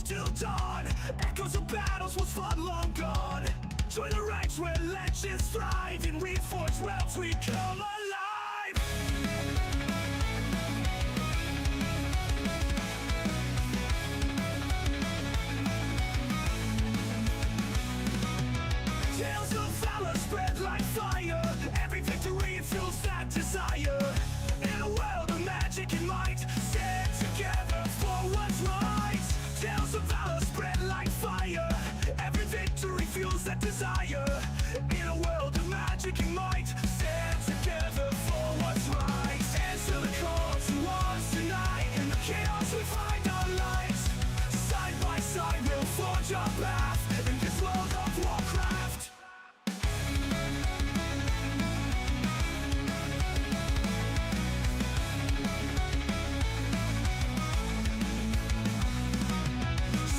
till dawn. Echoes of battles was fought long gone. Join the ranks where legends thrive. In reforged realms we come alive. Tales of valor spread like fire. Every victory fuels that desire. In a world of magic and might, stand together for what's right. Tales of valor spread like fire. Every victory fuels that desire. In a world of magic and might, stand together for what's right. Answer the call to arms tonight. In the chaos we find our light. Side by side we'll forge our path in this world of Warcraft.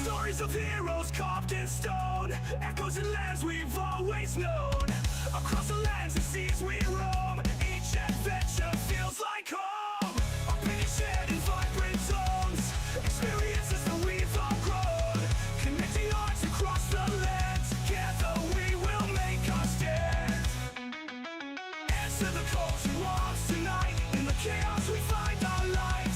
Stories of heroes carved in stone, echoes in lands we've always known. Across the lands and seas we roam, each adventure feels like home. Our pain shared in vibrant zones, experiences that we've all grown. Connecting hearts across the land, together we will make our stand. Answer the call to arms tonight. In the chaos we find our light.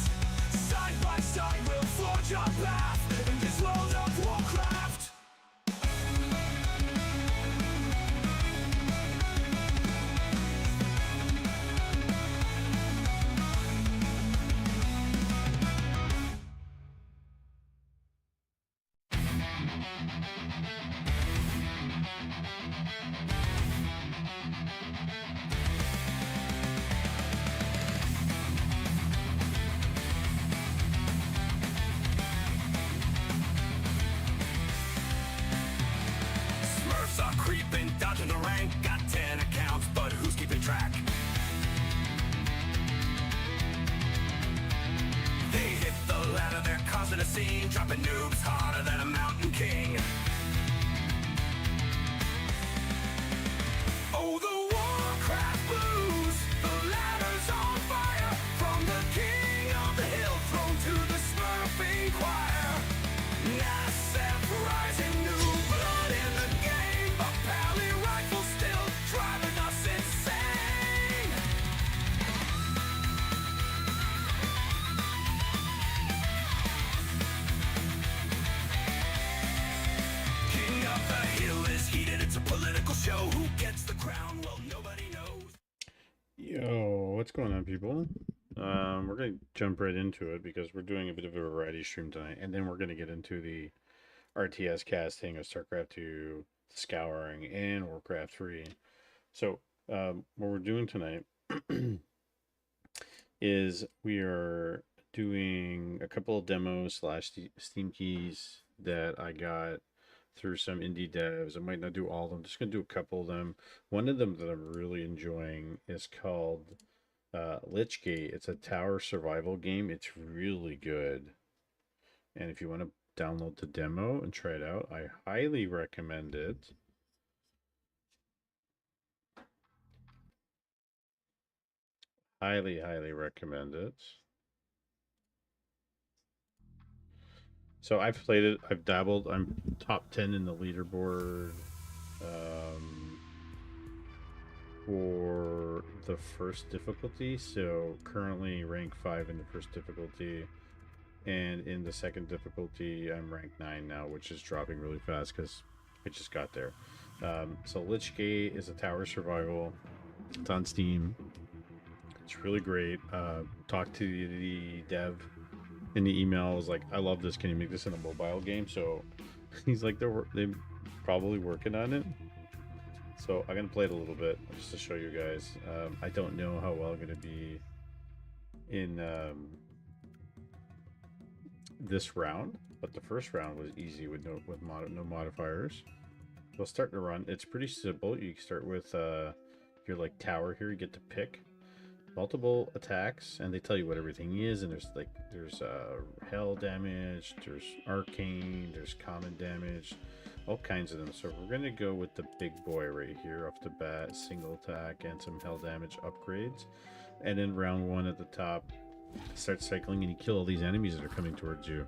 Side by side we'll forge our path in this world of Warcraft. Smurfs are creeping, dodging the rank. Got 10 accounts, but who's keeping track? They hit the ladder, they're causing a scene, dropping noobs harder than a mountain king. Oh, the Warcraft blues, the ladder's on fire. From the king of the hill throne to the smurfing choir. Nassef rising, new blood in the game. A pally rifle still driving us insane. King of the hill is heated, it's a political show. Who gets the crown? Well, nobody knows. Yo, what's going on, people? We're gonna jump right into it because we're doing a bit of a variety stream tonight, and then we're gonna get into the RTS casting of StarCraft 2, Scouring, and Warcraft 3. So, what we're doing tonight is we are doing a couple of demos slash Steam keys that I got through some indie devs. I might not do all of them, just gonna do a couple of them. One of them that I'm really enjoying is called Lichgate. It's a tower survival game. It's really good. And if you want to download the demo and try it out, I highly recommend it. Highly, highly recommend it. So I've played it, I've dabbled, I'm top 10 in the leaderboard for the first difficulty. So currently rank 5 in the first difficulty, and in the second difficulty I'm rank 9 now, which is dropping really fast because I just got there. So Lichgate is a tower survival. It's on Steam. It's really great. Talked to the dev in the email. I was like, I love this, can you make this in a mobile game? So he's like, they're probably working on it. So I'm gonna play it a little bit just to show you guys. I don't know how well I'm gonna be in this round, but the first round was easy with no modifiers. We'll start to run. It's pretty simple. You start with your like tower here. You get to pick multiple attacks, and they tell you what everything is. And there's hell damage, there's arcane, there's common damage, all kinds of them. So we're gonna go with the big boy right here off the bat, single attack and some hell damage upgrades. And then round one at the top, start cycling, and you kill all these enemies that are coming towards you.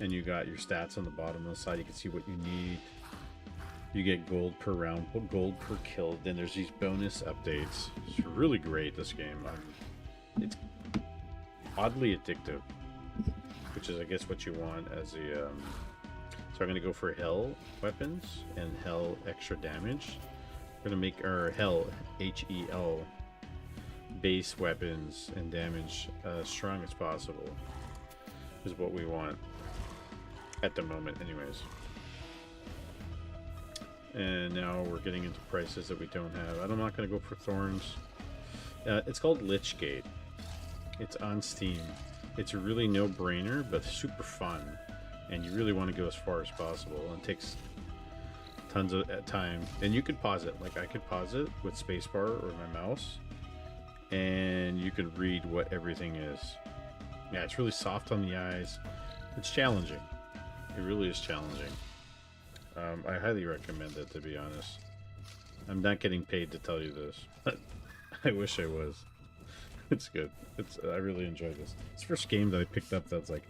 and you got your stats on the bottom of the side. You can see what you need. You get gold per round, gold per kill. Then there's these bonus updates. It's really great, this game. It's oddly addictive, which is, I guess, what you want as a... So I'm going to go for Hell weapons and Hell extra damage. We're going to make our Hell, H-E-L, base weapons and damage as strong as possible. Is what we want. At the moment, anyways. And now we're getting into prices that we don't have. I'm not going to go for Thorns. It's called Lichgate. It's on Steam. It's a really no-brainer, but super fun. And you really want to go as far as possible. And it takes tons of time. And you could pause it. Like, I could pause it with spacebar or my mouse. And you could read what everything is. Yeah, it's really soft on the eyes. It's challenging. It really is challenging. I highly recommend it, to be honest. I'm not getting paid to tell you this, but I wish I was. It's good. I really enjoy this. It's the first game that I picked up that's like,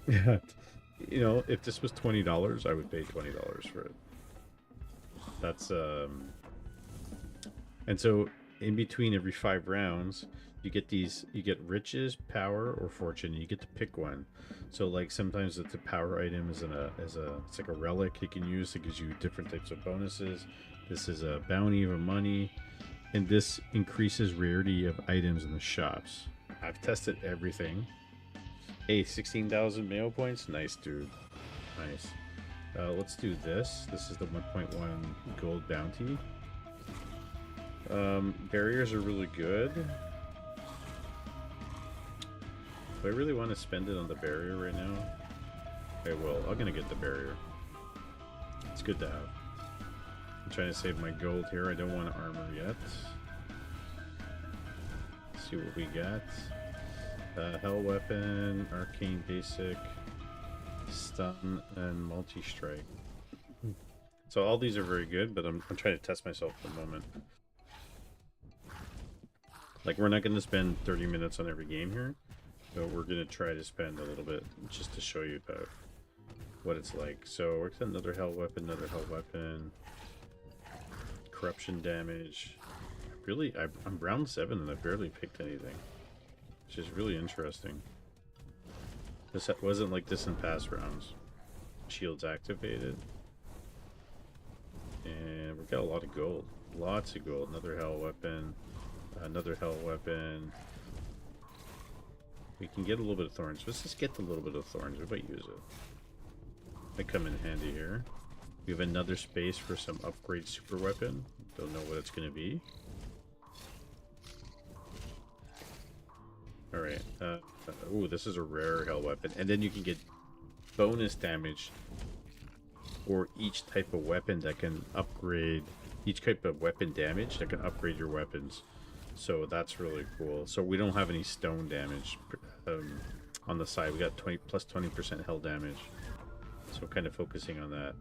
yeah, you know, if this was $20, I would pay $20 for it. That's and so in between every 5 rounds, you get riches, power, or fortune. You get to pick one. So like sometimes the power item is it's like a relic you can use. It gives you different types of bonuses. This is a bounty of money, and this increases rarity of items in the shops. I've tested everything. Hey, 16,000 mail points. Nice, dude. Nice. Let's do this. This is the 1.1 gold bounty. Barriers are really good. Do I really want to spend it on the barrier right now? Okay, well, I'm gonna get the barrier. It's good to have. I'm trying to save my gold here. I don't want to armor yet. Let's see what we got. Hell weapon, arcane basic, stun, and multi-strike. So all these are very good, but I'm trying to test myself at the moment. Like, we're not going to spend 30 minutes on every game here. But we're going to try to spend a little bit just to show you about what it's like. So we're getting another hell weapon, corruption damage. Really, I'm round 7 and I barely picked anything, which is really interesting. This wasn't like this in past rounds. Shields activated. And we've got a lot of gold. Lots of gold. Another hell weapon. Another hell weapon. We can get a little bit of thorns. Let's just get a little bit of thorns. We might use it. Might come in handy here. We have another space for some upgrade super weapon. Don't know what it's going to be. Alright. Ooh, this is a rare hell weapon. And then you can get bonus damage for each type of weapon that can upgrade. Each type of weapon damage that can upgrade your weapons. So that's really cool. So we don't have any stone damage on the side. We got plus 20% hell damage. So kind of focusing on that.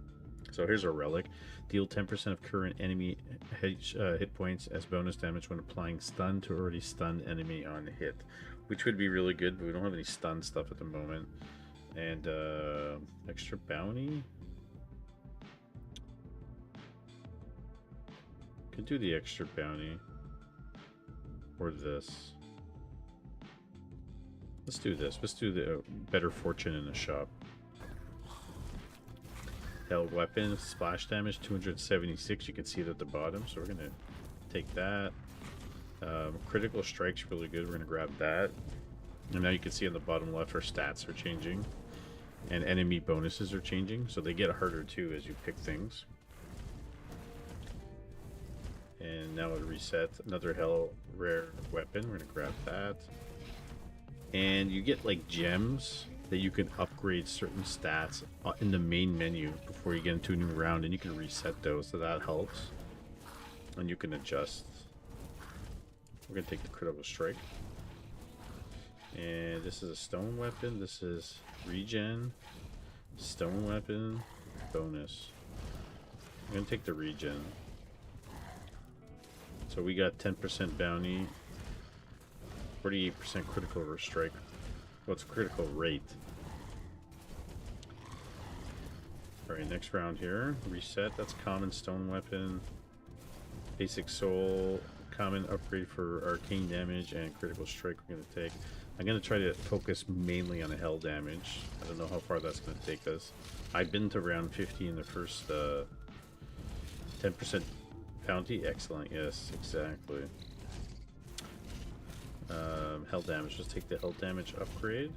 So here's our relic. Deal 10% of current enemy hit points as bonus damage when applying stun to already stunned enemy on hit. Which would be really good, but we don't have any stun stuff at the moment. And extra bounty. Could do the extra bounty. Or this. Let's do this. Let's do the better fortune in the shop. Hell weapon, splash damage, 276. You can see it at the bottom, so we're going to take that. Critical strike's really good. We're going to grab that. And now you can see on the bottom left our stats are changing. And enemy bonuses are changing, so they get harder too as you pick things. And now it resets. Another hell rare weapon. We're going to grab that. And you get like gems that you can upgrade certain stats in the main menu before you get into a new round, and you can reset those, so that helps. And you can adjust. We're going to take the critical strike. And this is a stone weapon. This is regen. Stone weapon. Bonus. I'm going to take the regen. So we got 10% bounty, 48% critical strike. What's critical rate? Alright, next round here. Reset. That's common stone weapon. Basic soul. Common upgrade for arcane damage and critical strike we're going to take. I'm going to try to focus mainly on the hell damage. I don't know how far that's going to take us. I've been to round 50 in the first 10% bounty. Excellent. Yes, exactly. Hell damage. Let's take the hell damage upgrade.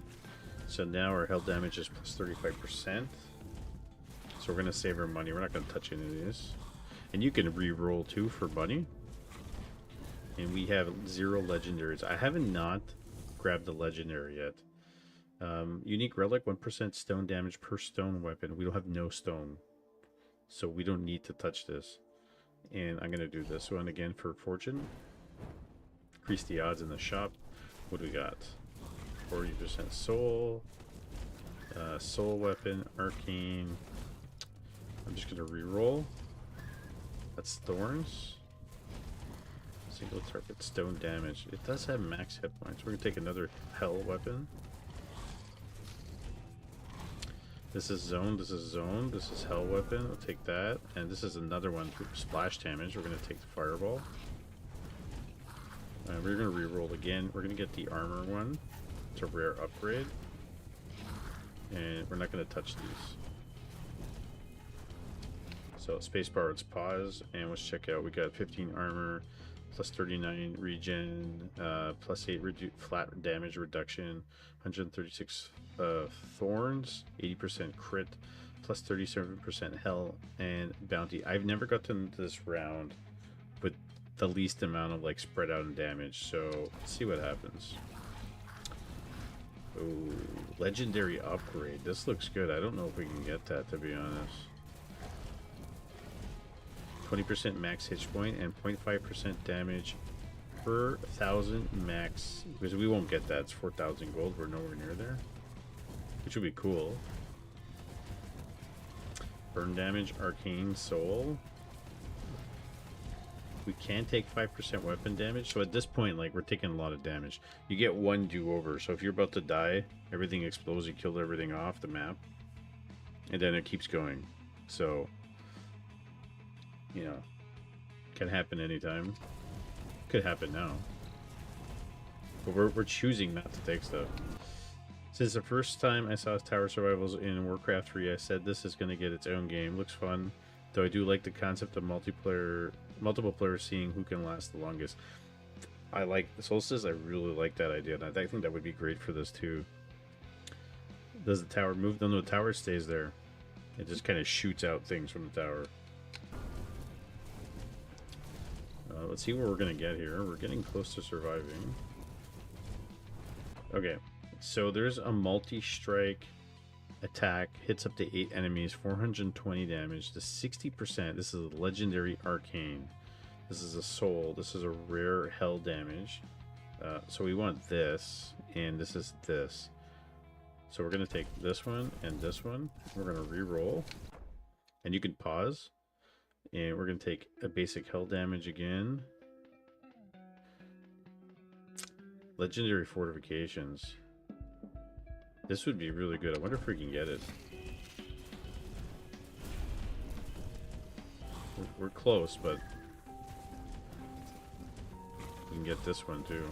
So now our hell damage is plus 35%. So we're going to save our money. We're not going to touch any of these. And you can re-roll too for money. And we have 0 legendaries. I haven't not grabbed the legendary yet. Unique relic, 1% stone damage per stone weapon. We don't have no stone. So we don't need to touch this. And I'm going to do this one again for fortune. Increase the odds in the shop. What do we got? 40% soul. Soul weapon, arcane. I'm just going to re-roll. That's thorns. Single target stone damage. It does have max hit points. We're going to take another hell weapon. This is zone. This is zone. This is hell weapon. We'll take that. And this is another one for splash damage. We're going to take the fireball. And we're going to re-roll again. We're going to get the armor one. It's a rare upgrade. And we're not going to touch these. So spacebar, let's pause, and let's check out. We got 15 armor, plus 39 regen, plus 8 flat damage reduction, 136 thorns, 80% crit, plus 37% hell and bounty. I've never gotten this round with the least amount of like spread out in damage, so let's see what happens. Oh, legendary upgrade. This looks good. I don't know if we can get that, to be honest. 20% max hit point and 0.5% damage per 1,000 max, because we won't get that. It's 4,000 gold. We're nowhere near there, which would be cool. Burn damage, arcane soul. We can take 5% weapon damage. So at this point, like, we're taking a lot of damage. You get one do-over. So if you're about to die, everything explodes. You kill everything off the map, and then it keeps going. So, you know, can happen anytime. Could happen now. But we're choosing not to take stuff. Since the first time I saw Tower Survivals in Warcraft 3, I said this is going to get its own game. Looks fun, though I do like the concept of multiple players seeing who can last the longest. I like Solstice. I really like that idea, and I think that would be great for this too. Does the tower move? No, the tower stays there. It just kind of shoots out things from the tower. Let's see what we're going to get here. We're getting close to surviving. Okay, so there's a multi-strike attack. Hits up to 8 enemies, 420 damage to 60%. This is a legendary arcane. This is a soul. This is a rare hell damage. So we want this, and this is this. So we're going to take this one and this one. We're going to re-roll. And you can pause. And we're going to take a basic hell damage again. Legendary fortifications. This would be really good. I wonder if we can get it. We're close, but we can get this one too.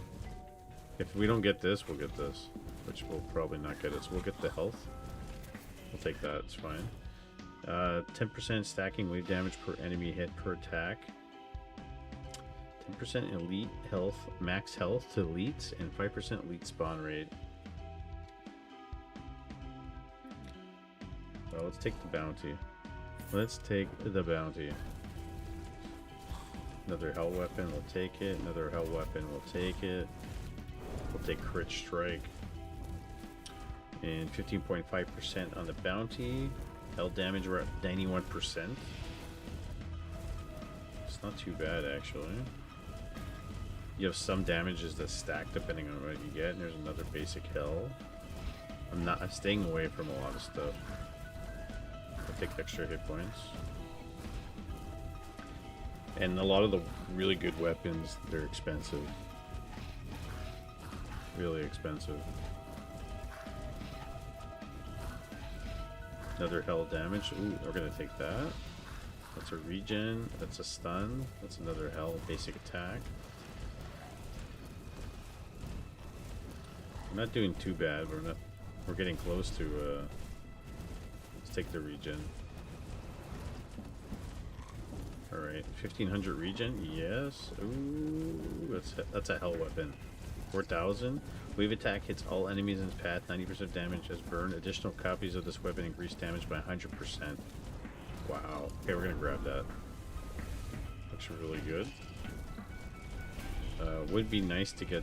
If we don't get this, we'll get this, which we'll probably not get it. So we'll get the health. We'll take that. It's fine. 10% stacking wave damage per enemy hit per attack. 10% elite health, max health to elites, and 5% elite spawn rate. Well, let's take the bounty. Let's take the bounty. Another hell weapon, we'll take it. Another hell weapon, we'll take it. We'll take crit strike. And 15.5% on the bounty. Hell damage, we're at 91%. It's not too bad, actually. You have some damages that stack depending on what you get, and there's another basic hell. I'm staying away from a lot of stuff. I'll take extra hit points. And a lot of the really good weapons, they're expensive. Really expensive. Another hell damage. Ooh, we're gonna take that. That's a regen. That's a stun. That's another hell basic attack. We're not doing too bad. We're getting close to let's take the regen. Alright, 1500 regen, yes. Ooh, that's a hell weapon. 4000. Wave attack hits all enemies in its path, 90% damage as burn. Additional copies of this weapon increase damage by 100%. Wow. Okay, we're gonna grab that. Looks really good. Would be nice to get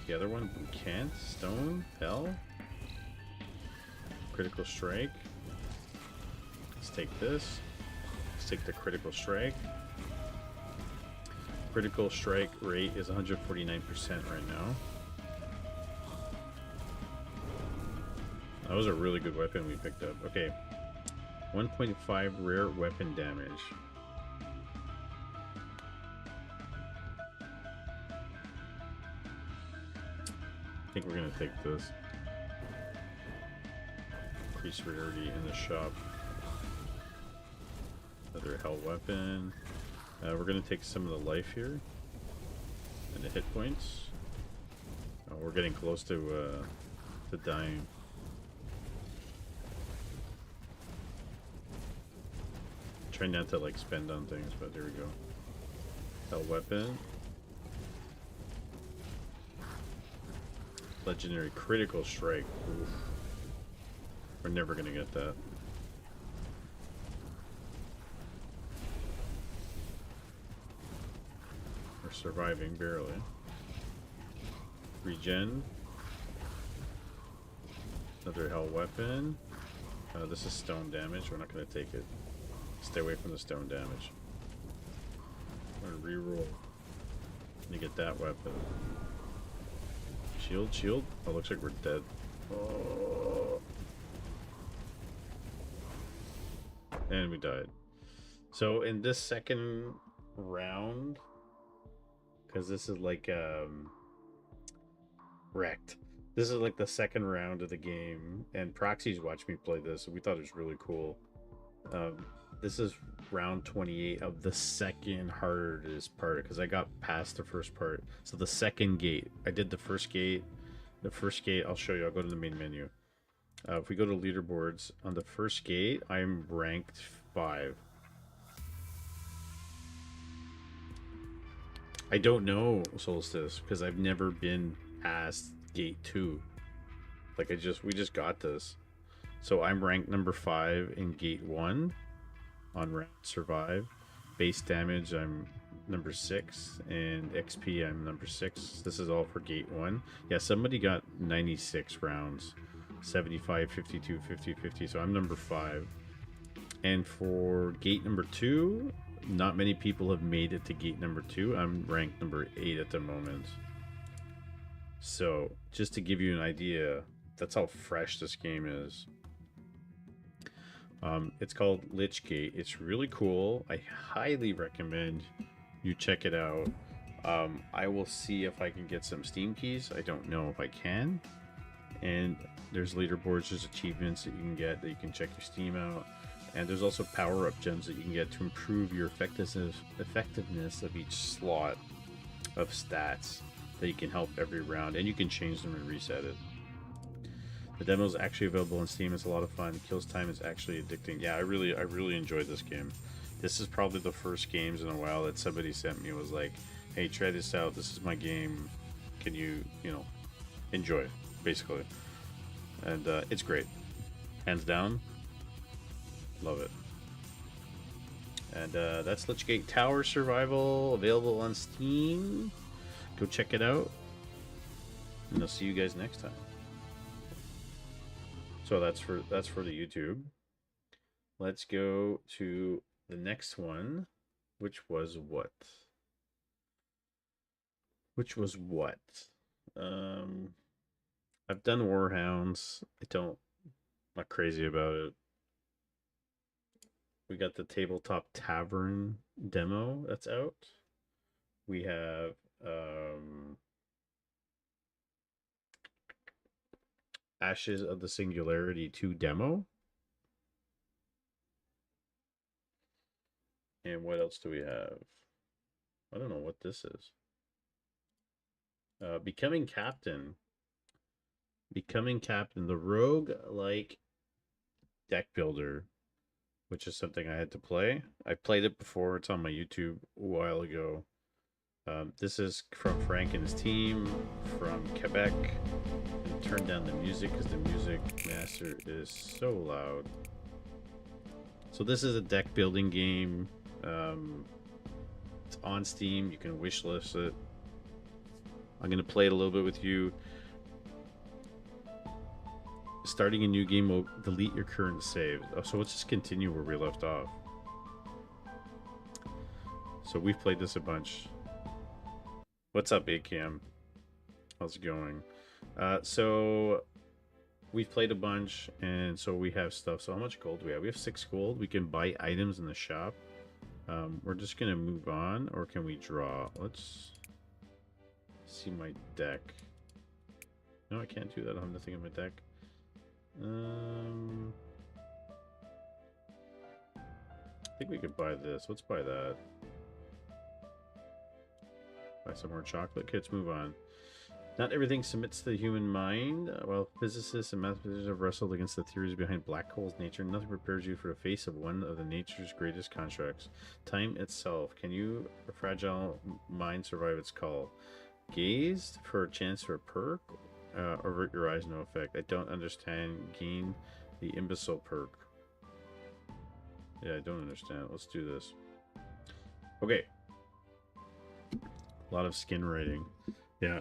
the other one, but we can't. Stone, hell. Critical strike. Let's take this. Let's take the critical strike. Critical strike rate is 149% right now. That was a really good weapon we picked up. Okay. 1.5 rare weapon damage. I think we're gonna take this. Increase rarity in the shop. Another hell weapon. We're gonna take some of the life here. And the hit points. Oh, we're getting close to dying. Try not to like spend on things, but there we go. Hell weapon. Legendary critical strike. Oof. We're never gonna get that. We're surviving barely. Regen. Another hell weapon. This is stone damage. We're not gonna take it. Stay away from the stone damage. I'm gonna reroll. To get that weapon. Shield, shield. Oh, looks like we're dead. Oh. And we died. So in this second round, because this is like wrecked. This is like the second round of the game, and Proxies watched me play this, and we thought it was really cool. This is round 28 of the second hardest part, because I got past the first part. So the second gate, I did the first gate. The first gate, I'll show you. I'll go to the main menu. If we go to leaderboards, on the first gate, I'm ranked 5. I don't know Solstice because I've never been past gate 2. Like we just got this. So I'm ranked number 5 in gate 1 on round survive. Base damage I'm number 6, and XP I'm number 6. This is all for gate 1. Yeah, somebody got 96 rounds. 75, 52, 50, 50. So I'm number 5. And for gate number 2, not many people have made it to gate number 2. I'm ranked number 8 at the moment. So just to give you an idea, that's how fresh this game is. It's called Lichgate. It's really cool. I highly recommend you check it out. I will see if I can get some Steam keys. I don't know if I can. And there's leaderboards, there's achievements that you can get that you can check your Steam out. And there's also power-up gems that you can get to improve your effectiveness of each slot of stats that you can help every round. And you can change them and reset it. The demo is actually available on Steam. It's a lot of fun. Kills time is actually addicting. Yeah, I really enjoyed this game. This is probably the first games in a while that somebody sent me, was like, hey, try this out. This is my game. Can you enjoy, basically. And it's great. Hands down. Love it. And that's Lichgate Tower Survival, available on Steam. Go check it out. And I'll see you guys next time. So that's for the YouTube. Let's go to the next one, which was what? I've done Warhounds. I'm not crazy about it. We got the Tabletop Tavern demo that's out. We have Ashes of the Singularity 2 demo. And what else do we have? I don't know what this is. Becoming captain. Becoming captain. The rogue like deck builder, which is something I had to play. I played it before. It's on my YouTube a while ago. This is from Frank and his team from Quebec. And turn down the music because the music master is so loud. So this is a deck building game. It's on Steam. You can wishlist it. I'm going to play it a little bit with you. Starting a new game will delete your current save. Oh, so let's just continue where we left off. So we've played this a bunch. What's up, AKM? How's it going? So we've played a bunch, and so we have stuff. So how much gold do we have? We have 6 gold. We can buy items in the shop. We're just gonna move on, or can we draw? Let's see my deck. No, I can't do that. I have nothing in my deck. I think we could buy this. Let's buy that. Buy some more chocolate. Okay, let's move on. Not everything submits to the human mind. While physicists and mathematicians have wrestled against the theories behind black holes' nature, nothing prepares you for the face of one of the nature's greatest constructs. Time itself. Can you, a fragile mind, survive its call? Gaze for a chance for a perk? Avert your eyes, no effect. I don't understand. Gain the imbecile perk. Yeah, I don't understand. Let's do this. Okay. A lot of skin writing. Yeah.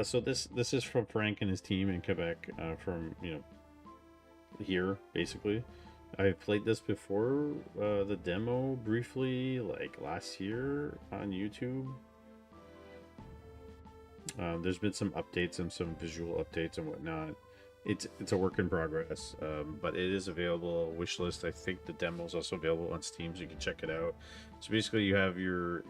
So this is from Frank and his team in Quebec. From here basically. I've played this before. The demo briefly, like last year on YouTube. There's been some updates and some visual updates and whatnot. It's a work in progress, but it is available. Wishlist. I think the demo is also available on Steam, so you can check it out. So basically, you have your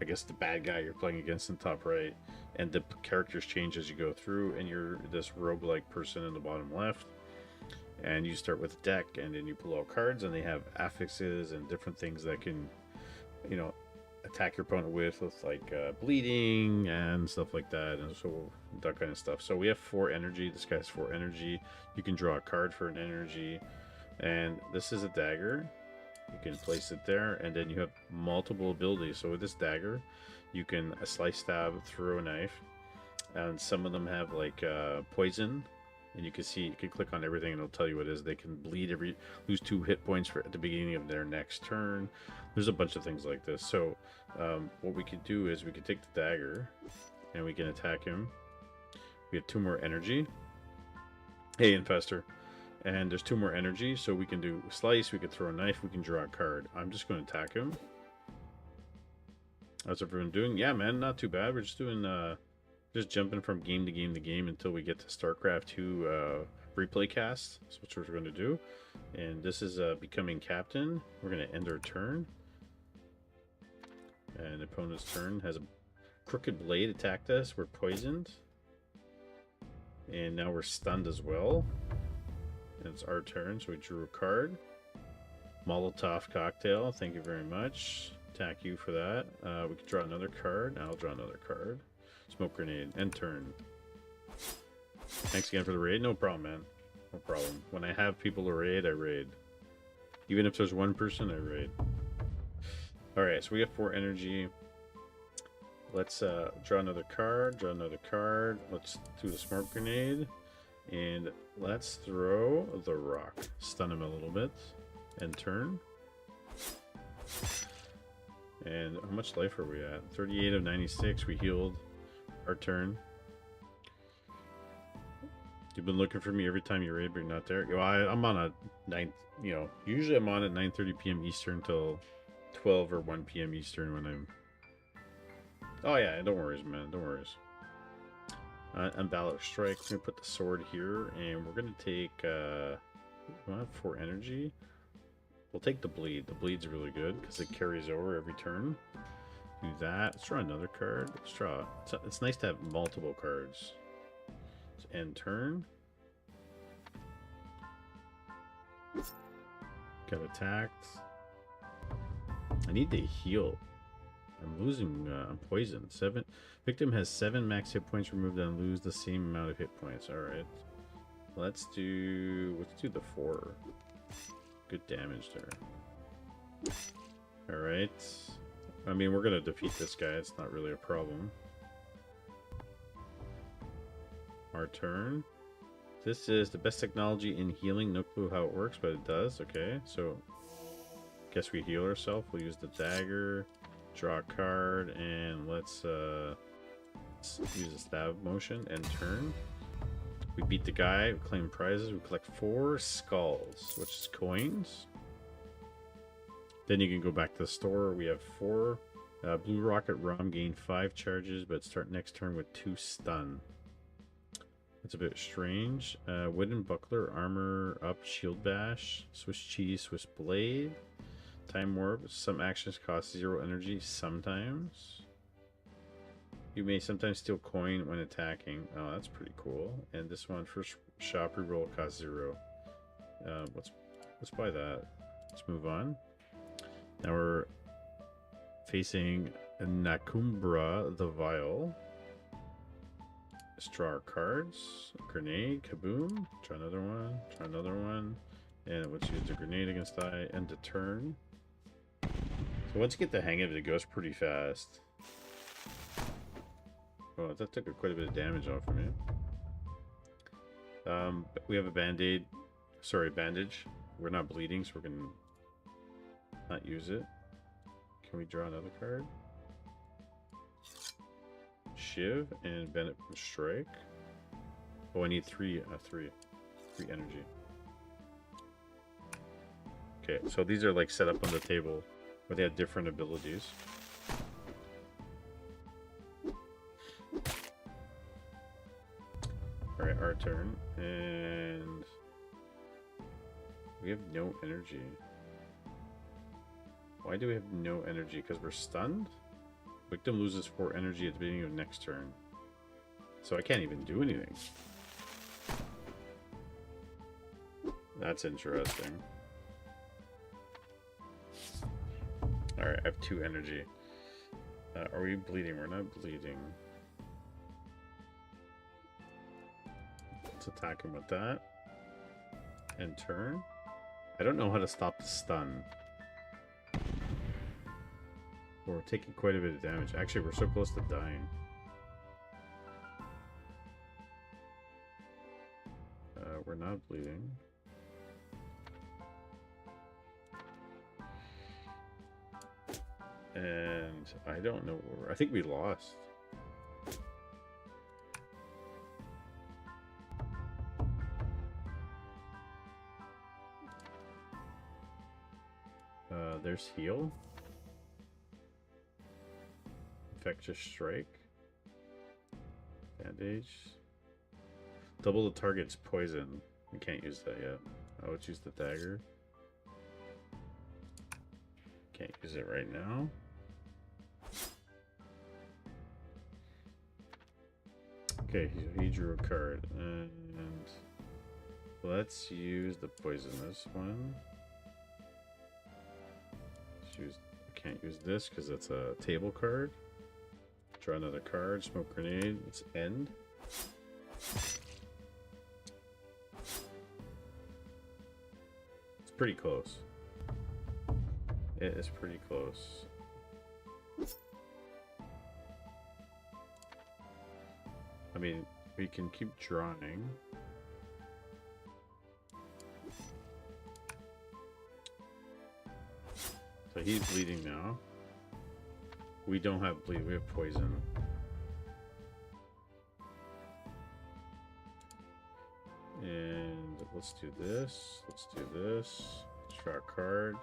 I guess the bad guy you're playing against in the top right, and the characters change as you go through, and you're this roguelike person in the bottom left. And you start with a deck, and then you pull out cards, and they have affixes and different things that can, attack your opponent with like bleeding and stuff like that, and so that kind of stuff. So we have 4 energy. This guy's 4 energy. You can draw a card for an energy, and this is a dagger. You can place it there, and then you have multiple abilities. So with this dagger, you can slice, stab, throw a knife, and some of them have like poison. And you can click on everything, and it'll tell you what it is. They can lose 2 hit points at the beginning of their next turn. There's a bunch of things like this. So what we could do is we could take the dagger, and we can attack him. We have 2 more energy. Hey, Infestor. And there's 2 more energy, so we can do slice, we could throw a knife, we can draw a card. I'm just going to attack him. How's everyone doing? Yeah, man, not too bad. We're just doing, just jumping from game to game to game until we get to StarCraft 2 replay cast. That's what we're going to do. And this is becoming captain. We're going to end our turn. And the opponent's turn has a crooked blade attacked us. We're poisoned. And now we're stunned as well. And it's our turn, so we drew a card. Molotov cocktail, thank you very much. Attack you for that. We can draw another card. I'll draw another card. Smoke grenade. End turn. Thanks again for the raid. No problem, man. No problem. When I have people to raid, I raid. Even if there's one person, I raid. Alright, so we have 4 energy. Let's draw another card. Draw another card. Let's do the smoke grenade. And let's throw the rock. Stun him a little bit. End turn. And how much life are we at? 38 of 96. We healed. Our turn. You've been looking for me every time you raid, but you're not there. Well, I'm on a 9. Usually I'm on at 9:30 p.m. Eastern till 12 or 1 p.m. Eastern when I'm. Oh yeah, don't worry, man. Don't worry. Unbalanced strike. We're gonna put the sword here, and we're gonna take 4 energy. We'll take the bleed. The bleed's really good because it carries over every turn. Do that. Let's draw another card. Let's draw. It's nice to have multiple cards. Let's end turn. Got attacked. I need to heal. I'm losing. I'm poisoned. 7. Victim has 7 max hit points removed and lose the same amount of hit points. All right. Let's do the 4. Good damage there. All right. I mean, we're gonna defeat this guy. It's not really a problem. Our turn. This is the best technology in healing. No clue how it works, but it does. Okay, so guess we heal ourselves. We'll use the dagger, draw a card, and let's use a stab motion and turn. We beat the guy. We claim prizes. We collect 4 skulls, which is coins. Then you can go back to the store. We have 4 blue rocket rum. Gain 5 charges, but start next turn with 2 stun. It's a bit strange. Wooden buckler, armor up, shield bash, Swiss cheese, Swiss blade, time warp. Some actions cost 0 energy. Sometimes you may sometimes steal coin when attacking. Oh, that's pretty cool. And this one, first shop reroll, costs 0. Let's buy that. Let's move on. Now we're facing Nakumbra the Vile. Let's draw our cards. Grenade, kaboom. Try another one. Try another one. And let's use the grenade against I. End the turn. So once you get the hang of it, it goes pretty fast. Oh, that took quite a bit of damage off of me. We have a band-aid. Sorry, bandage. We're not bleeding, so we're gonna not use it. Can we draw another card? Shiv and Bennett from Strike. Oh, I need 3 energy. Okay, so these are like set up on the table, but they have different abilities. Alright, our turn, and we have no energy. Why do we have no energy? Because we're stunned? Victim loses 4 energy at the beginning of next turn. So I can't even do anything. That's interesting. Alright, I have 2 energy. Are we bleeding? We're not bleeding. Let's attack him with that. And turn. I don't know how to stop the stun. We're taking quite a bit of damage. Actually, we're so close to dying. We're not bleeding. And I don't know where I think we lost. There's heal. Infectious strike. Bandage. Double the target's poison. We can't use that yet. Oh, let's use the dagger. Can't use it right now. Okay, he drew a card. And let's use the poisonous one. I can't use this because it's a table card. Draw another card. Smoke grenade. Let's end. It's pretty close. It is pretty close. I mean, we can keep drawing. So he's bleeding now. We don't have bleed, we have poison. And let's do this. Let's do this. Let's draw a card.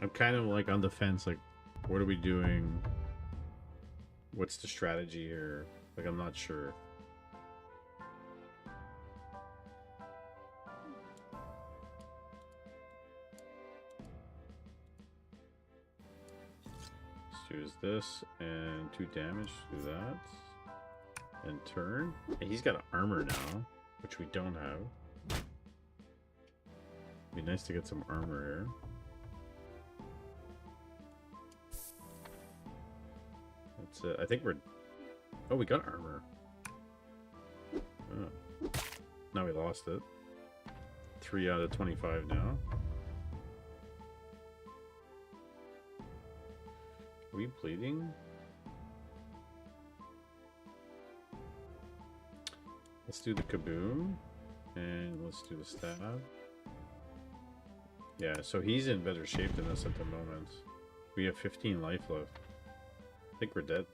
I'm kind of like on the fence, like, what are we doing? What's the strategy here? Like, I'm not sure. Let's use this and 2 damage. Do that. and turn. And he's got armor now, which we don't have. Be nice to get some armor here. That's it. I think we're... Oh, we got armor. Oh. Now we lost it. 3 out of 25 now. Are we bleeding? Let's do the kaboom. And let's do the stab. Yeah, so he's in better shape than us at the moment. We have 15 life left. I think we're dead.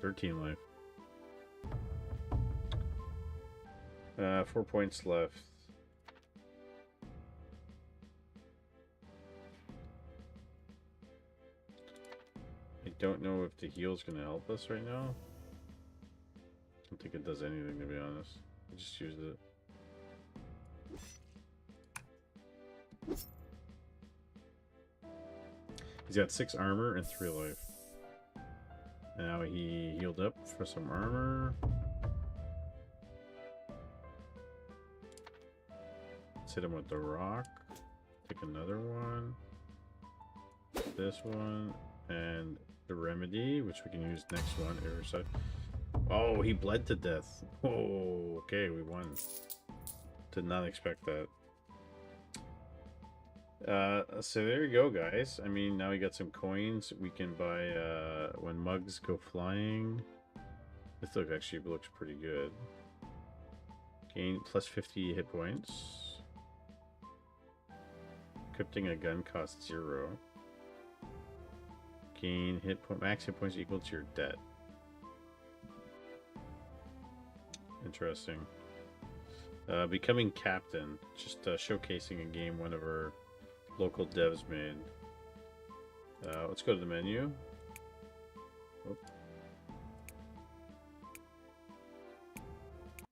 13 life. 4 points left. I don't know if the heal's going to help us right now. I don't think it does anything, to be honest. I just used it. He's got 6 armor and 3 life. Now he healed up for some armor. Let's hit him with the rock. Take another one. This one. And the remedy, which we can use next one. Oh, he bled to death. Oh, okay, we won. Did not expect that. So there you go, guys. I mean, now we got some coins. We can buy when mugs go flying. This actually looks pretty good. Gain plus 50 hit points. Equipping a gun costs 0. Gain max hit points equal to your debt. Interesting. Becoming captain. Just showcasing a game one of our local devs made. Let's go to the menu. Oh.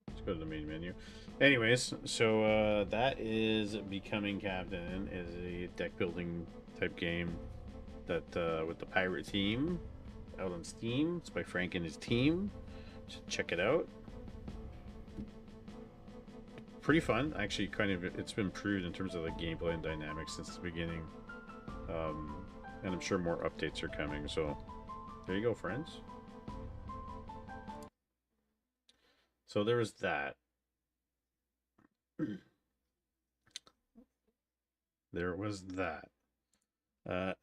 Let's go to the main menu. Anyways, so that is Becoming Captain. Is a deck building type game that with the pirate theme out on Steam. It's by Frank and his team. Just check it out. Pretty fun, actually. Kind of, it's been improved in terms of the gameplay and dynamics since the beginning, and I'm sure more updates are coming. So there you go, friends. So there was that. There was that.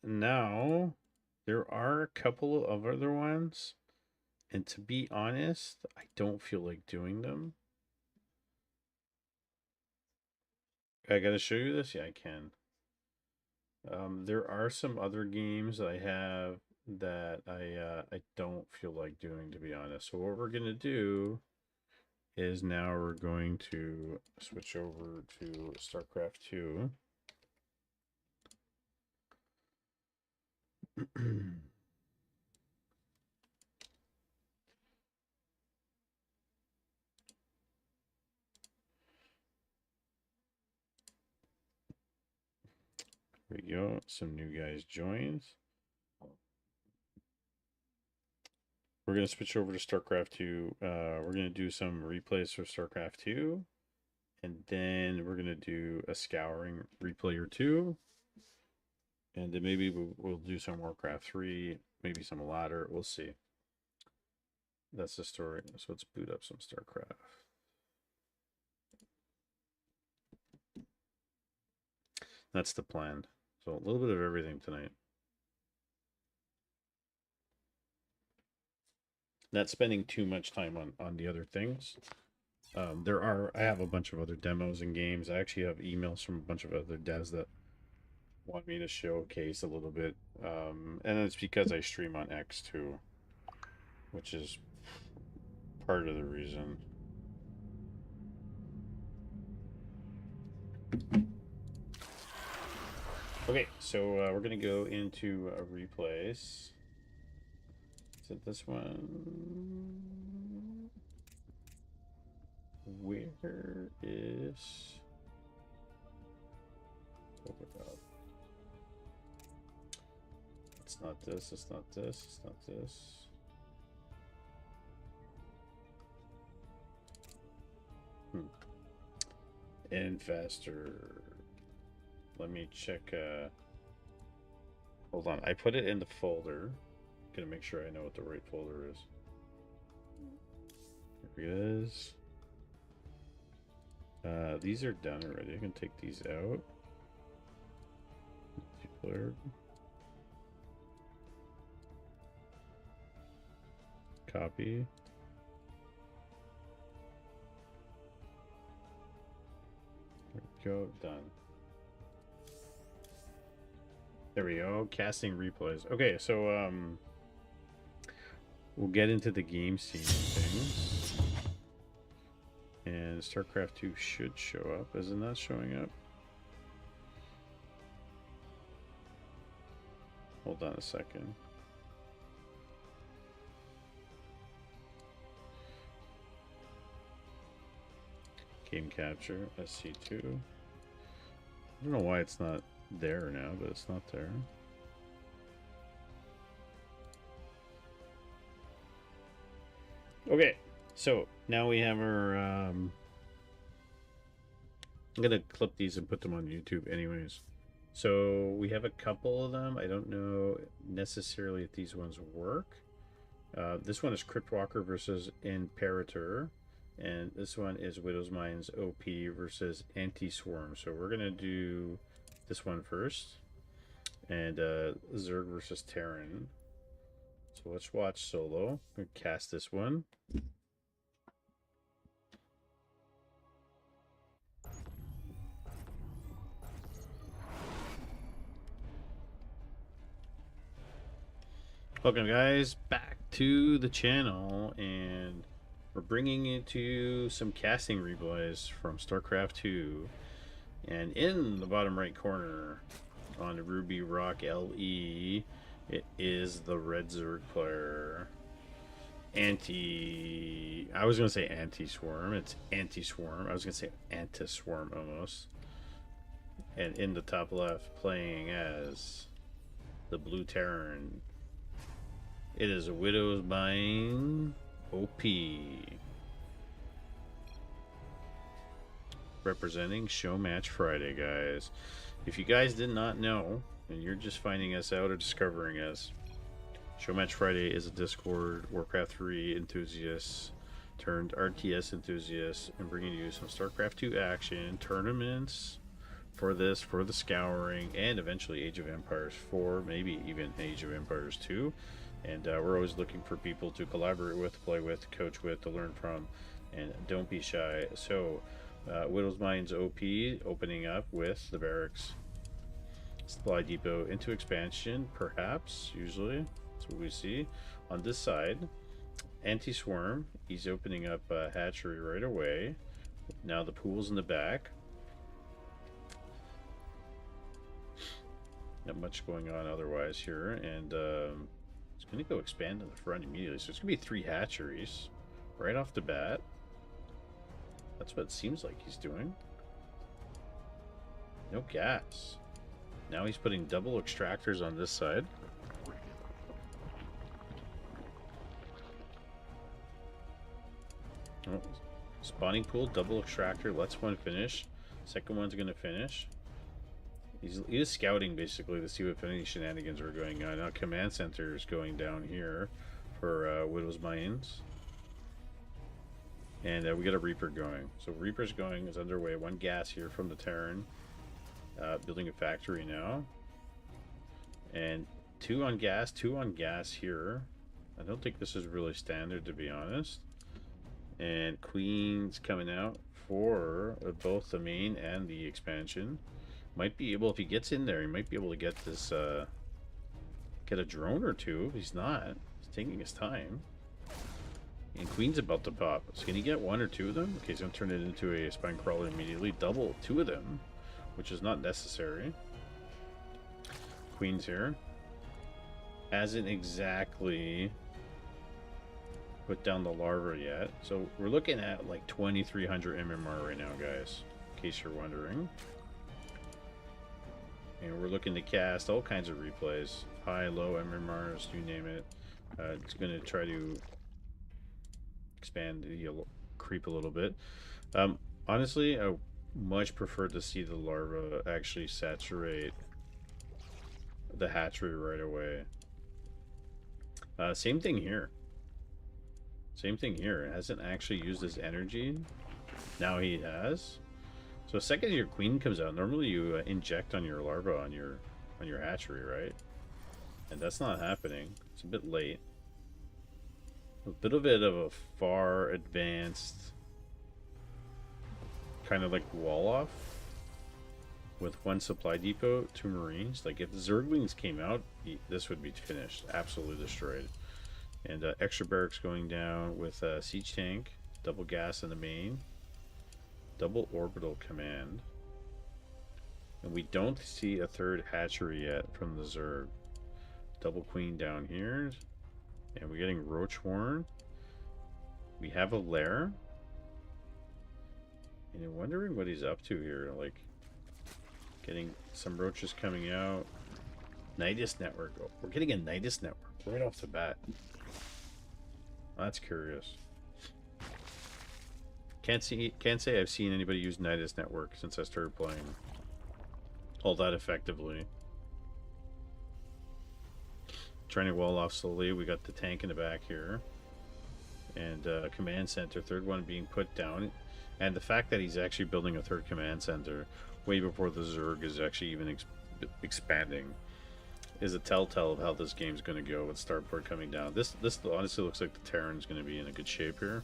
Now there are a couple of other ones, and to be honest, I don't feel like doing them. I gotta show you this? Yeah, I can. There are some other games I have that I don't feel like doing, to be honest. So what we're gonna do is now we're going to switch over to StarCraft 2. There we go. Some new guys joined. We're going to switch over to StarCraft 2. We're going to do some replays for StarCraft 2. And then we're going to do a Scouring replay or 2. And then maybe we'll do some Warcraft 3. Maybe some ladder. We'll see. That's the story. So let's boot up some StarCraft. That's the plan. So a little bit of everything tonight. Not spending too much time on the other things. I have a bunch of other demos and games. I actually have emails from a bunch of other devs that want me to showcase a little bit. And it's because I stream on X too, which is part of the reason. Okay, so we're gonna go into replays. Is it this one? Where is... Oh my god. It's not this, it's not this, it's not this. and faster. Let me check. Hold on. I put it in the folder. Gonna make sure I know what the right folder is. Here it is. These are done already. I can take these out. Declared. Copy. There we go. Done. There we go. Casting replays. Okay, so we'll get into the game scene things. And StarCraft 2 should show up. Isn't that showing up? Hold on a second. Game capture, Sc2. I don't know why it's not there now, but it's not there. Okay, so now we have our I'm gonna clip these and put them on YouTube anyways. So we have a couple of them. I don't know necessarily if these ones work. This one is Cryptwalker versus Imperator, and this one is Widow's Mind's OP versus Anti-Swarm. So we're gonna do this one first, and Zerg versus Terran. So let's watch solo. We'll cast this one. Welcome guys back to the channel, and we're bringing you to some casting replays from StarCraft 2. And in the bottom right corner on the Ruby Rock LE, it is the Red Zerg player. I was gonna say Anti-Swarm. It's Anti-Swarm. I was gonna say Anti-Swarm almost. And in the top left, playing as the Blue Terran, it is a Widow's Mind OP. Representing Show Match Friday, guys. If you guys did not know, and you're just finding us out or discovering us, Show Match Friday is a Discord Warcraft 3 enthusiasts turned RTS enthusiasts, and bringing you some StarCraft 2 action, tournaments for this, for the Scouring, and eventually Age of Empires 4, maybe even Age of Empires 2. And we're always looking for people to collaborate with, play with, coach with, to learn from, and don't be shy. So, Widow's Mind's OP opening up with the barracks supply depot into expansion, perhaps, usually. That's what we see. On this side, Anti-Swarm, he's opening up a hatchery right away. Now the pool's in the back. Not much going on otherwise here, and it's going to go expand in the front immediately. So it's going to be 3 hatcheries right off the bat. That's what it seems like he's doing. No gas. Now he's putting double extractors on this side. Oh, spawning pool, double extractor, lets one finish. Second one's going to finish. He is scouting basically to see what any shenanigans are going on. Now command center is going down here for Widow's Mines. And we got a Reaper going. So Reaper's going, is underway. 1 gas here from the Terran. Building a factory now. And 2 on gas, 2 on gas here. I don't think this is really standard, to be honest. And Queen's coming out for both the main and the expansion. Might be able, if he gets in there, he might be able to get this, get a drone or 2. If he's not, he's taking his time. And Queen's about to pop. So can he get 1 or 2 of them? Okay, he's going to turn it into a spine crawler immediately. Double 2 of them, which is not necessary. Queen's here. Hasn't exactly put down the larva yet. So we're looking at like 2,300 MMR right now, guys, in case you're wondering. And we're looking to cast all kinds of replays. High, low MMRs, you name it. It's going to try to expand the creep a little bit. Honestly, much prefer to see the larva actually saturate the hatchery right away. Same thing here. Same thing here. It hasn't actually used his energy. Now he has. So the second your queen comes out, normally you inject on your larva on your hatchery, right? And that's not happening. It's a bit late. A little bit of a far advanced kind of like wall off with one supply depot, 2 marines. Like if the Zerglings came out, this would be finished, absolutely destroyed. And extra barracks going down with a siege tank, double gas in the main, double orbital command. And we don't see a third hatchery yet from the Zerg. Double queen down here. And we're getting roach warren. We have a lair. And I'm wondering what he's up to here. Like, getting some roaches coming out. Nidus network. Oh, we're getting a Nidus network right off the bat. That's curious. Can't say I've seen anybody use Nidus network since I started playing all that effectively. Trying to wall off slowly. We got the tank in the back here. And command center, third one being put down. And the fact that he's actually building a third command center way before the Zerg is actually even expanding is a telltale of how this game's going to go with starport coming down. This honestly looks like the Terran's going to be in a good shape here.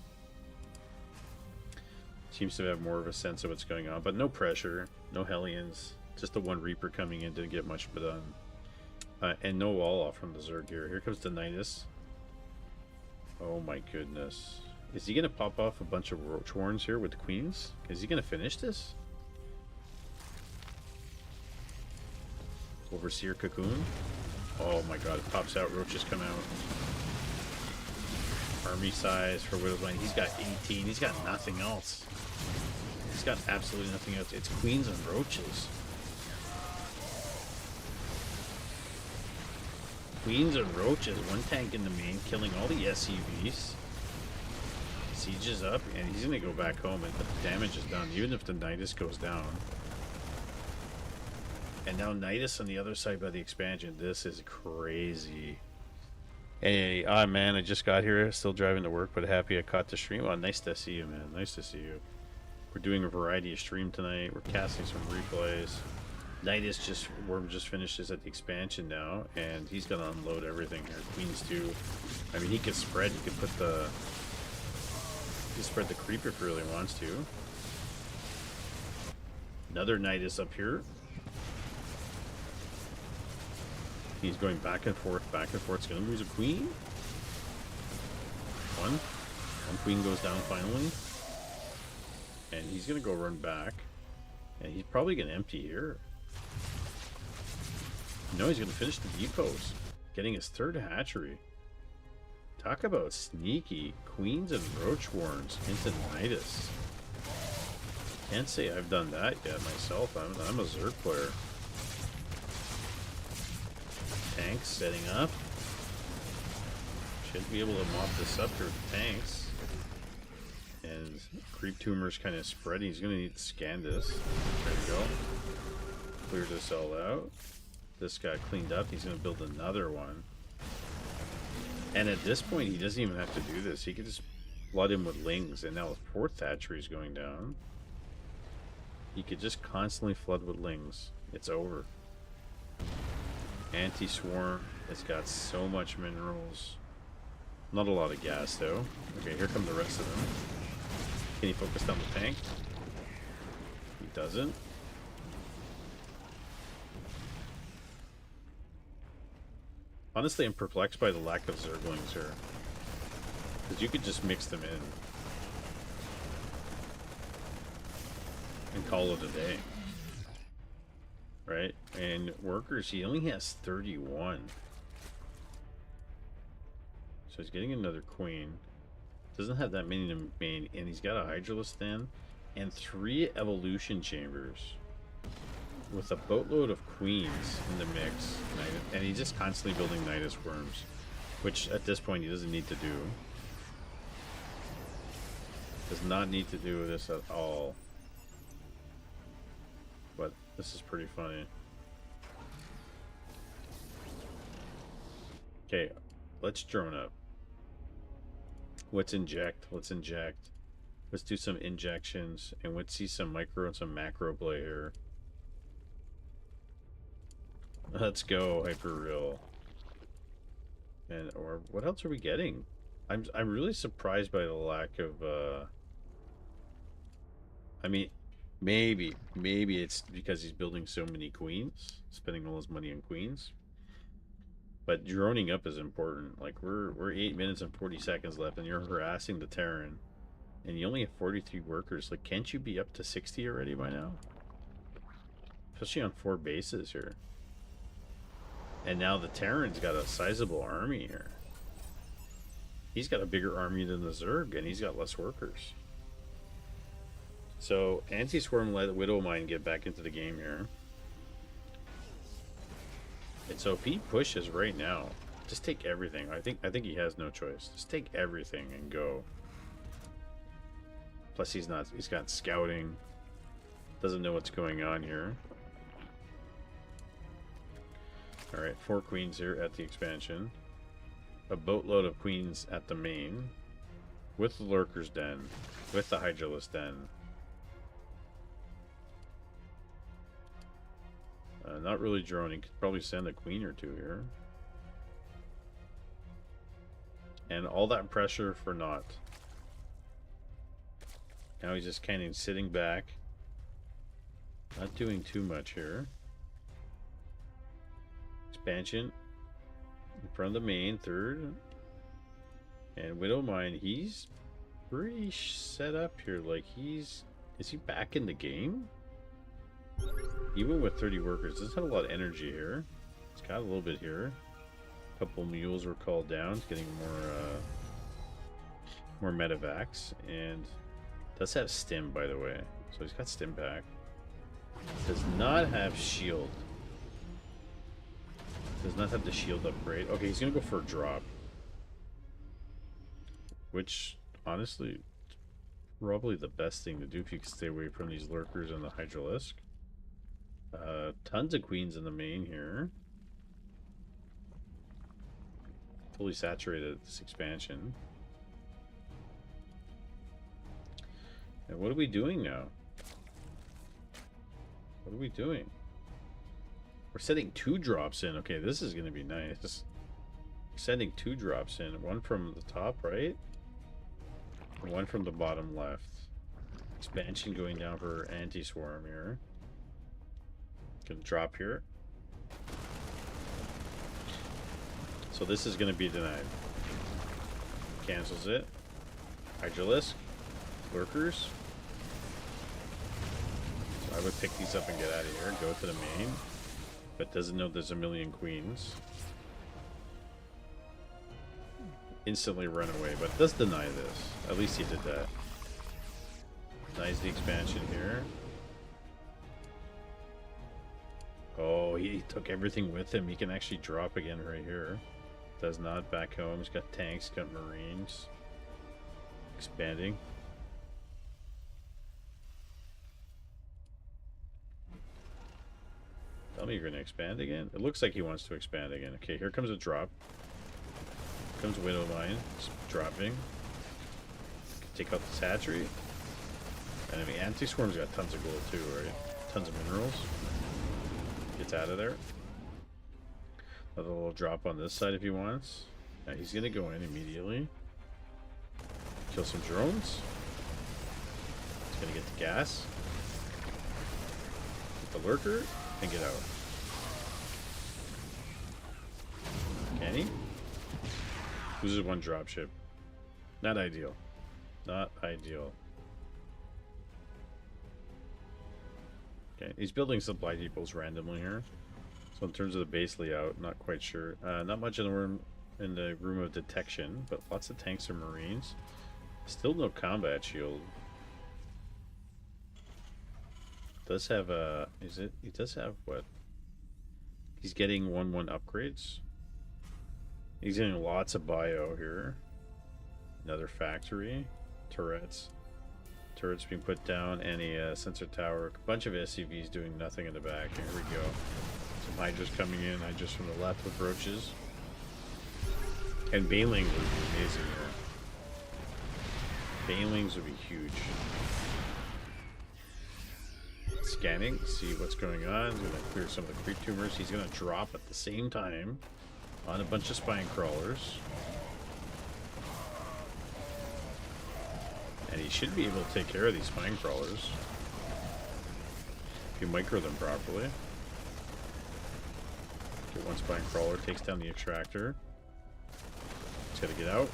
Seems to have more of a sense of what's going on, but no pressure, no Hellions, just the one Reaper coming in, didn't get much done. And no wall off from the Zerg here. Here comes the Nidus. Oh my goodness. Is he going to pop off a bunch of roach warrens here with the queens? Is he going to finish this? Overseer cocoon. Oh my god, it pops out, roaches come out. Army size for Widow's Line. He's got 18. He's got nothing else. He's got absolutely nothing else. It's queens and roaches. Queens and roaches. One tank in the main, killing all the SCVs. Siege is up, and he's going to go back home, and the damage is done, even if the Nidus goes down. And now Nidus on the other side by the expansion. This is crazy. Hey, man, I just got here. Still driving to work, but happy I caught the stream. Oh, nice to see you, man. Nice to see you. We're doing a variety of stream tonight. We're casting some replays. Nidus Worm just finishes at the expansion now, and he's gonna unload everything here. Queens too. I mean, he could spread. He could put the. He could spread the creeper if he really wants to. Another Nidus up here. He's going back and forth, back and forth. It's gonna lose a queen. One queen goes down finally, and he's gonna go run back, and he's probably gonna empty here. No, he's gonna finish the depots, getting his third hatchery. Talk about sneaky queens and roach warrens into Nidus. Can't say I've done that yet myself. I'm a Zerg player. Tanks setting up. Should be able to mop this up here with the tanks. And creep tumor's kind of spreading. He's going to need to scan this. There we go. Clear this all out. This got cleaned up. He's going to build another one. And at this point, he doesn't even have to do this. He could just flood him with lings. And now the fourth hatchery is going down. He could just constantly flood with lings. It's over. Anti-swarm. It's got so much minerals. Not a lot of gas though. Okay, here come the rest of them. Can he focus down the tank? He doesn't. Honestly, I'm perplexed by the lack of Zerglings here. Because you could just mix them in. And call it a day. Right? And workers, he only has 31. So he's getting another queen. Doesn't have that many in the main, and he's got a Hydralisk stand and 3 evolution chambers with a boatload of queens in the mix. And he's just constantly building Nidus worms, which at this point he doesn't need to do. Does not need to do this at all. but this is pretty funny. Okay, let's drone up. Let's inject. Let's inject. Let's do some injections, and let's see some micro and some macro play here. Let's go, Hyperreal. And or what else are we getting? I'm really surprised by the lack of I mean, maybe it's because he's building so many queens, spending all his money on queens. But droning up is important. Like we're 8 minutes and 40 seconds left, and you're harassing the Terran, and you only have 43 workers. Like, can't you be up to 60 already by now? Especially on 4 bases here. And now the Terran's got a sizable army here. He's got a bigger army than the Zerg, and he's got less workers. So Anti-Swarm let Widowmine get back into the game here. And so if he pushes right now, just take everything. I think he has no choice. Just take everything and go. Plus he's got scouting. Doesn't know what's going on here. Alright, 4 queens here at the expansion. A boatload of queens at the main. With the Lurker's Den. With the Hydralisk Den. Not really droning. Could probably send a queen or 2 here. And all that pressure for naught. Now he's just kind of sitting back. Not doing too much here. Expansion. In front of the main, 3rd. And Widowmine, he's pretty set up here. Like, is he back in the game? Even with 30 workers, doesn't have a lot of energy here. It's got a little bit here. A couple mules were called down. It's getting more medevacs, and does have stim, by the way. So he's got stim back. Does not have shield. Does not have the shield upgrade. Okay, he's gonna go for a drop, which honestly, probably the best thing to do if you can stay away from these lurkers and the Hydralisk. Tons of queens in the main here. Fully saturated this expansion. And what are we doing now? What are we doing? We're sending 2 drops in. Okay, this is going to be nice. We're sending 2 drops in. One from the top right. And one from the bottom left. Expansion going down for Anti-Swarm here. Gonna drop here. So this is gonna be denied. Cancels it. Hydralisk. Lurkers. So I would pick these up and get out of here. Go to the main. But doesn't know there's a million queens. Instantly run away, but does deny this. At least he did that. Denies the expansion here. Oh, he took everything with him. He can actually drop again right here. Does not back home. He's got tanks, got marines. Expanding. Tell me you're going to expand again? It looks like he wants to expand again. Okay, here comes a drop. Here comes Widowmine. It's dropping. Take out the Satchery. And I mean, Anti-Swarm's got tons of gold too, right? Tons of minerals. Gets out of there. Another little drop on this side if he wants. Now he's gonna go in immediately. Kill some drones. He's gonna get the gas. Get the lurker and get out. Can he? Loses 1 dropship. Not ideal. Not ideal. Okay, he's building supply depots randomly here. So in terms of the base layout, not quite sure. Not much in the room of detection, but lots of tanks and marines. Still no combat shield. Does have a he does have what? He's getting 1/1 upgrades. He's getting lots of bio here. Another factory. Turrets turrets being put down, and a sensor tower. A bunch of SCVs doing nothing in the back. Here we go. Some Hydras coming in. Hydras from the left with roaches. And Banelings would be amazing here. Banelings would be huge. Scanning, see what's going on. He's going to clear some of the creep tumors. He's going to drop at the same time on a bunch of spine crawlers. And he should be able to take care of these spine crawlers if you micro them properly. Get one spine crawler, takes down the extractor. It's got to get out.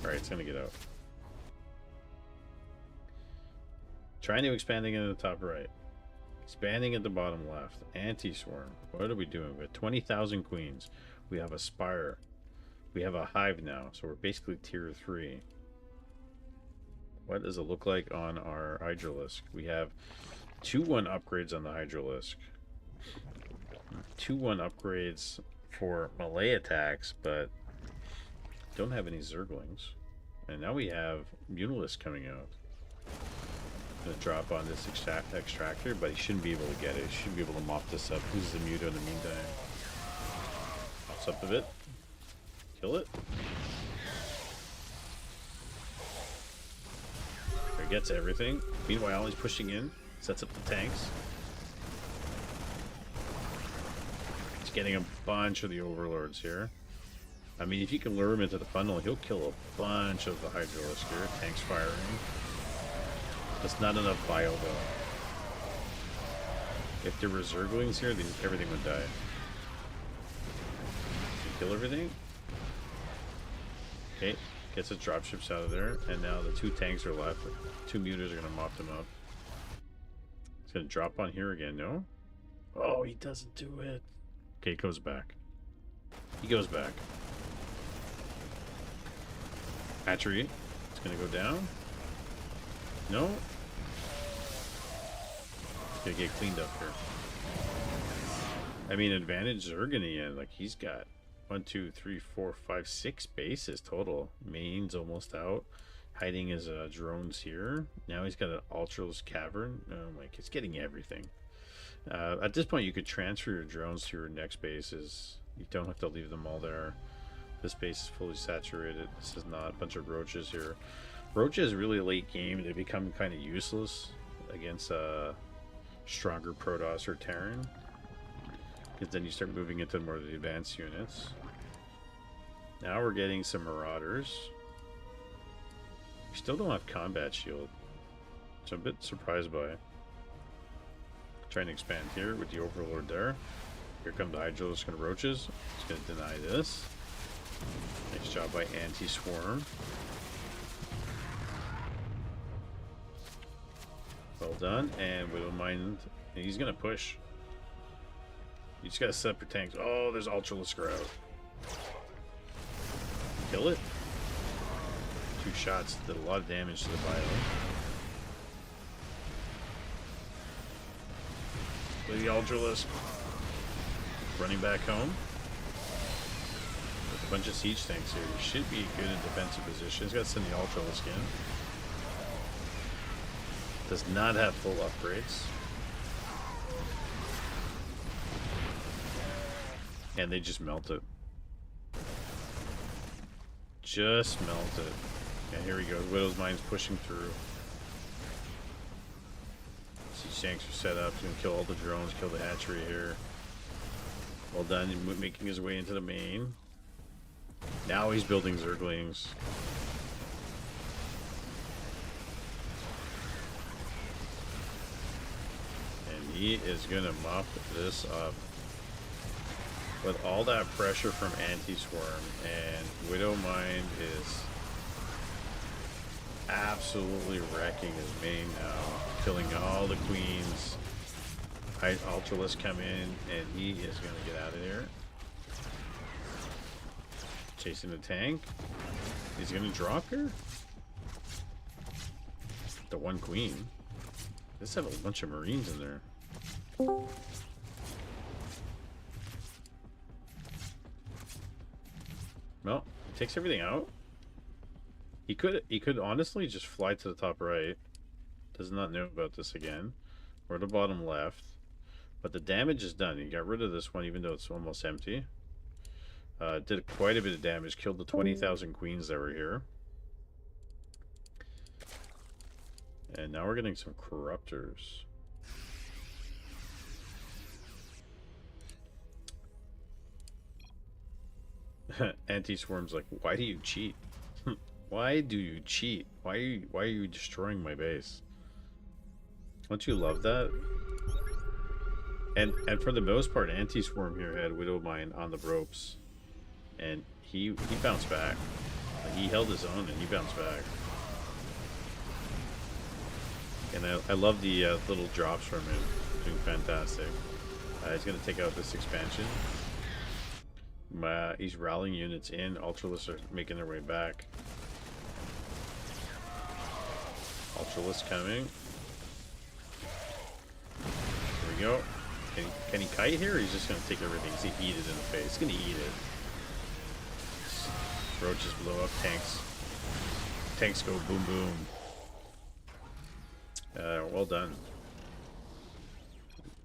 Alright, it's going to get out. Trying to expanding into the top right. Expanding at the bottom left. Anti-swarm. What are we doing? We have 20,000 queens. We have a spire. We have a hive now. So we're basically tier 3. What does it look like on our Hydralisk? We have 2-1 upgrades on the Hydralisk. 2-1 upgrades for melee attacks, but don't have any Zerglings. And now we have Mutalisk coming out. Gonna drop on this extractor, but he shouldn't be able to get it. He should be able to mop this up. Loses the Muto in the meantime. Pops up a bit. Kill it. He gets everything. Meanwhile, he's pushing in. Sets up the tanks. He's getting a bunch of the overlords here. I mean, if you can lure him into the funnel, he'll kill a bunch of the Hydralisk here. Tanks firing. That's not enough bio though. If there were Zerglings here, everything would die. Kill everything. Okay, gets his dropships out of there, and now the 2 tanks are left. 2 mutas are gonna mop them up. He's gonna drop on here again, no? Oh, he doesn't do it. Okay, he goes back. He goes back. Hatchery. It's gonna go down. No. It's gonna get cleaned up here. I mean, advantage Zergonian. Like, he's got 1, 2, 3, 4, 5, 6 bases total. Main's almost out. Hiding his drones here. Now he's got an Ultralisk Cavern. Oh my, it's getting everything. At this point, you could transfer your drones to your next bases. You don't have to leave them all there. This base is fully saturated. This is not a bunch of roaches here. Roaches really late game. They become kind of useless against stronger Protoss or Terran. Because then you start moving into more of the advanced units. Now we're getting some Marauders. We still don't have combat shield, which I'm a bit surprised by. Trying to expand here with the Overlord there. Here come the Hydralisk and Roaches. It's going to deny this. Nice job by Anti-Swarm. Well done. And Widowmind, he's going to push. You just got to set up your tanks. Oh, there's Ultralisk out. Kill it. 2 shots did a lot of damage to the bio. Look at the Ultralisk running back home. With a bunch of siege tanks here. He should be good in defensive position. He's got to send the Ultralisk in. Does not have full upgrades. And they just melt it. Just melt it. Yeah, here we go. Widow's Mind's pushing through. Siege tanks are set up. He's going to kill all the drones, kill the hatchery here. Well done. He's making his way into the main. Now he's building Zerglings. And he is going to mop this up. With all that pressure from Anti-Swarm, and Widowmind is absolutely wrecking his main now, killing all the queens. Ultralisk come in, and he is going to get out of here. Chasing the tank. He's going to drop here. The 1 queen. Let's have a bunch of Marines in there. Well, he takes everything out. He could honestly just fly to the top right. Does not know about this again. Or the bottom left. But the damage is done. He got rid of this one even though it's almost empty. Did quite a bit of damage. Killed the 20,000 queens that were here. And now we're getting some corruptors. Anti-swarm's like, why do you cheat? Why do you cheat? Why are you destroying my base? Don't you love that? And for the most part, Anti-Swarm here had Widowmine on the ropes. And he bounced back. Like, he held his own and he bounced back. And I love the little drops from him. Doing fantastic. He's going to take out this expansion. He's rallying units in. Ultralists are making their way back. Ultralists coming. Here we go. Can he kite here? Or he's just going to take everything. He's going to eat it in the face. He's going to eat it. Roaches blow up tanks. Tanks go boom boom. Well done.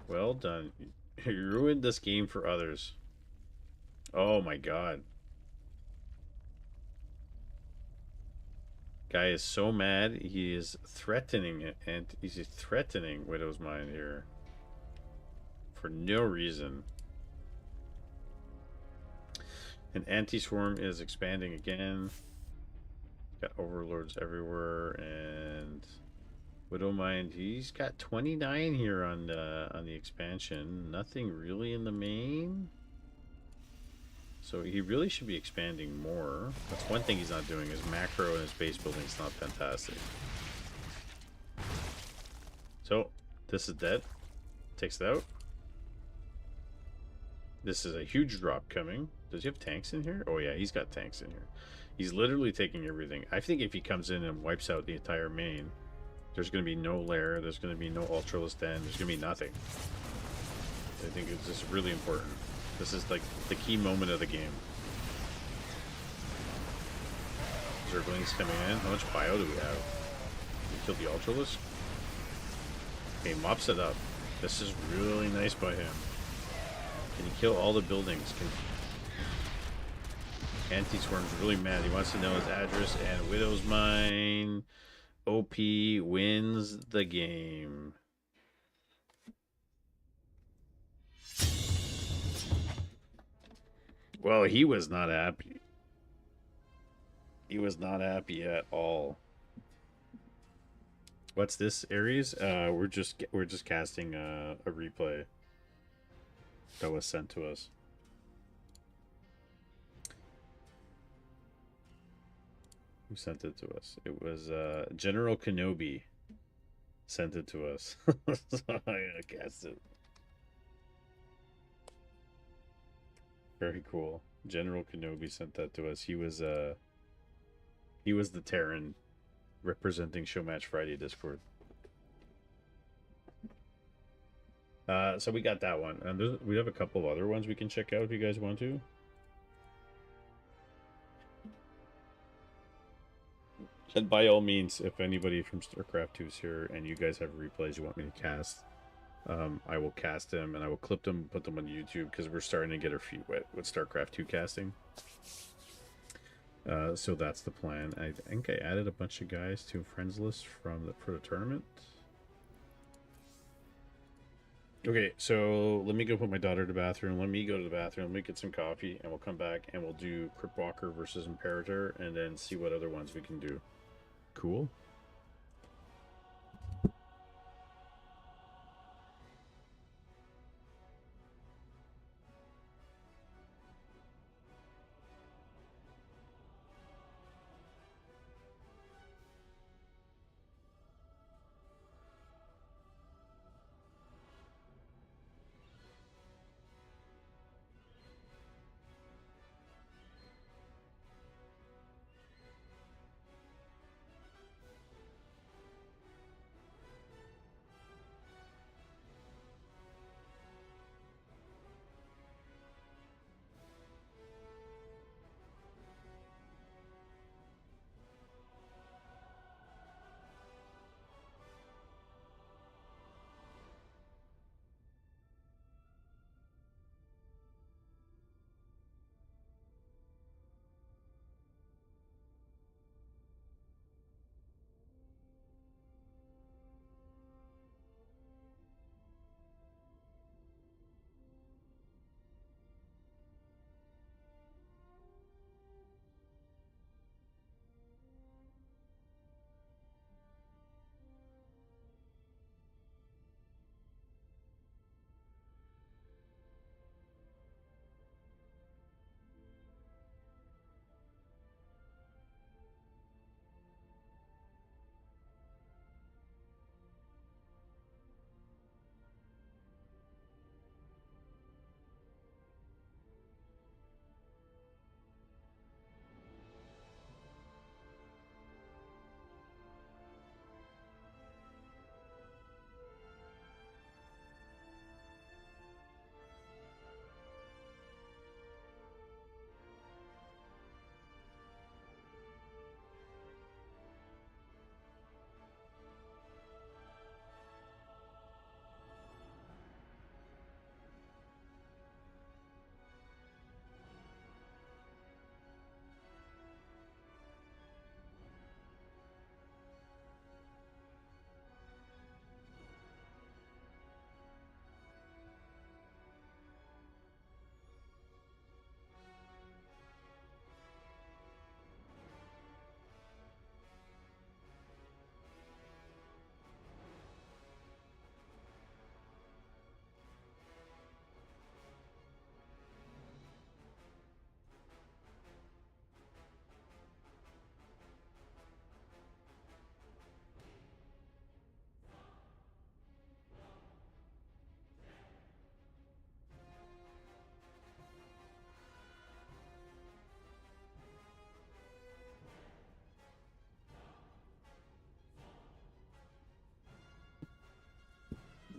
Well done. You ruined this game for others. Oh my god. Guy is so mad. He is threatening it, and he's threatening Widow's Mind here for no reason. And Anti-Swarm is expanding again. Got overlords everywhere, and Widowmind, he's got 29 here on the expansion. Nothing really in the main. So he really should be expanding more. That's one thing he's not doing. His macro and his base building is not fantastic. So this is dead. Takes it out. This is a huge drop coming. Does he have tanks in here? Oh yeah, he's got tanks in here. He's literally taking everything. I think if he comes in and wipes out the entire main, there's going to be no lair. There's going to be no Ultralist Den. There's going to be nothing. I think it's just really important. This is like the key moment of the game. Zerglings coming in. How much bio do we have? We killed the Ultralist. Okay, mops it up. This is really nice by him. Can he kill all the buildings? Anti-Swarm's really mad. He wants to know his address, and Widow's Mine. OP wins the game. Well, he was not happy. He was not happy at all. What's this, Ares? We're just casting a replay that was sent to us. Who sent it to us? It was General Kenobi sent it to us. So I'm gonna cast it. Very cool. General Kenobi sent that to us. He was the Terran representing Showmatch Friday Discord. So we got that one, and we have a couple of other ones we can check out if you guys want to. And by all means, if anybody from StarCraft 2 is here and you guys have replays you want me to cast, I will cast them and I will clip them, put them on YouTube, because we're starting to get our feet wet with StarCraft 2 casting. So that's the plan. I think I added a bunch of guys to a friends list for the tournament. Okay, so let me go put my daughter to the bathroom. Let me go to the bathroom. Let me get some coffee, and we'll come back and we'll do Cryptwalker versus Imperator, and then see what other ones we can do. Cool.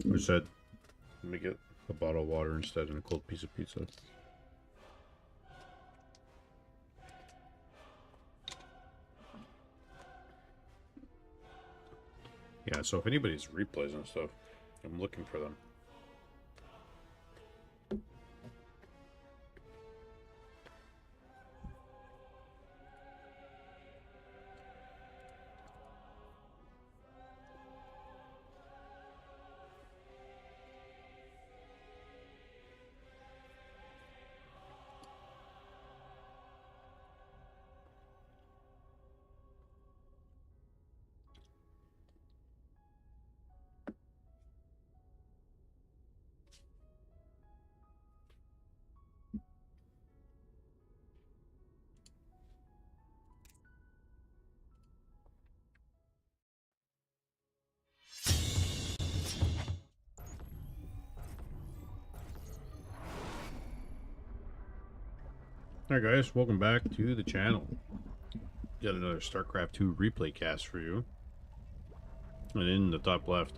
I said, let me get a bottle of water instead and a cold piece of pizza. Yeah, so if anybody's replays and stuff, I'm looking for them. Alright guys, welcome back to the channel. Got another StarCraft 2 replay cast for you. And in the top left,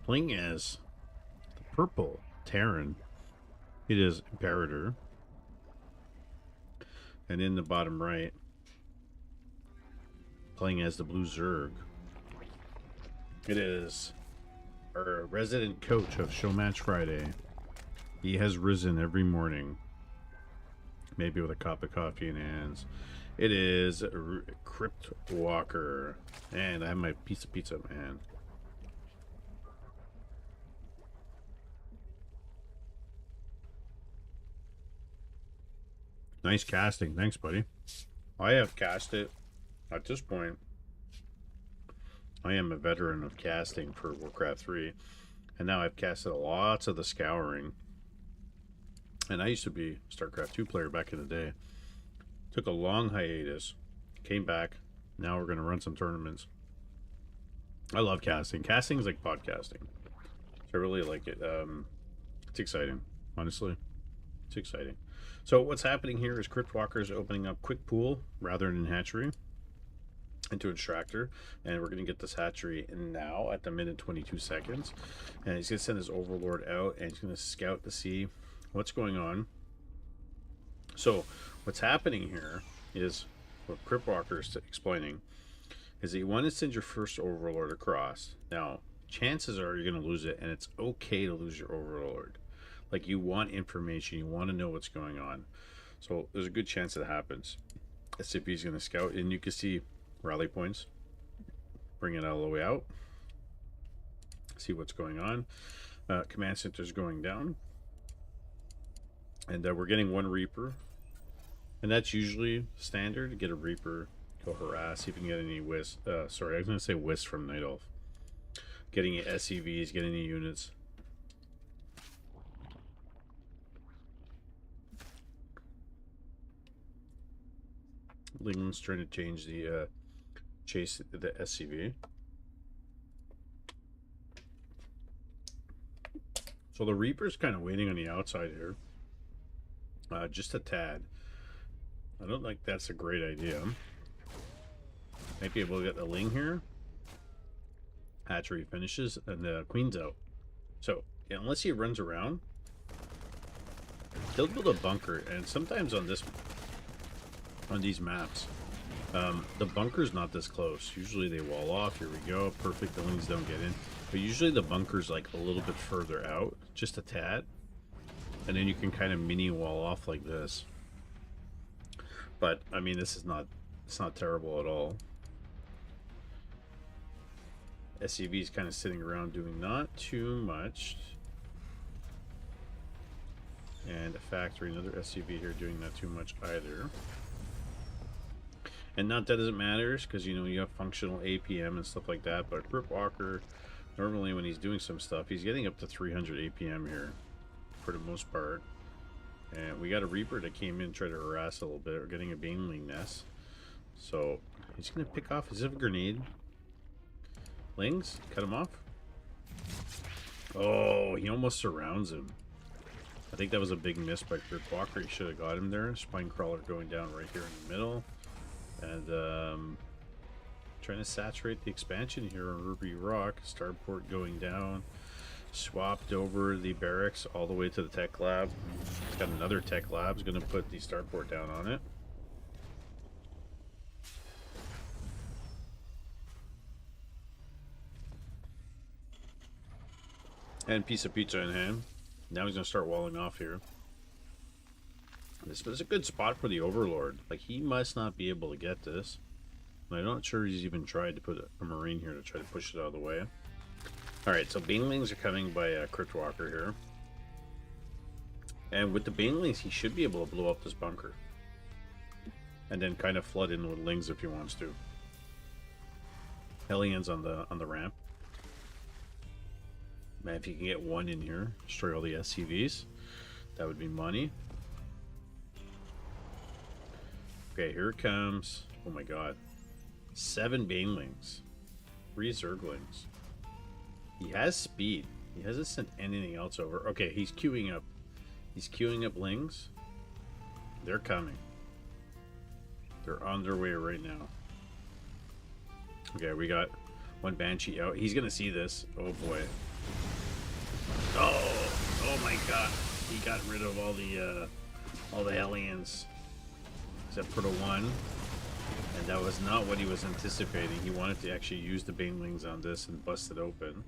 playing as the purple Terran, it is Imperator. And in the bottom right, playing as the blue Zerg, it is our resident coach of Showmatch Friday. He has risen every morning, maybe with a cup of coffee in hands. It is Crypt Walker. And I have my piece of pizza in my hand. Nice casting. Thanks, buddy. I have cast it. At this point, I am a veteran of casting for Warcraft 3. And now I've casted lots of the Scouring. And I used to be a StarCraft 2 player back in the day. Took a long hiatus. Came back. Now we're going to run some tournaments. I love casting. Casting is like podcasting. So I really like it. It's exciting. Honestly. It's exciting. So what's happening here is Crypt Walker is opening up Quick Pool rather than Hatchery into Extractor, and we're going to get this Hatchery in now at the minute 22 seconds, and he's going to send his Overlord out, and he's going to scout to see what's going on. So what's happening here is what Crypt Walker is explaining is that you want to send your first Overlord across. Now chances are you're going to lose it, and it's okay to lose your Overlord. Like, you want information, you want to know what's going on. So there's a good chance that happens. SCP is going to scout, and you can see rally points. Bring it all the way out. See what's going on. Command center is going down. And we're getting one Reaper. And that's usually standard to get a Reaper. Go harass, see if you can get any Wisp. Sorry, I was going to say Wisp from Night Elf. Getting SCVs, getting any units. Lingman's trying to change the chase the SCV. So the Reaper's kind of waiting on the outside here. Just a tad. I don't think that's a great idea. Might be able to get the Ling here. Hatchery finishes and the Queen's out. So yeah, unless he runs around, he'll build a bunker. And sometimes on these maps, the bunker's not this close. Usually they wall off. Here we go. Perfect. The Lings don't get in. But usually the bunker's like a little bit further out, just a tad. And then you can kind of mini wall off like this. But I mean, this is not, it's not terrible at all. SCV is kind of sitting around doing not too much. And a factory, another SCV here doing not too much either. And not that doesn't matter, because you know you have functional APM and stuff like that. But Crypt Walker, normally when he's doing some stuff, he's getting up to 300 APM here for the most part. And we got a Reaper that came in, tried to harass a little bit. We're getting a Baneling nest, so he's gonna pick off. Is it a grenade? Lings, cut him off. Oh, he almost surrounds him. I think that was a big miss by Crypt Walker. He should have got him there. Spine Crawler going down right here in the middle. And trying to saturate the expansion here on Ruby Rock. Starport going down. Swapped over the barracks all the way to the tech lab. It's got another tech lab. It's going to put the starport down on it. And piece of pizza in hand. Now he's going to start walling off here. This was a good spot for the Overlord. Like, he must not be able to get this. I'm not sure he's even tried to put a Marine here to try to push it out of the way. Alright, so Banelings are coming by Cryptwalker here. And with the Banelings, he should be able to blow up this bunker. And then kind of flood in with Lings if he wants to. Hellions on the ramp. Man, if you can get one in here, destroy all the SCVs, that would be money. Okay, here it comes. Oh my god. 7 Banelings. 3 Zerglings. He has speed. He hasn't sent anything else over. Okay, he's queuing up. He's queuing up Lings. They're coming. They're on their way right now. Okay, we got one Banshee out. He's gonna see this. Oh boy. Oh my god. He got rid of all the Hellions. Except for the one. And that was not what he was anticipating. He wanted to actually use the Banelings on this and bust it open.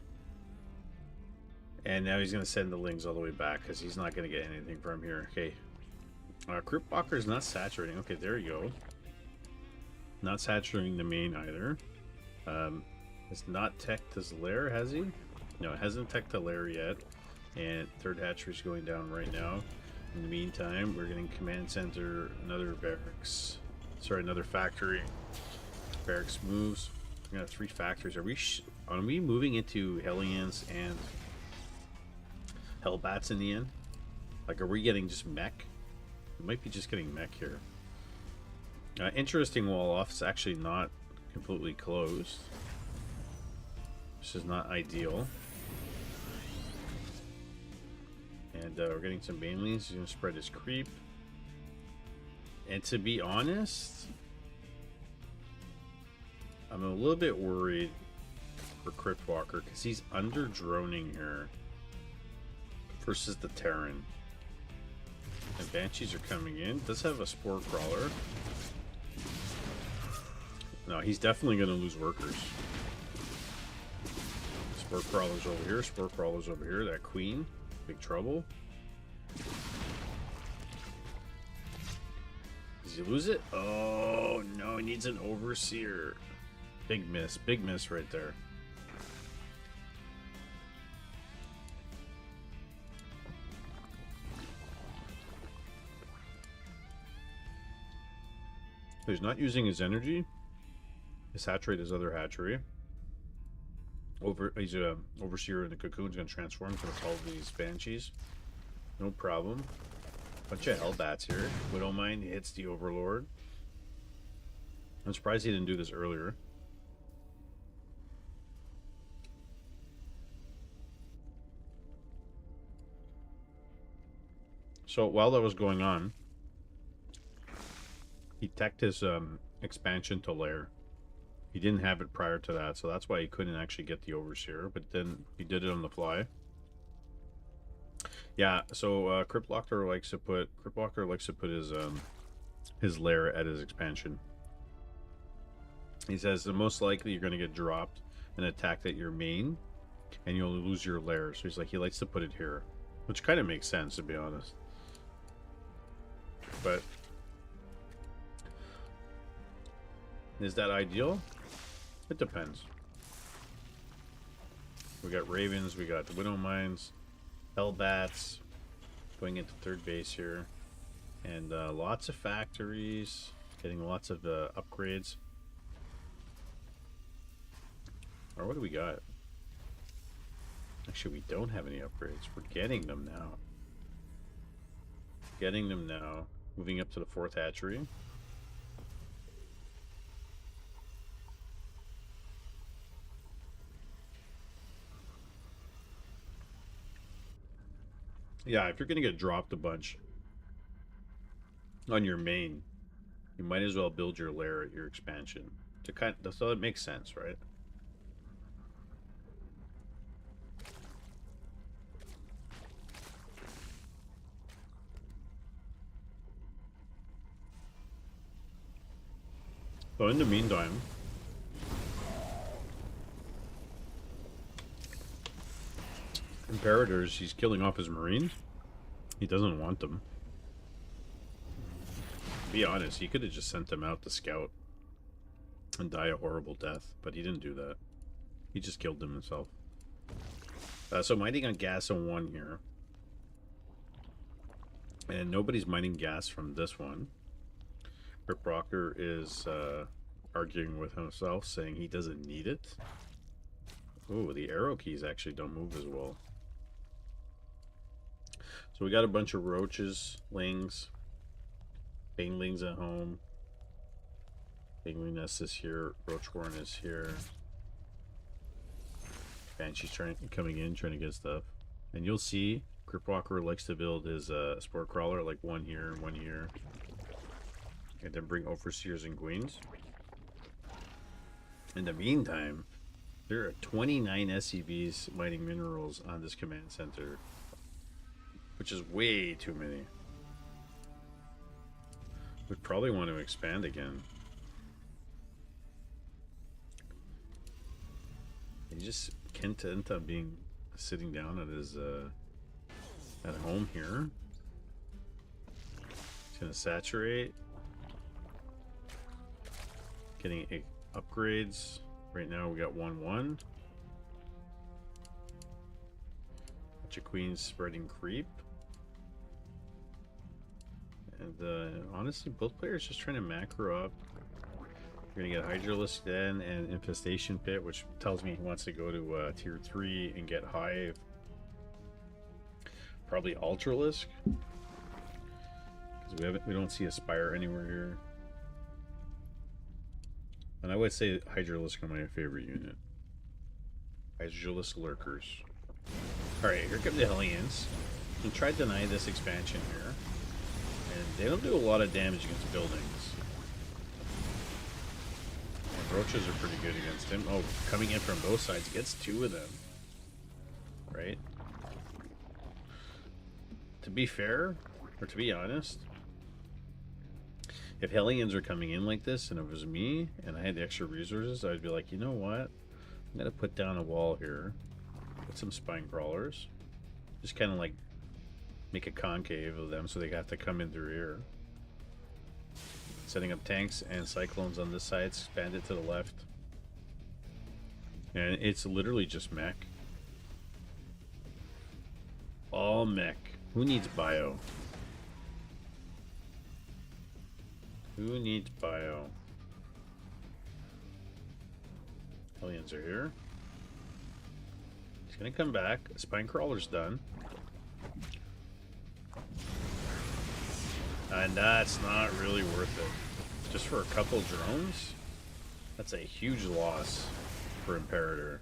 And now he's going to send the Lings all the way back because he's not going to get anything from here. Okay. Cryptwalker is not saturating. Okay, there you go. Not saturating the main either. It's not teched his lair, has he? No, it hasn't teched the lair yet. And third hatchery is going down right now. In the meantime, we're getting command center, another barracks. Sorry, another factory. Barracks moves. We got 3 factories. Are we moving into Hellions and Hellbats in the end? Like, are we getting just mech? We might be just getting mech here. Interesting wall off. It's actually not completely closed. This is not ideal. And we're getting some Banelings. He's going to spread his creep. And to be honest, I'm a little bit worried for Cryptwalker because he's under droning here versus the Terran. And Banshees are coming in. Does have a Spore Crawler. No, he's definitely going to lose workers. Spore Crawler's over here. Spore Crawler's over here. That Queen. Big trouble. Does he lose it? Oh no, he needs an Overseer. Big miss right there. He's not using his energy to saturate his other hatchery. He's a Overseer in the Cocoon's gonna transform to all these Banshees. No problem. Bunch of Hellbats here. Widowmine hits the Overlord. I'm surprised he didn't do this earlier. So while that was going on, he teched his expansion to lair. He didn't have it prior to that, so that's why he couldn't actually get the Overseer, but then he did it on the fly. Yeah, so Cryptwalker likes to put his lair at his expansion. He says the most likely you're going to get dropped and attacked at your main, and you'll lose your lair. So he's like, he likes to put it here, which kind of makes sense, to be honest. But is that ideal? It depends. We got Ravens, we got the Widowmines, Hellbats going into third base here, and lots of factories, getting lots of upgrades. Or what do we got? Actually, we don't have any upgrades. We're getting them now. Getting them now. Moving up to the 4th hatchery. Yeah, if you're gonna get dropped a bunch on your main, you might as well build your lair at your expansion. So it makes sense, right? So in the meantime, Imperator's, he's killing off his Marines. He doesn't want them. To be honest, he could have just sent them out to scout and die a horrible death, but he didn't do that. He just killed them himself. So mining on gas on 1 here. And nobody's mining gas from this one. Rip Rocker is arguing with himself, saying he doesn't need it. Ooh, the arrow keys actually don't move as well. So we got a bunch of roaches, lings, banelings at home. Bangling nest is here, roachhorn is here. Banshee's coming in, trying to get stuff. And you'll see, Gripwalker likes to build his spore crawler, like 1 here and 1 here. And then bring overseers and queens. In the meantime, there are 29 SCVs mining minerals on this command center, which is way too many. We'd probably want to expand again. He just can't end up being sitting down at his at home here. He's gonna saturate, getting upgrades. Right now we got 1-1. Bunch of queens spreading creep. And honestly, both players just trying to macro up. We're gonna get Hydralisk then and Infestation Pit, which tells me he wants to go to tier 3 and get Hive. Probably Ultralisk, because we don't see a Spire anywhere here. And I would say Hydralisk are my favorite unit. Hydralisk Lurkers. Alright, here come the Hellions. And try to deny this expansion here. And they don't do a lot of damage against buildings. And roaches are pretty good against him. Oh, coming in from both sides, gets 2 of them. Right? To be fair, or to be honest, if Hellions are coming in like this and it was me and I had the extra resources, I'd be like, you know what? I'm going to put down a wall here. Put some spine crawlers. Just kind of like make a concave of them so they have to come in through here. Setting up tanks and cyclones on this side, expand it to the left. And it's literally just mech. All mech. Who needs bio? Who needs bio? Hellions are here. He's gonna come back. Spine crawler's done. And that's not really worth it. Just for a couple drones? That's a huge loss for Imperator.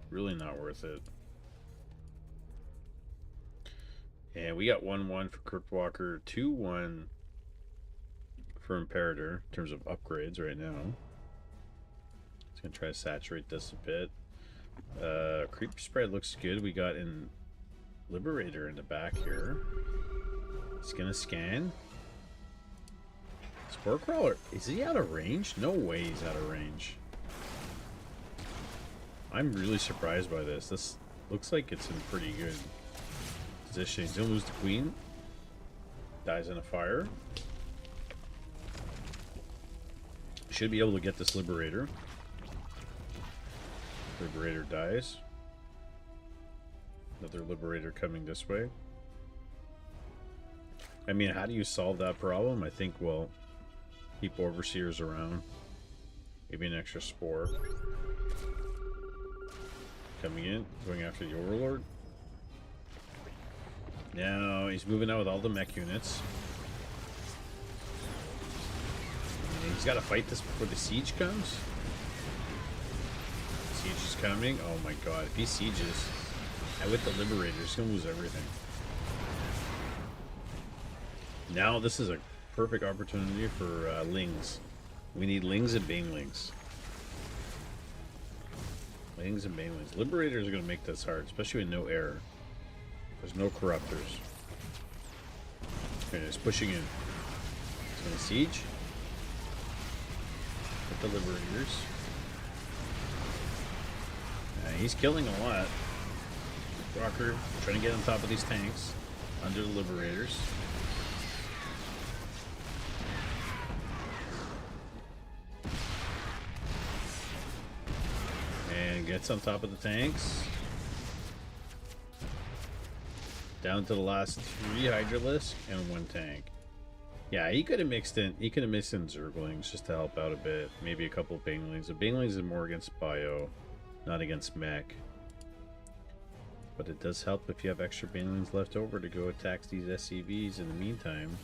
Really not worth it. And we got 1-1 for Kirkwalker, 2-1 for Imperator in terms of upgrades right now. It's gonna try to saturate this a bit. Creep spread looks good. We got in Liberator in the back here. He's gonna scan. Spore Crawler, is he out of range? No way he's out of range. I'm really surprised by this. This looks like it's in pretty good position. He's gonna lose the queen. Dies in a fire. Should be able to get this Liberator. Liberator dies. Another Liberator coming this way. I mean, how do you solve that problem? I think, well, keep Overseers around. Maybe an extra Spore. Coming in, going after the Overlord. Now he's moving out with all the mech units. And he's got to fight this before the siege comes. Siege is coming. Oh my god, if he sieges, and with the Liberator, he's going to lose everything. Now this is a perfect opportunity for Lings. We need Lings and Banelings. Lings and Banelings. Liberators are going to make this hard, especially with no air. There's no Corruptors. Okay, it's pushing in. It's going to siege. with the Liberators. He's killing a lot. Rocker trying to get on top of these tanks under the Liberators. And gets on top of the tanks. Down to the last 3 Hydralisks and 1 tank. Yeah, he could have mixed in. He could have mixed in Zerglings just to help out a bit. Maybe a couple of Banelings. The Banelings are more against Bio, not against Mech. But it does help if you have extra Banelings left over to go attack these SCVs in the meantime.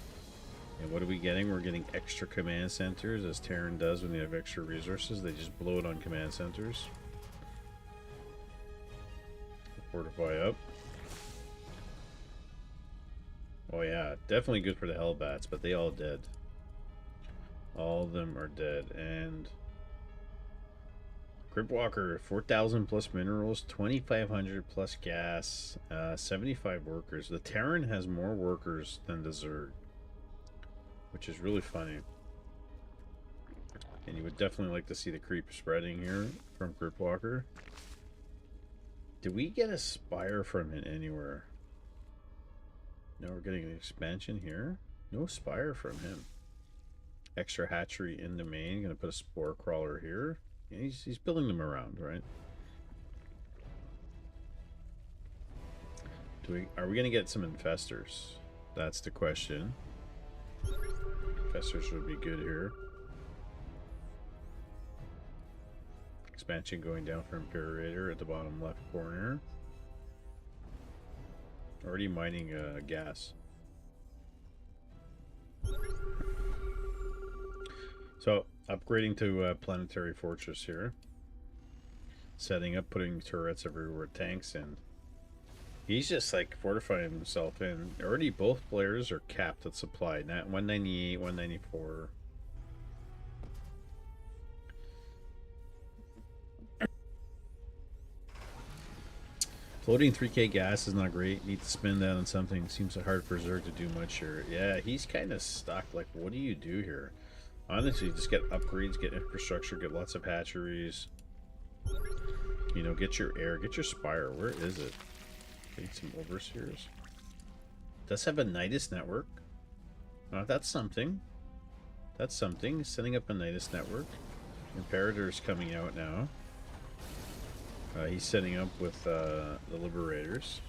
And what are we getting? We're getting extra command centers, as Terran does when they have extra resources. They just blow it on command centers. Fortify up. Oh yeah, definitely good for the Hellbats, but they all dead. All of them are dead. And Cryptwalker, 4,000 plus minerals, 2,500 plus gas, 75 workers. The Terran has more workers than the Zerg, which is really funny. And you would definitely like to see the creep spreading here from Cryptwalker. Did we get a Spire from it anywhere? No, we're getting an expansion here. No Spire from him. Extra hatchery in the main. Gonna put a Spore Crawler here. Yeah, he's building them around, right? Are we gonna get some infestors? That's the question. Infestors would be good here. Expansion going down for Imperator at the bottom left corner. Already mining gas. So, upgrading to Planetary Fortress here. Setting up, putting turrets everywhere, tanks in. He's just like fortifying himself in. Already both players are capped at supply. Not 198, 194. Floating 3k gas is not great. Need to spend that on something. Seems hard for Zerg to do much here. Yeah, he's kind of stuck. Like, what do you do here? Honestly, just get upgrades, get infrastructure, get lots of hatcheries. You know, get your air, get your Spire. Where is it? Getting some overseers. Does have a Nidus network. That's something. That's something. Setting up a Nidus network. Imperator's coming out now. He's setting up with the Liberators.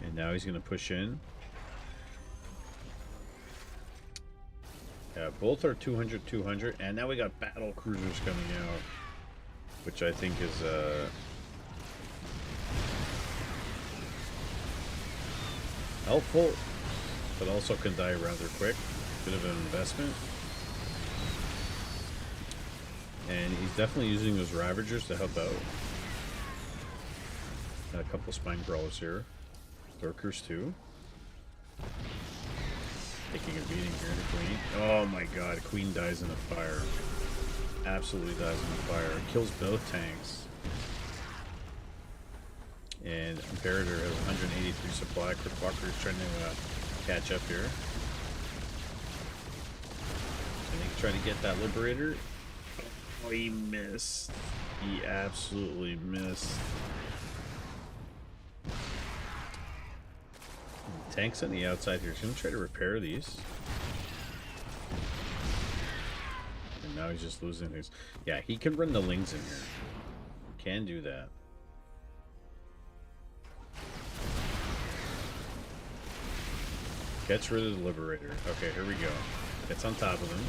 And now he's going to push in. Both are 200, 200. And now we got battle cruisers coming out. Which I think is... helpful. But also can die rather quick. Bit of an investment. And he's definitely using those Ravagers to help out. Got a couple Spine Crawlers here. Lurkers too. Taking a beating here to Queen. Oh my god, Queen dies in the fire. Absolutely dies in the fire. Kills both tanks. And Imperator has 183 supply. Cryptwalker is trying to catch up here. And they try to get that Liberator. Oh, he missed. He absolutely missed. Tanks on the outside here. He's going to try to repair these. And now he's just losing things. Yeah, he can run the Lings in here. Can do that. Gets rid of the Liberator. Okay, here we go. Gets on top of him.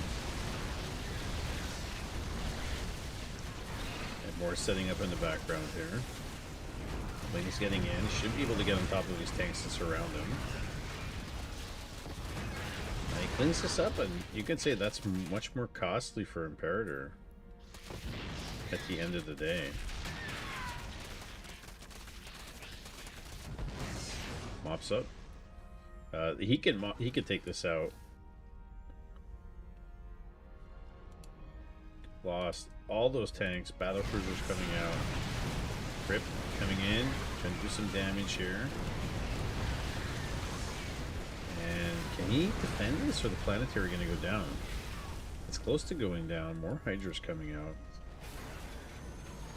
More setting up in the background here. Lady's getting in. Should be able to get on top of these tanks that surround him. He cleans this up, and you can say that's much more costly for Imperator at the end of the day. Mops up. He can take this out. Lost all those tanks. Battle cruisers coming out. Crypt coming in. Trying to do some damage here. And Can he defend this, or the planetary going to go down? It's close to going down. More Hydras coming out.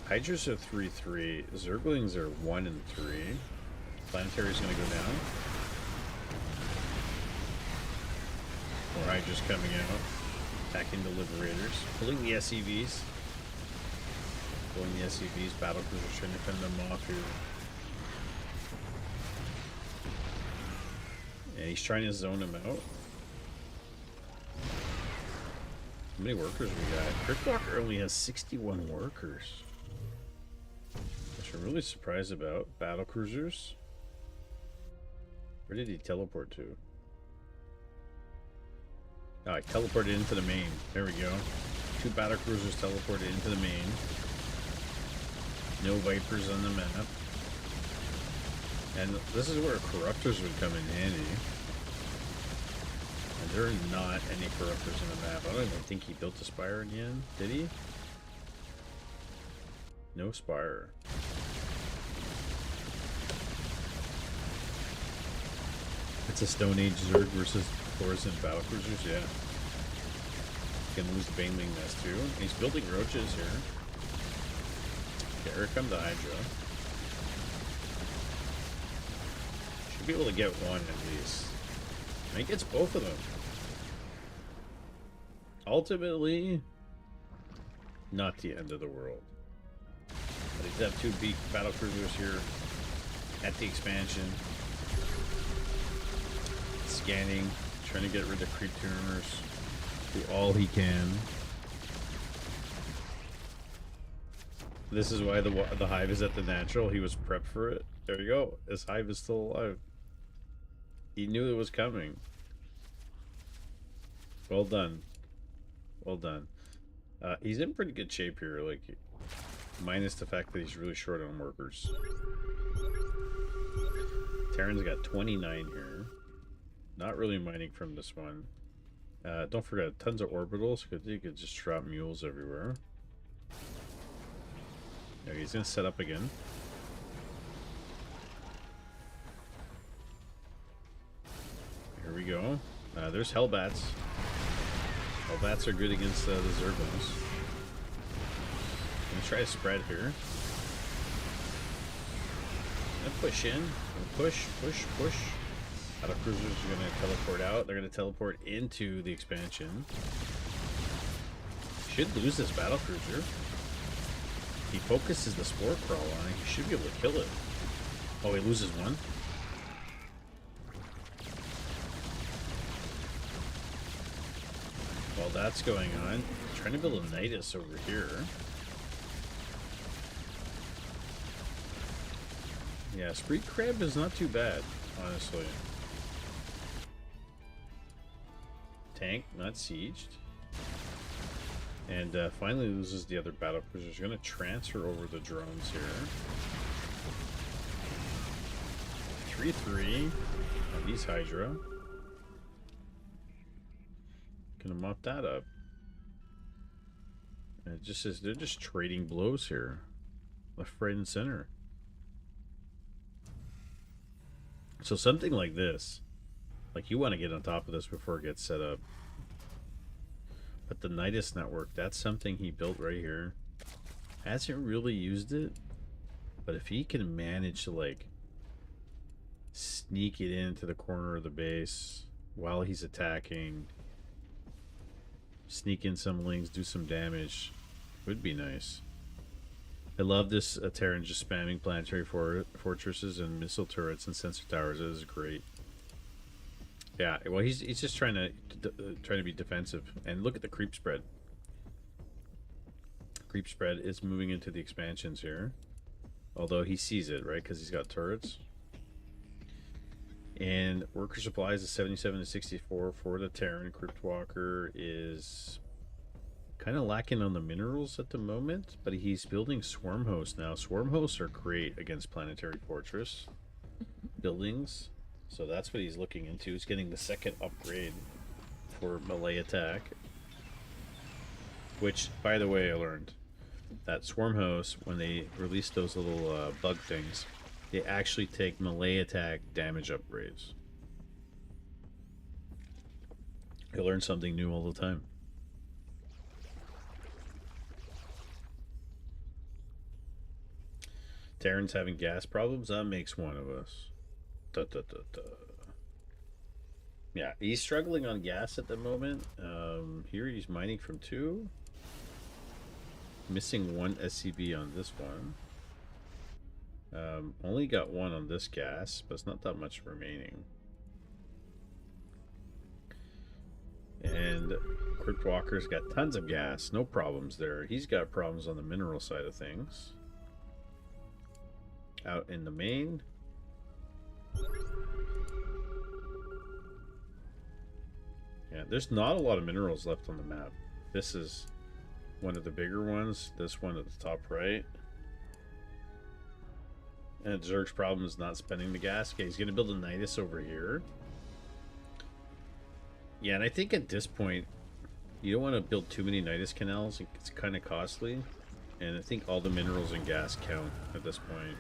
Hydras are 3-3. Zerglings are 1 and 3. Planetary's going to go down. More Hydras coming out. Attacking the Liberators. Pulling the SCVs. Pulling the SCVs. Battlecruisers trying to fend them off here. And he's trying to zone him out. How many workers we got? Cryptwalker only has 61 workers. Which I'm really surprised about. Battlecruisers. Where did he teleport to? Oh, he teleported into the main. There we go. 2 battlecruisers teleported into the main. No Vipers on the map. And this is where Corruptors would come in handy. And there are not any Corruptors on the map. I don't even think he built a Spire in the end. Did he? No Spire. It's a Stone Age Zerg versus Forest and Battlecruisers, yeah. Can lose the Baneling Nest too. He's building roaches here. Okay, here come the Hydra. Should be able to get one at least. And he gets both of them. Ultimately, not the end of the world. But he's have 2 big Battlecruisers here at the expansion. Scanning, trying to get rid of creep tuners. Do all he can. This is why the hive is at the natural. He was prepped for it. There you go. His hive is still alive. He knew it was coming. Well done. Well done. He's in pretty good shape here, like, minus the fact that he's really short on workers. Terran's got 29 here. Not really mining from this one. Don't forget, tons of orbitals, because you could just drop mules everywhere. Okay, he's going to set up again. Here we go. There's Hellbats. Hellbats are good against the Zerglings. I'm going to try to spread here. I'm going to push in. Push. Battlecruisers are going to teleport out. They're going to teleport into the expansion. Should lose this Battlecruiser. If he focuses the Spore Crawl on it, he should be able to kill it. Oh, he loses one. While that's going on, trying to build a Nidus over here. Yeah, Spree Crab is not too bad, honestly. Tank, not sieged. And finally loses the other battlecruisers. He's going to transfer over the drones here. 3-3 on these Hydra. Gonna mop that up. And it just says they're just trading blows here. Left, right, and center. So something like this. Like, you want to get on top of this before it gets set up. But the Nidus network, that's something he built right here. Hasn't really used it. But if he can manage to, like, sneak it into the corner of the base while he's attacking, sneak in some links, do some damage, would be nice. I love this Terran just spamming planetary fortresses and missile turrets and sensor towers. It is great. Yeah, well, he's just trying to be defensive. And look at the creep spread. Creep spread is moving into the expansions here, although he sees it, right, because he's got turrets. And worker supplies is 77 to 64 for the Terran. Cryptwalker is kind of lacking on the minerals at the moment, but he's building swarm hosts now. Swarm hosts are great against planetary fortress buildings, so that's what he's looking into. He's getting the second upgrade for melee attack, which, by the way, I learned that swarm hosts, when they release those little bug things, they actually take melee attack damage upgrades. You learn something new all the time. Terran's having gas problems. That makes one of us. Da, da, da, da. Yeah, he's struggling on gas at the moment. Here he's mining from 2. Missing 1 SCV on this one. Only got 1 on this gas, but it's not that much remaining. And Crypt Walker's got tons of gas. No problems there. He's got problems on the mineral side of things. Out in the main. Yeah, there's not a lot of minerals left on the map. This is one of the bigger ones. This one at the top right. And Zerg's problem is not spending the gas. Okay, he's going to build a Nidus over here. Yeah, and I think at this point, you don't want to build too many Nidus canals. It's kind of costly. And I think all the minerals and gas count at this point.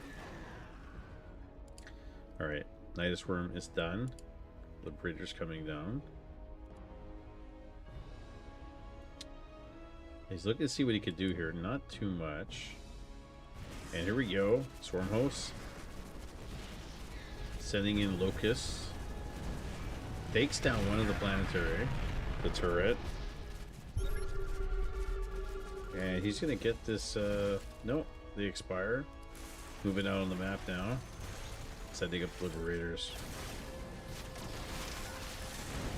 Alright, Nidus Worm is done. Liberator's coming down. He's looking to see what he could do here. Not too much. And here we go. Swarm hosts. Sending in locusts. Takes down one of the planetary. The turret. And he's going to get this... no, they expire. Moving out on the map now. Sending up Liberators.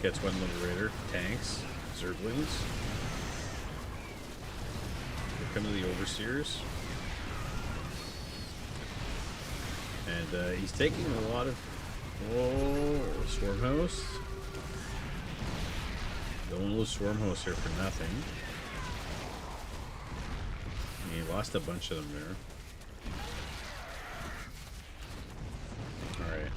Gets 1 Liberator. Tanks. Zerglings. Here come the Overseers. And he's taking a lot of... Whoa, Swarm Host. Don't lose Swarm Host here for nothing. He lost a bunch of them there. Alright.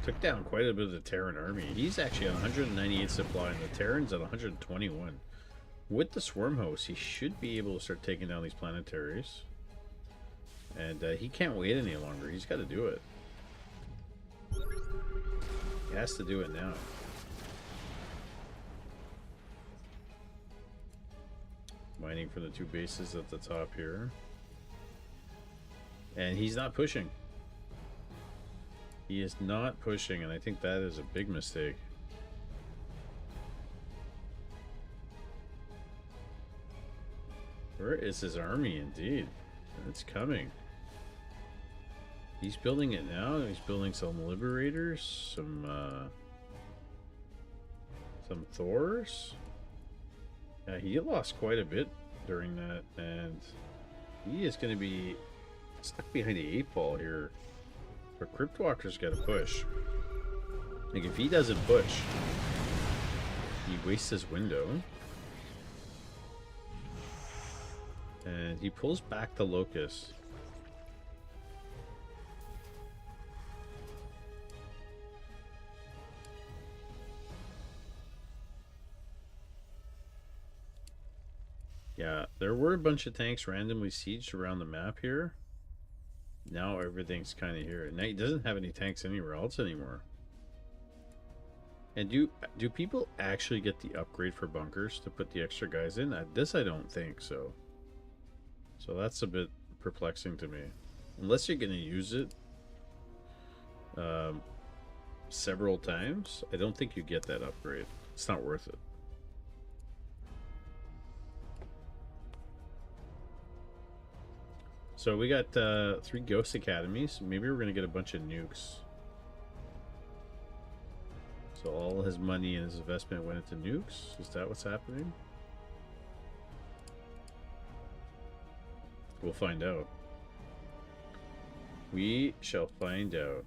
Took down quite a bit of the Terran army. He's actually at 198 supply, and the Terran's at 121. With the Swarm Host, he should be able to start taking down these planetaries. And he can't wait any longer. He's got to do it. He has to do it now. Mining for the 2 bases at the top here. And he's not pushing. He is not pushing, and I think that is a big mistake. Where is his army, indeed? It's coming. He's building it now. He's building some Liberators, some Thors. Yeah, he lost quite a bit during that, and he is going to be stuck behind the 8-ball here. But Crypt Walker's got to push. Like, if he doesn't push, he wastes his window. And he pulls back the Locust. Yeah, there were a bunch of tanks randomly sieged around the map here. Now everything's kind of here. Now he doesn't have any tanks anywhere else anymore. And do people actually get the upgrade for bunkers to put the extra guys in? This I don't think so. So that's a bit perplexing to me. Unless you're going to use it several times, I don't think you get that upgrade. It's not worth it. So we got 3 Ghost Academies. Maybe we're going to get a bunch of nukes. So all his money and his investment went into nukes? Is that what's happening? We'll find out. We shall find out.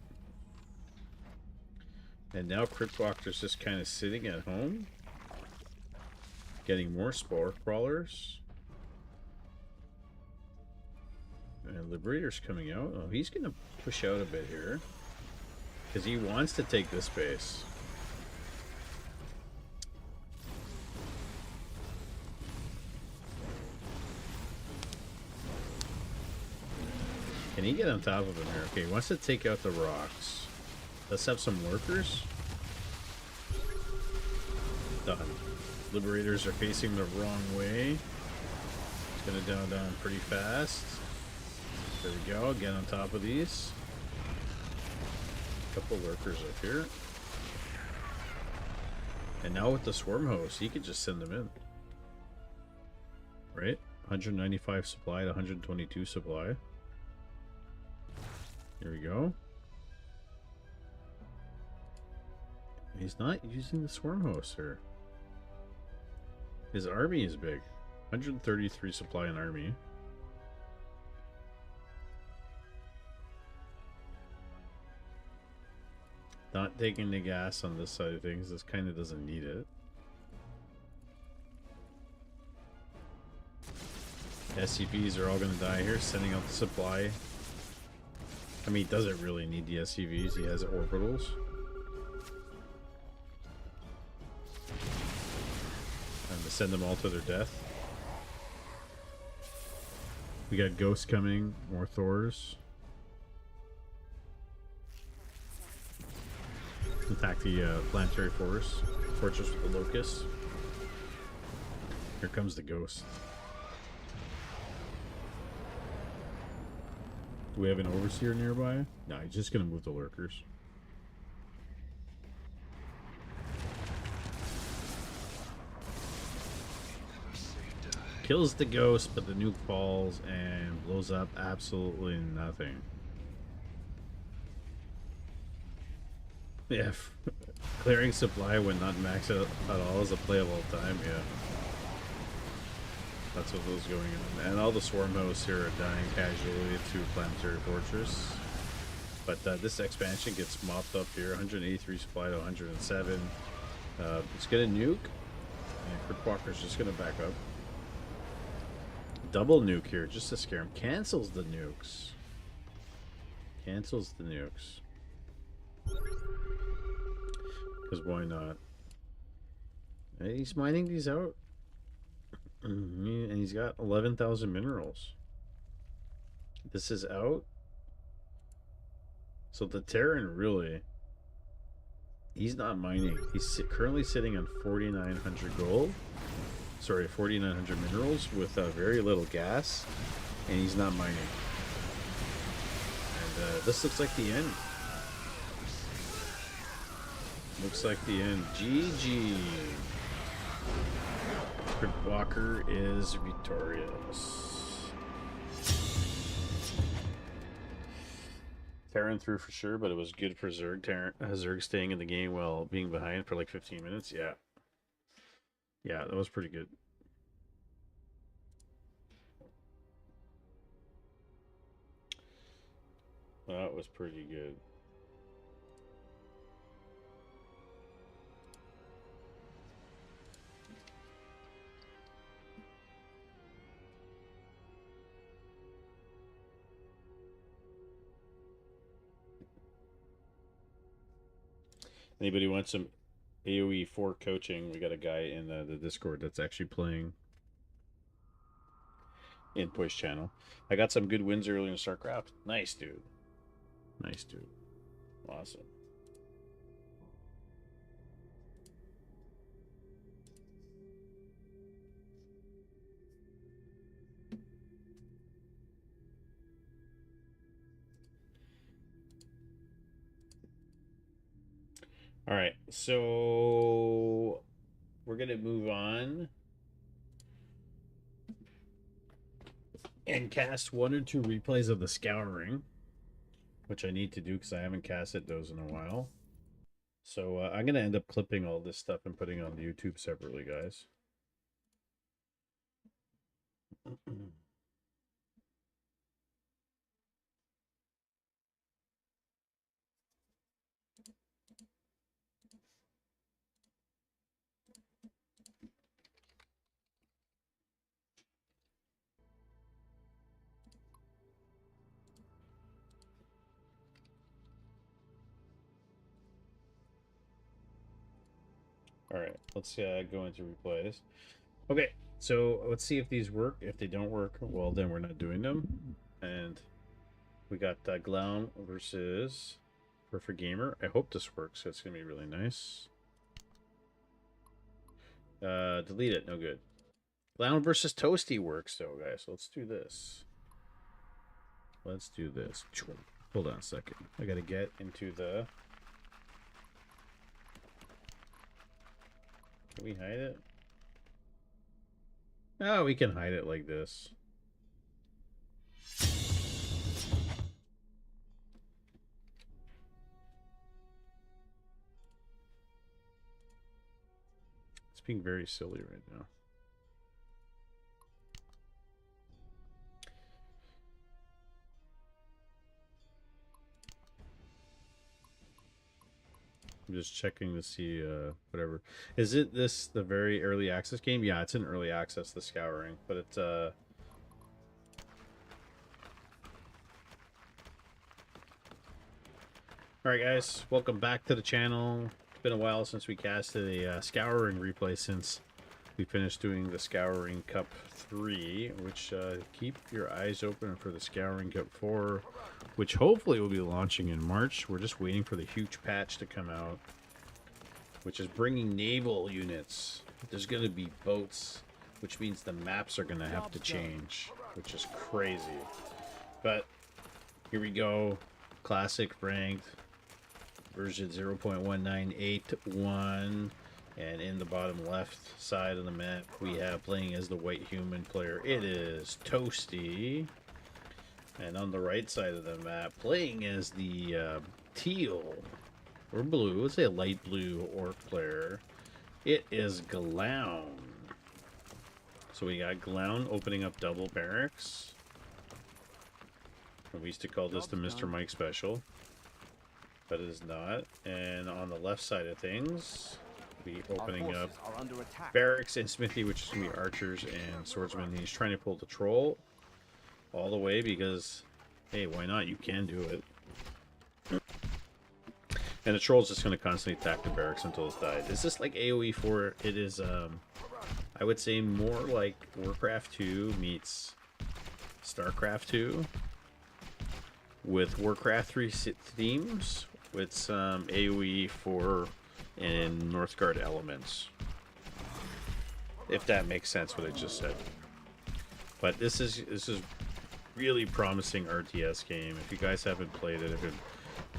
And now Crypt Walker's just kind of sitting at home. Getting more Spore Crawlers. And Liberator's coming out. Oh, he's going to push out a bit here. Because he wants to take this base. Can he get on top of him here? Okay, he wants to take out the rocks. Let's have some lurkers. Done. Liberators are facing the wrong way. It's gonna down pretty fast. There we go. Get on top of these. Couple lurkers up here. And now with the swarm host, he could just send them in. Right? 195 supply to 122 supply. Here we go. He's not using the swarm host here. His army is big. 133 supply in army. Not taking the gas on this side of things. This kind of doesn't need it. SCVs are all going to die here. Sending out the supply. I mean, he doesn't really need the SCVs. He has orbitals. And to send them all to their death. We got ghosts coming. More Thors. Attack the planetary fortress with the locusts. Here comes the ghost. Do we have an overseer nearby? No, he's just gonna move the lurkers. Kills the ghost, but the nuke falls and blows up absolutely nothing. Yeah, clearing supply when not maxed out at all is a play of all time, yeah. That's what was going on. And all the swarm hosts here are dying casually to planetary fortress. But this expansion gets mopped up here. 183 supply to 107. It's gonna nuke. And Kirkwalker's just gonna back up. Double nuke here just to scare him. Cancels the nukes. Cancels the nukes. Because why not? And he's mining these out. And he's got 11,000 minerals. This is out. So the Terran really... He's not mining. He's currently sitting on 4,900 gold. Sorry, 4,900 minerals with very little gas. And he's not mining. And this looks like the end. Looks like the end. GG. Walker is victorious. Terran through for sure, but it was good for Zerg. Zerg staying in the game while being behind for like 15 minutes. Yeah. Yeah, that was pretty good. That was pretty good. Anybody want some AoE 4 coaching? We got a guy in the Discord that's actually playing in Push channel. I got some good wins early in StarCraft. Nice, dude. Nice, dude. Awesome. All right, so we're gonna move on and cast 1 or 2 replays of the Scouring, which I need to do because I haven't casted those in a while. So I'm gonna end up clipping all this stuff and putting it on YouTube separately, guys. All right, let's go into replays. Okay, so let's see if these work. If they don't work, well, then we're not doing them. And we got Glown versus Perfect Gamer. I hope this works. It's going to be really nice. Delete it. No good. Clown versus Toasty works, though, guys. So let's do this. Let's do this. Hold on a second. I gotta get into the... Can we hide it? Oh, we can hide it like this. It's being very silly right now. I'm just checking to see whatever. Is it this the very early access game? Yeah, it's in early access, the Scouring, but it's Alright guys, welcome back to the channel. It's been a while since we casted a Scouring replay since we finished doing the Scouring Cup 3, which keep your eyes open for the Scouring Cup 4, which hopefully will be launching in March. We're just waiting for the huge patch to come out, which is bringing naval units. There's going to be boats, which means the maps are going to have to change, which is crazy. But here we go. Classic ranked version 0.1981. And in the bottom left side of the map, we have playing as the white human player. It is Toasty. And on the right side of the map, playing as the teal or blue, let's say a light blue orc player, it is Glown. So we got Glown opening up double barracks. We used to call this the Mr. Mike special, but it is not. And on the left side of things, be opening up barracks and smithy, which is going to be archers and swordsmen. He's trying to pull the troll all the way because, hey, why not? You can do it. And the troll's just going to constantly attack the barracks until it's died. Is this like AoE 4? It is, I would say more like Warcraft 2 meets Starcraft 2 with Warcraft 3 themes with some AoE 4 and Northgard elements, if that makes sense what I just said. But this is really promising RTS game. If you guys haven't played it,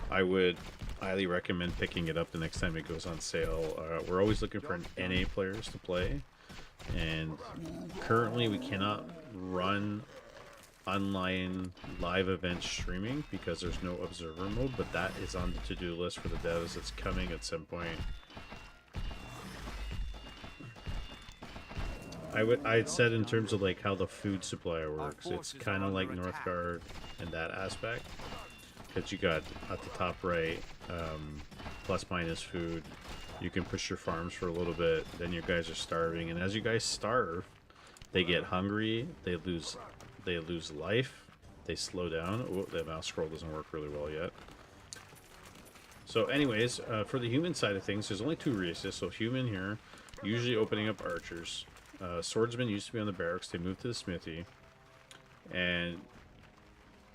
I would highly recommend picking it up the next time it goes on sale. We're always looking for NA players to play, and currently we cannot run online live event streaming because there's no observer mode, but that is on the to-do list for the devs. It's coming at some point. I'd said in terms of like how the food supplier works, it's kind of like Northgard in that aspect, because you got at the top right plus minus food. You can push your farms for a little bit, then you guys are starving, and as you guys starve, they get hungry, they lose life, they slow down. Oh, the mouse scroll doesn't work really well yet. So anyways, for the human side of things, there's only 2 races. So human here, usually opening up archers. Swordsmen used to be on the barracks, they moved to the smithy. And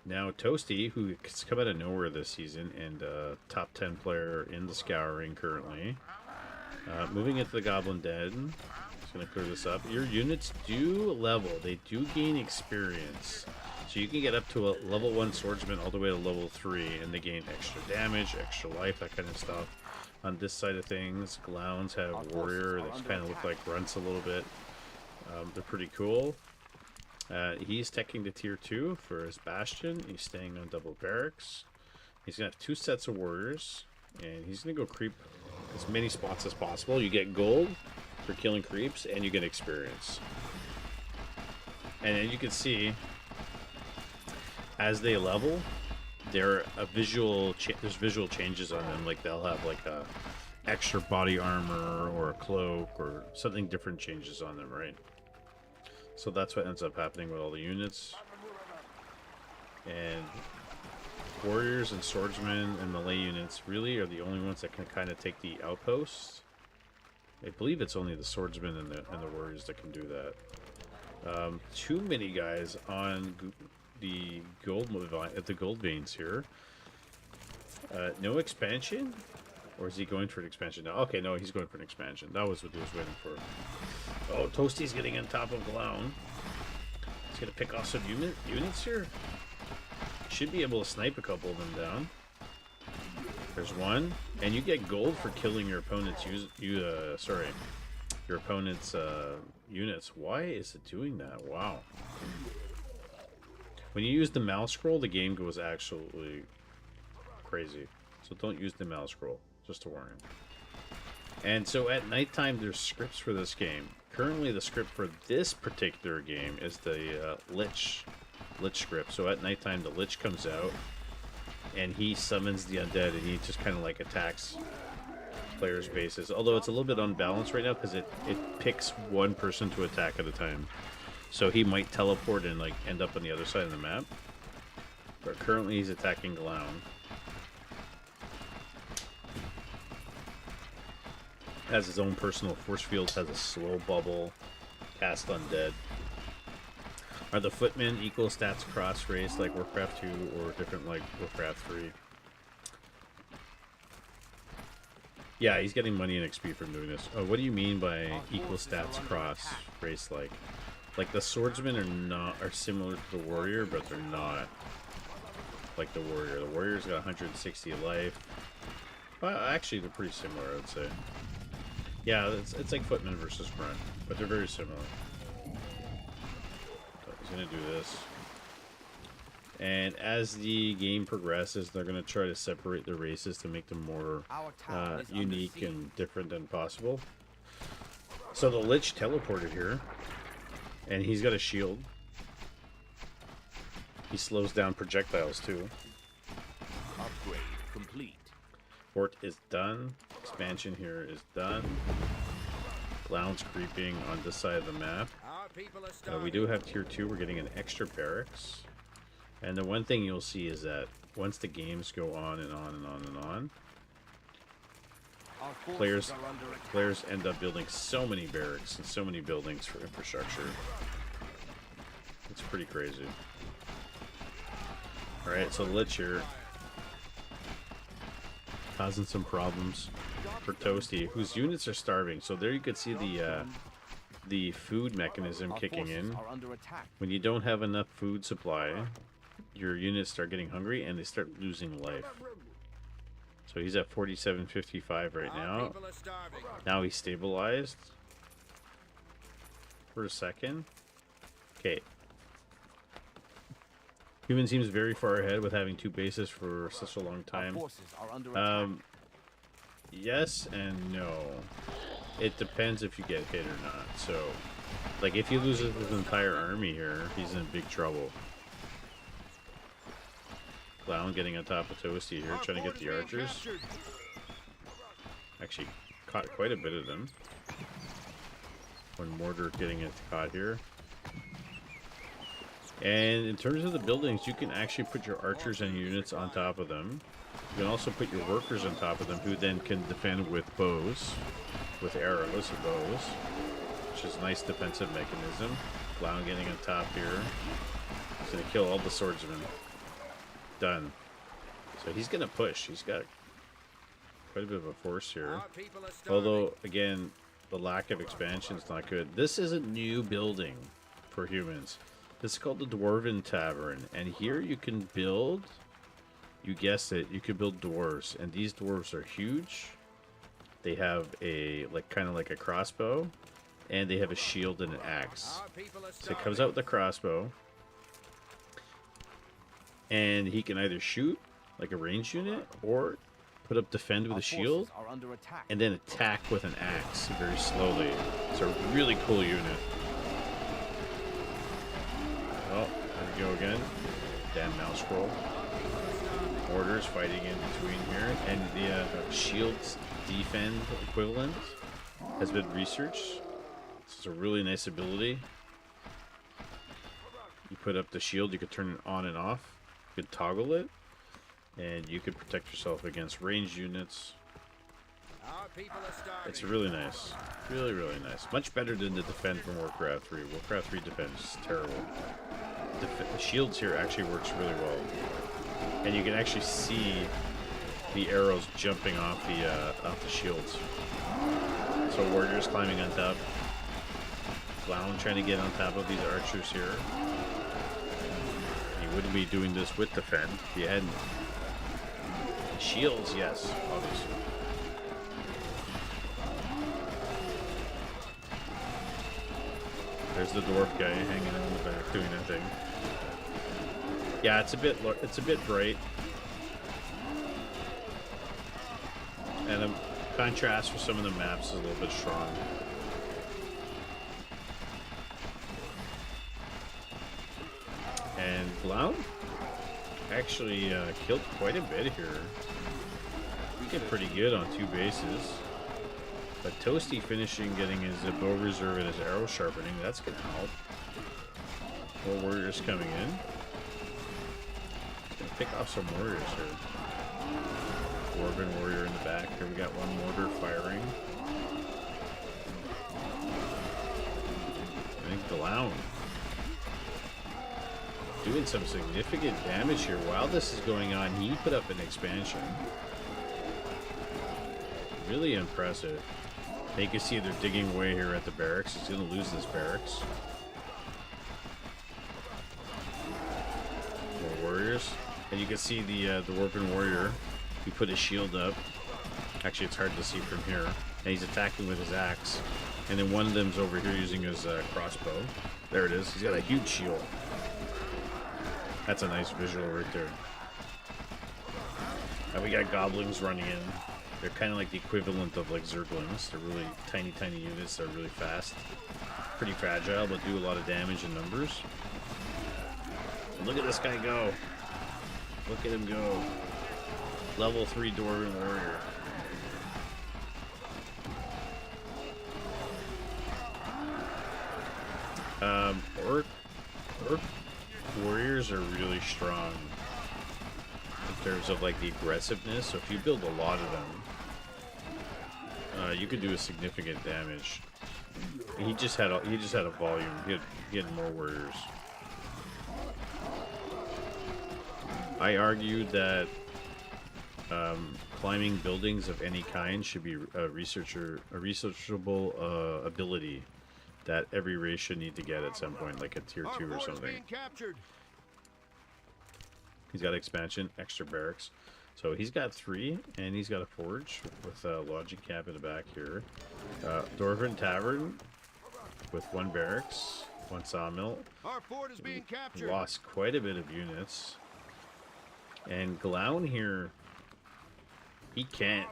now Toasty, who's come out of nowhere this season, and top 10 player in the Scouring currently. Moving into the Goblin Den. Going to clear this up. Your units do level. They do gain experience. So you can get up to a level 1 swordsman all the way to level 3, and they gain extra damage, extra life, that kind of stuff. On this side of things, Glowns have warrior. They kind of look like grunts a little bit. They're pretty cool. He's teching to tier 2 for his bastion. He's staying on double barracks. He's going to have 2 sets of warriors, and he's going to go creep as many spots as possible. You get gold for killing creeps, and you get experience. And then you can see as they level, there's visual changes on them. Like they'll have like a extra body armor or a cloak or something different changes on them, right? So that's what ends up happening with all the units. And warriors and swordsmen and melee units really are the only ones that can kind of take the outposts. I believe it's only the swordsmen and the warriors that can do that. Too many guys on the gold veins here. No expansion. Or is he going for an expansion now? Okay, no, he's going for an expansion. That was what he was waiting for. Oh, Toasty's getting on top of Glown. He's going to pick off some units here. Should be able to snipe a couple of them down. There's one. And you get gold for killing your opponent's your opponent's units. Why is it doing that? Wow. When you use the mouse scroll, the game goes absolutely crazy. So don't use the mouse scroll. Just a warning. And so at nighttime, there's scripts for this game. Currently, the script for this particular game is the Lich script. So at nighttime, the Lich comes out, and he summons the undead, and he just kind of like attacks players' bases. Although it's a little bit unbalanced right now because it picks one person to attack at a time. So he might teleport and like end up on the other side of the map. But currently, he's attacking Glown. Has his own personal force field, has a slow bubble, cast undead. Are the footmen equal stats cross race like Warcraft 2 or different like Warcraft 3? Yeah, he's getting money and XP from doing this. Oh, what do you mean by equal stats cross race like? Like the swordsmen are similar to the warrior, but they're not like the warrior. The warrior's got 160 life. Well, actually, they're pretty similar, I would say. Yeah, it's like footman versus grunt, but they're very similar. So he's gonna do this. And as the game progresses, they're gonna try to separate the races to make them more unique and different than possible. So the Lich teleported here, and he's got a shield. He slows down projectiles too. Upgrade complete. Fort is done. Expansion here is done. Glown's creeping on this side of the map. We do have tier 2. We're getting an extra barracks. And the one thing you'll see is that once the games go on and on and on and on, players end up building so many barracks and so many buildings for infrastructure. It's pretty crazy. Alright, so Lich here causing some problems for Toasty, whose units are starving. So there you could see the food mechanism kicking in. When you don't have enough food supply, your units start getting hungry and they start losing life. So he's at 47.55 right now. Now he's stabilized for a second. Okay. Human seems very far ahead with having 2 bases for such a long time. Yes and no. It depends if you get hit or not. So, like, if he loses his entire army here, he's in big trouble. Clown getting on top of Toasty here, trying to get the archers. Actually, caught quite a bit of them. One mortar getting it caught here. And in terms of the buildings, you can actually put your archers and units on top of them. You can also put your workers on top of them, who then can defend with bows, with arrows and bows, which is a nice defensive mechanism. Clown getting on top here. He's going to kill all the swordsmen. Done. So he's going to push. He's got quite a bit of a force here. Although, again, the lack of expansion is not good. This is a new building for humans. This is called the Dwarven Tavern, and here you can build, you guessed it, you can build dwarves, and these dwarves are huge. They have a, kind of like a crossbow, and they have a shield and an axe. So it comes out with a crossbow, and he can either shoot, like a ranged unit, or put up defend with a shield, and then attack with an axe very slowly. It's a really cool unit. Oh, there we go again. Damn mouse scroll. Orders fighting in between here. And the shield defend equivalent has been researched. This is a really nice ability. You put up the shield, you could turn it on and off. You could toggle it. And you could protect yourself against ranged units. It's really nice. Really, really nice. Much better than the defend from Warcraft 3. Warcraft 3 defense is terrible. The shields here actually works really well. And you can actually see the arrows jumping off the shields. So warriors climbing on top. Clown trying to get on top of these archers here. He wouldn't be doing this with defend if he hadn't. Shields, yes, obviously. There's the dwarf guy hanging out in the back doing nothing. Yeah, it's a bit bright. And the contrast for some of the maps is a little bit strong. And Blount actually killed quite a bit here. He did pretty good on 2 bases. But Toasty finishing, getting his bow reserve and his arrow sharpening, that's going to help. More warriors coming in. He's going to pick off some warriors here. Dwarven warrior in the back. Here we got one mortar firing. I think Blount doing some significant damage here. While this is going on, he put up an expansion. Really impressive. You can see they're digging away here at the barracks. He's going to lose this barracks. More warriors. And you can see the Dwarven warrior. He put his shield up. Actually, it's hard to see from here. And he's attacking with his axe. And then one of them's over here using his crossbow. There it is. He's got a huge shield. That's a nice visual right there. And we got goblins running in. They're kind of like the equivalent of like Zerglings. They're really tiny units. They're really fast. Pretty fragile, but do a lot of damage in numbers. And look at this guy go. Look at him go. Level 3 Dwarven warrior. Orc warriors are really strong in terms of like the aggressiveness. So if you build a lot of them, you could do a significant damage. He just had a volume. He had more warriors. I argued that climbing buildings of any kind should be a researchable ability that every race should need to get at some point, like a tier 2 or something. He's got expansion, extra barracks. So he's got 3, and he's got a forge with a lodging camp in the back here. Dwarven Tavern with 1 barracks, 1 sawmill. Our fort is being captured. Lost quite a bit of units. And Glown here, he can't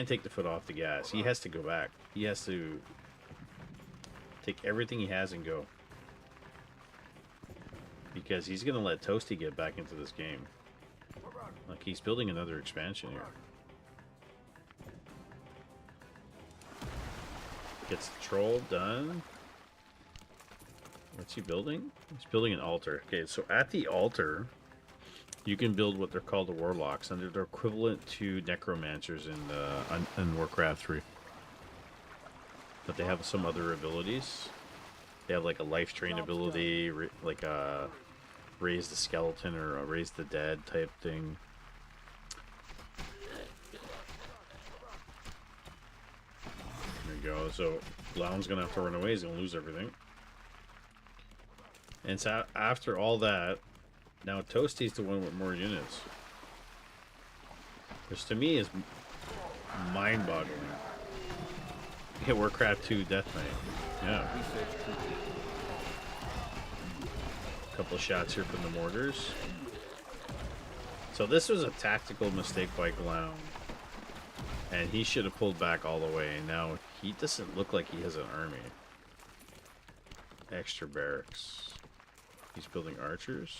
take the foot off the gas. He has to go back. He has to take everything he has and go. Because he's going to let Toasty get back into this game. Like, he's building another expansion here. Gets the troll done. What's he building? He's building an altar. Okay, so at the altar, you can build what they're called the warlocks, and they're equivalent to necromancers in Warcraft 3. But they have some other abilities. They have like a life drain ability, like a raise the skeleton or a raise the dead type thing. There you go. So Blown's gonna have to run away. He's gonna lose everything. And so after all that, now Toasty's the one with more units. Which to me is mind-boggling. Yeah, Warcraft 2 Death Knight. Yeah. A couple of shots here from the mortars. So this was a tactical mistake by Glown. And he should have pulled back all the way. And now he doesn't look like he has an army. Extra barracks. He's building archers.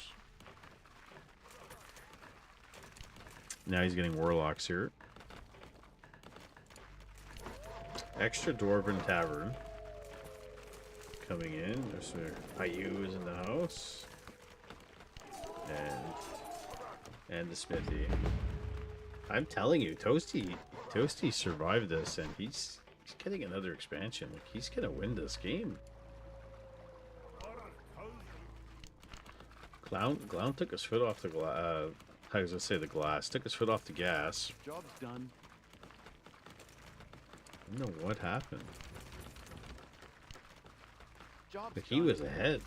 Now he's getting warlocks here. Extra Dwarven Tavern coming in. There's some IUs in the house. And the smithy. I'm telling you, Toasty survived this, and he's getting another expansion. Like, he's gonna win this game. Clown took his foot off the I was gonna say the glass. Took his foot off the gas. Job's done. I don't know what happened. Job's But he done. was ahead.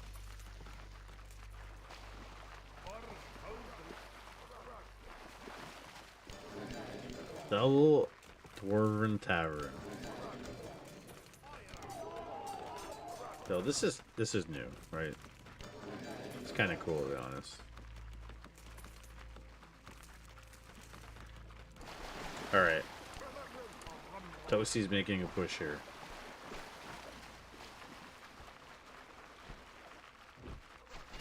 Double Dwarven Tavern. So this is new, right? It's kind of cool to be honest. All right. Toasty's making a push here.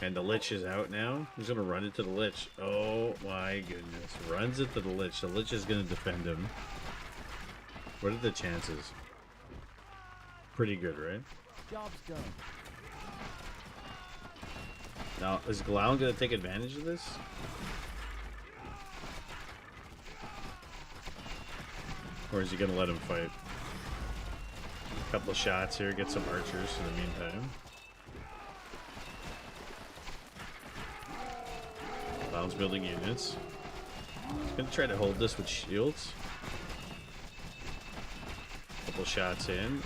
And the Lich is out now. He's gonna run into the Lich. Oh my goodness. Runs into the Lich. The Lich is gonna defend him. What are the chances? Pretty good, right? Job's done. Now, is Glown gonna take advantage of this? Or is he gonna let him fight? A couple of shots here, get some archers in the meantime. Glown's building units. He's gonna try to hold this with shields. Couple shots in.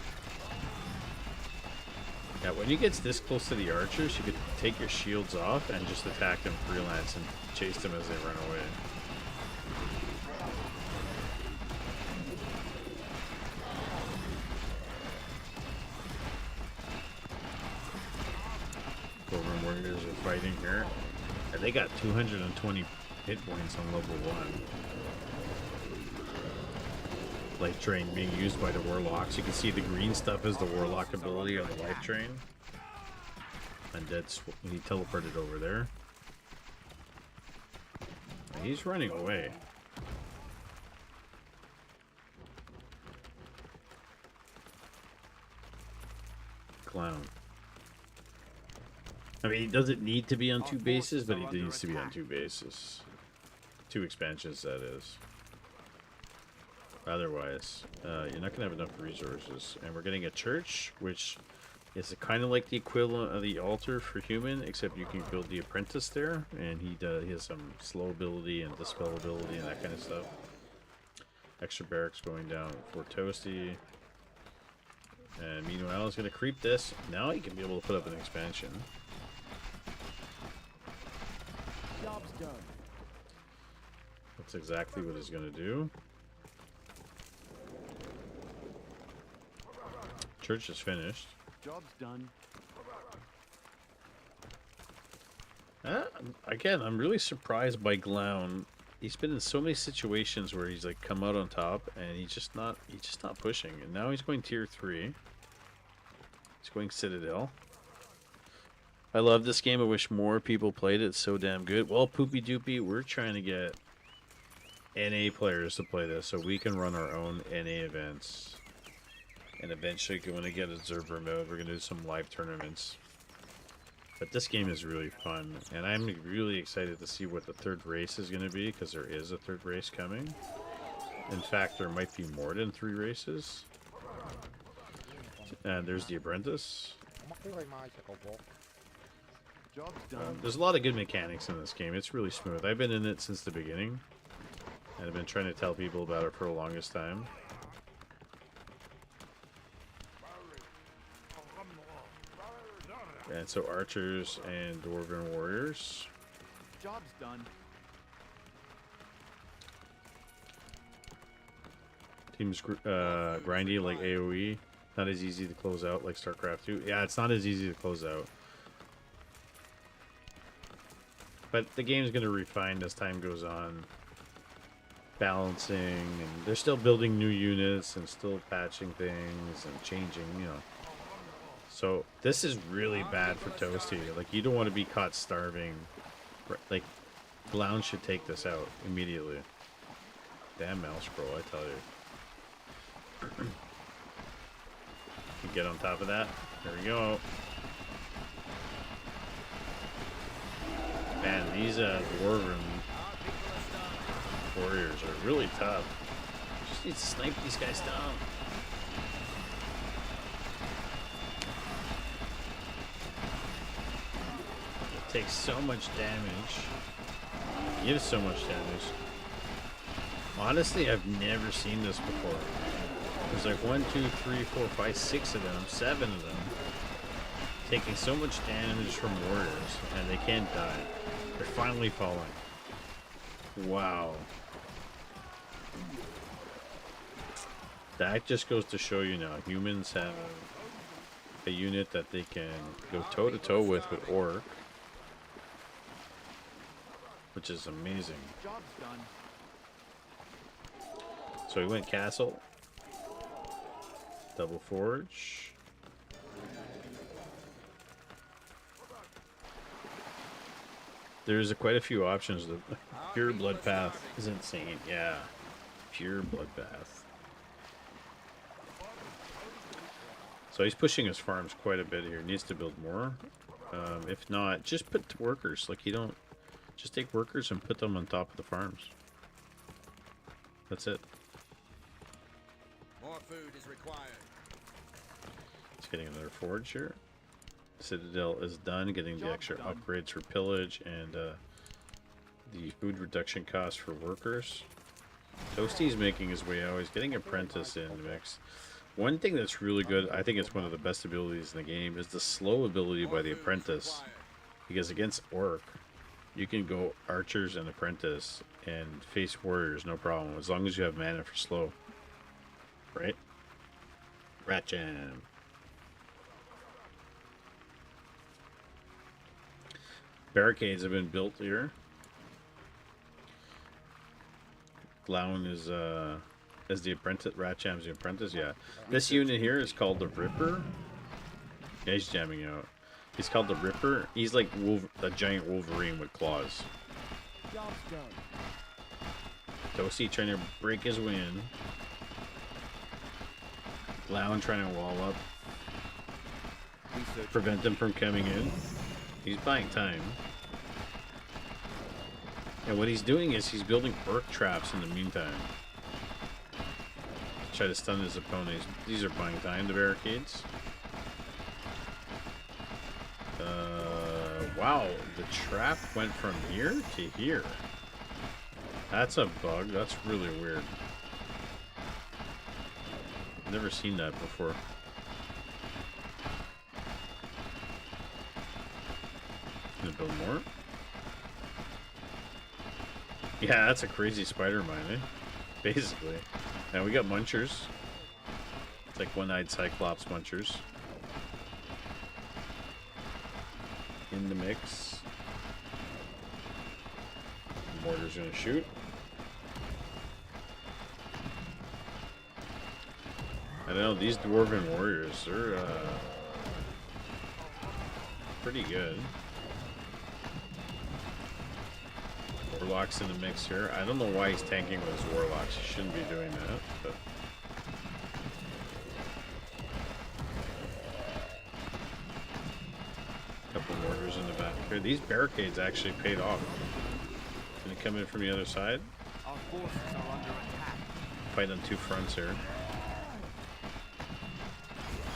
Yeah, when he gets this close to the archers, you could take your shields off and just attack them freelance and chase them as they run away. Dwarven warriors are fighting here. And they got 220 hit points on level 1. Life Drain being used by the warlocks. You can see the green stuff is the warlock ability on the Life Drain. And that's he teleported over there. He's running away. Clown. I mean, he doesn't need to be on 2 bases, but he needs to be on 2 bases. 2 expansions, that is. Otherwise, you're not going to have enough resources. And we're getting a church, which is kind of like the equivalent of the altar for human, except you can build the apprentice there, and he has some slow ability and dispel ability and that kind of stuff. Extra barracks going down for Toasty. And meanwhile, he's going to creep this. Now he can be able to put up an expansion. Job's done. That's exactly what he's going to do. Church is finished. Job's done. Again, I'm really surprised by Glown. He's been in so many situations where he's like come out on top, and he's just not pushing. And now he's going tier 3. He's going Citadel. I love this game. I wish more people played it. It's so damn good. Well, Poopy Doopy, we're trying to get NA players to play this so we can run our own NA events. And eventually, when I get observer mode, we're going to do some live tournaments. But this game is really fun, and I'm really excited to see what the 3rd race is going to be, because there is a 3rd race coming. In fact, there might be more than 3 races. And there's the apprentice. Job's done. There's a lot of good mechanics in this game. It's really smooth. I've been in it since the beginning, and I've been trying to tell people about it for the longest time. And so archers and dwarven warriors. Job's done. Teams grindy like AoE. Not as easy to close out like StarCraft 2. Yeah, it's not as easy to close out. But the game's going to refine as time goes on. Balancing, and they're still building new units and still patching things and changing, you know. So this is really bad for Toasty. Like, you don't want to be caught starving. Like, Glown should take this out immediately. Damn mouse scroll, I tell you. You get on top of that. There we go. Man, these dwarven warriors are really tough. Just need to snipe these guys down. Takes so much damage. Gives so much damage. Honestly, I've never seen this before. There's like 1, 2, 3, 4, 5, 6 of them, 7 of them. Taking so much damage from warriors, and they can't die. They're finally falling. Wow. That just goes to show you now, humans have a unit that they can go toe-to-toe with Orc. Which is amazing. Job's done. So we went castle. Double forge. There's quite a few options. The pure blood path is insane. Yeah. Pure bloodbath. So he's pushing his farms quite a bit here. Needs to build more. If not, just put workers. Like you don't... Just take workers and put them on top of the farms. That's it. More food is required. It's getting another forge here. Citadel is done. Getting the extra upgrades for pillage and the food reduction cost for workers. Toasty's making his way out. He's getting apprentice in the mix. One thing that's really good, I think it's one of the best abilities in the game, is the slow ability by the apprentice. Because against Orc, you can go archers and apprentice and face warriors, no problem, as long as you have mana for slow. Right? Rat Jam. Barricades have been built here. Glown is as the apprentice. Rat Jam's the apprentice, yeah. This unit here is called the Ripper. Yeah, he's jamming out. He's called the Ripper. He's like a giant Wolverine with claws. Job's done. Toasty trying to break his way in. Glown trying to wall up. Research. Prevent them from coming in. He's buying time. And what he's doing is he's building Orc traps in the meantime. Try to stun his opponents. These are buying time, the barricades. Wow, the trap went from here to here. That's a bug. That's really weird. Never seen that before. Gonna build more. Yeah, that's a crazy spider mine, eh? Basically. Now we got munchers. It's like one-eyed cyclops munchers. In the mix. Mortar's gonna shoot. I don't know, these dwarven warriors, they're pretty good. Warlock's in the mix here. I don't know why he's tanking with his warlocks. He shouldn't be doing that, but couple mortars in the back here. These barricades actually paid off. Gonna come in from the other side. Our forces are under attack. Fight on two fronts here.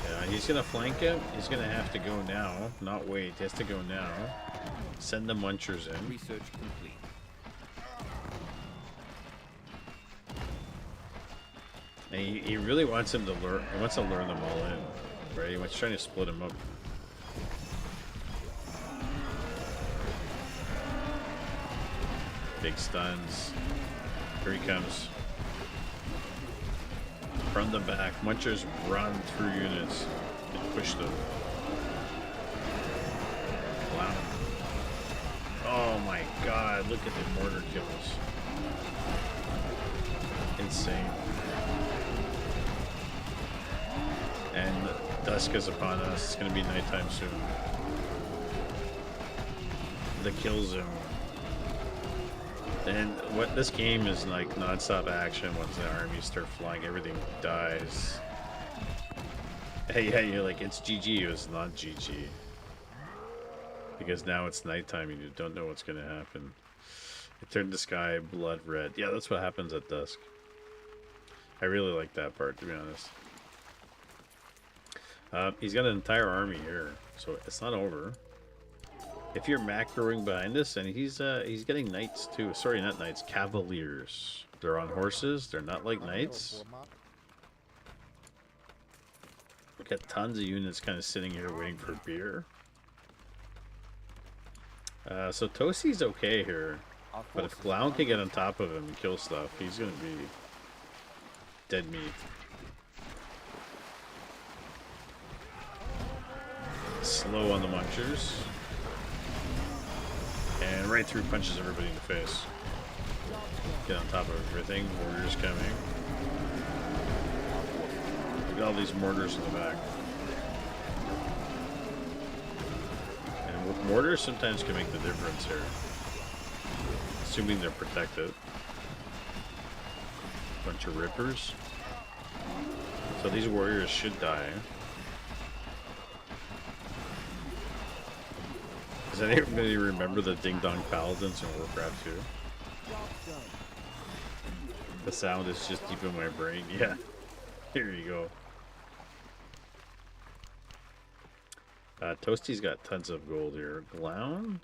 Yeah, he's gonna flank him. He's gonna have to go now, not wait. He has to go now. Send the munchers in. Research complete. And he really wants him to lure. He wants to lure them all in, right? He wants trying to split them up. Big stuns. Here he comes. From the back, munchers run through units and push them. Wow. Oh my God! Look at the mortar kills. Insane. And dusk is upon us. It's going to be nighttime soon. The kill zone. And what this game is like non-stop action. Once the armies start flying, everything dies. Hey, yeah, you're like, it's GG. It was not GG. Because now it's nighttime and you don't know what's going to happen. It turned the sky blood red. Yeah, that's what happens at dusk. I really like that part, to be honest. He's got an entire army here, so it's not over. If you're macroing behind us, and he's getting knights too. Sorry, not knights, cavaliers. They're on horses. They're not like knights. We've got tons of units kind of sitting here waiting for beer. So Toasty's okay here. But if Glown can get on top of him and kill stuff, he's going to be dead meat. Slow on the munchers. And right through punches everybody in the face. Get on top of everything. Warriors coming. Look at all these mortars in the back. And mortars sometimes can make the difference here. Assuming they're protected. Bunch of rippers. So these warriors should die. Does anybody remember the Ding Dong Paladins in Warcraft 2? The sound is just deep in my brain. Yeah. Here you go. Toasty's got tons of gold here. Glown?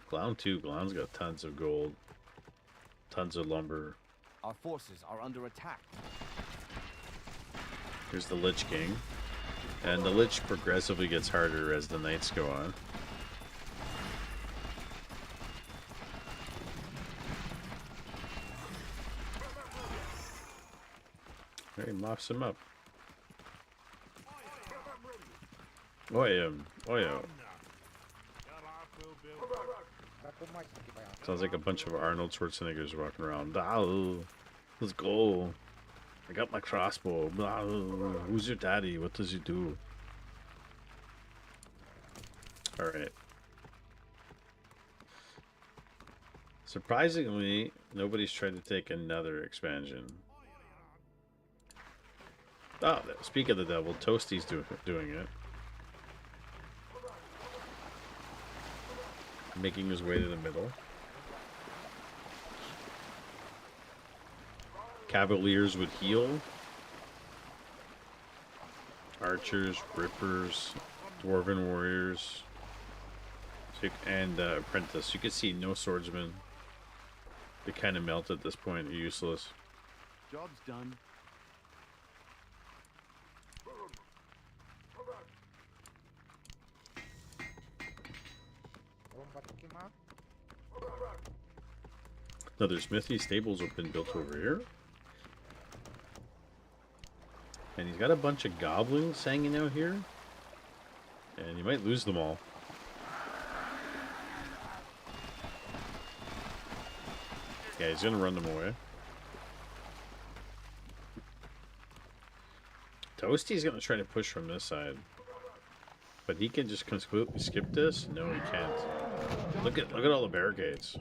Glown too. Glown's got tons of gold. Tons of lumber. Our forces are under attack. Here's the Lich King. And the Lich progressively gets harder as the nights go on. He mops him up. Oh yeah. Oh yeah. Sounds like a bunch of Arnold Schwarzeneggers walking around. Let's go. I got my crossbow. Who's your daddy? What does he do? Alright. Surprisingly, nobody's tried to take another expansion. Oh, speak of the devil, Toasty's doing it. Making his way to the middle. Cavaliers would heal. Archers, rippers, dwarven warriors, and apprentice. You can see no swordsmen. They kind of melt at this point. They're useless. Job's done. Another smithy stables have been built over here. And he's got a bunch of goblins hanging out here. And you might lose them all. Yeah, he's gonna run them away. Toasty's gonna try to push from this side. But he can just completely skip this? No, he can't. Look at all the barricades.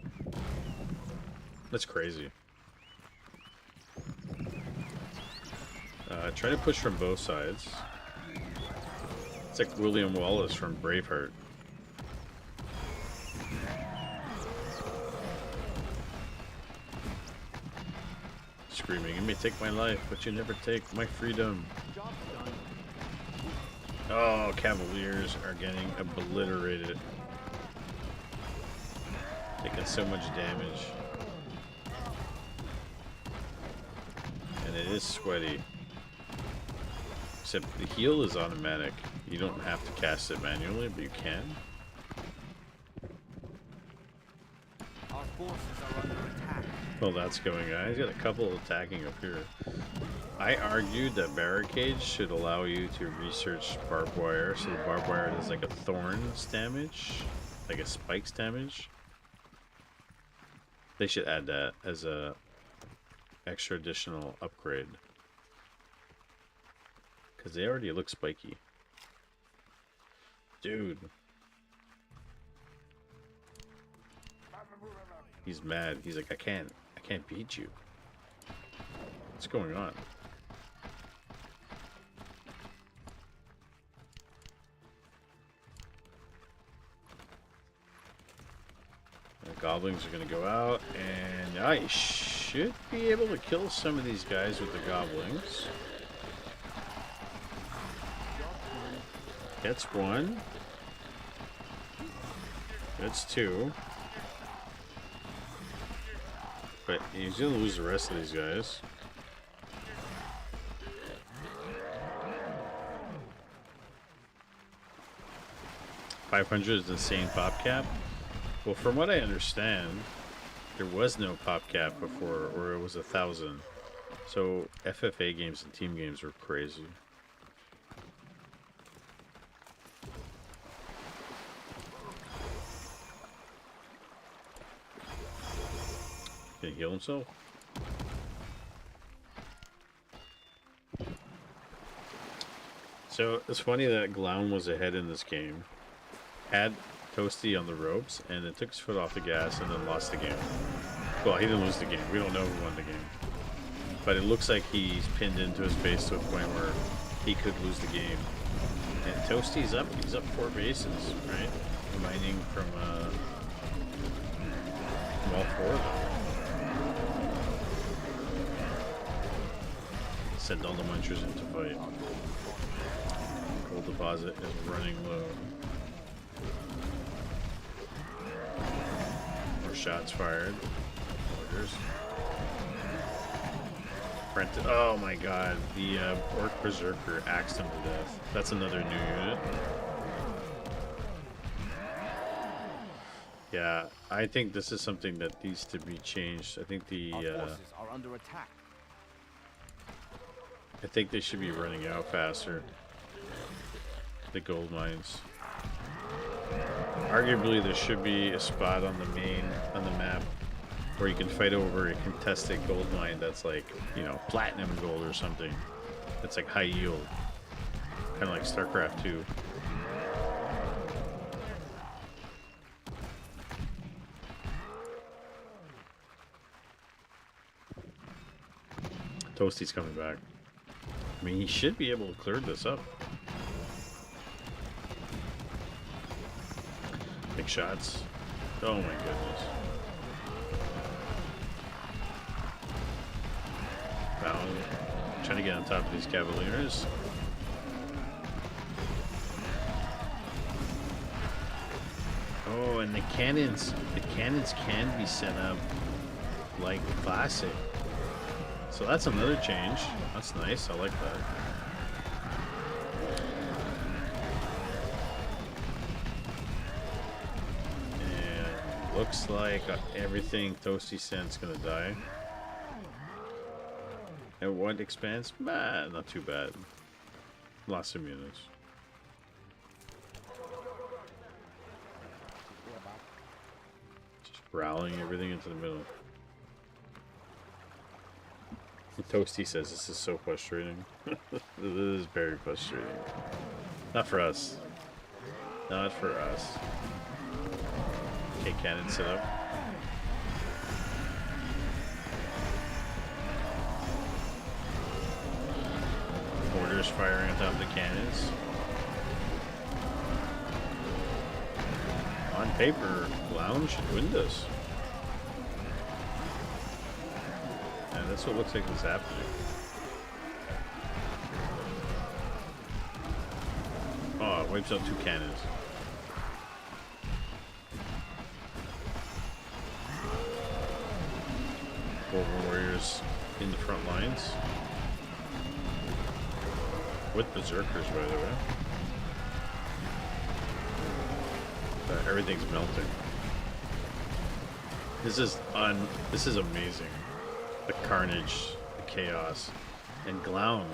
That's crazy. Try to push from both sides. It's like William Wallace from Braveheart. Screaming, you may take my life, but you never take my freedom. Oh, Cavaliers are getting obliterated. Taking so much damage. And it is sweaty. Except the heal is automatic. You don't have to cast it manually, but you can. Our forces are under attack. Well, that's going on. He's got a couple attacking up here. I argued that barricades should allow you to research barbed wire, so the barbed wire does like a thorns damage, like a spikes damage. They should add that as a extra additional upgrade. Because they already look spiky. Dude. He's mad. He's like, I can't beat you. What's going on? The goblins are going to go out, and I should be able to kill some of these guys with the goblins. Gets one. It's 2. But he's gonna lose the rest of these guys. $500 is the insane pop cap. Well, from what I understand, there was no pop cap before, or it was 1,000. So FFA games and team games were crazy. Can he heal himself? So it's funny that Glown was ahead in this game, had Toasty on the ropes, and then took his foot off the gas and then lost the game. Well, he didn't lose the game. We don't know who won the game. But it looks like he's pinned into his base to a point where he could lose the game. And Toasty's up. He's up 4 bases, right? Mining from all 4 of them. Send all the munchers into fight. Gold deposit is running low. More shots fired. Orders. Oh my god, the Orc Berserker axed him to death. That's another new unit. Yeah, I think this is something that needs to be changed. I think the Our forces are under attack. I think they should be running out faster. The gold mines. Arguably, there should be a spot on the map where you can fight over a contested gold mine that's like, you know, platinum gold or something. That's like high yield. Kind of like StarCraft 2. Toasty's coming back. I mean, he should be able to clear this up. Big shots. Oh my goodness. Bound. Trying to get on top of these Cavaliers. Oh, and the cannons can be set up like classic. So that's another change. That's nice. I like that. And looks like everything Toasty sends gonna die. And what expands? Nah, not too bad. Lots of units. Just rallying everything into the middle. Toasty says this is so frustrating. This is very frustrating. Not for us. Not for us. Okay, cannon set up. Mortars firing on top of the cannons. On paper, Lounge should win this. And that's what looks like is happening. Oh, it wipes out 2 cannons. Warriors in the front lines. With berserkers, by the way. Everything's melting. This is amazing. The carnage, the chaos, and Glown.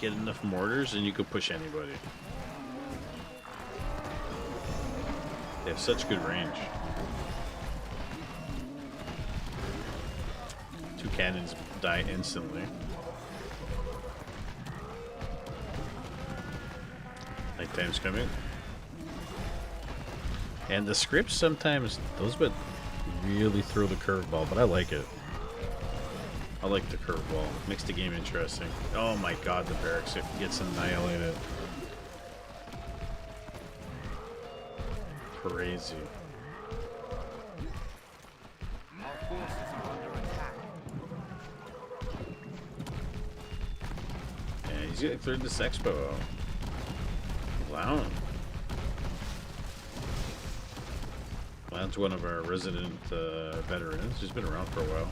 Get enough mortars and you could push anybody. They have such good range. 2 cannons die instantly. Nighttime's coming. And the scripts sometimes, those but really throw the curveball, but I like it. I like the curveball. Makes the game interesting. Oh my god, the barracks gets annihilated. Crazy. Our forces are under attack. Yeah, he's gonna clear this expo. Wow. That's one of our resident veterans. He's been around for a while.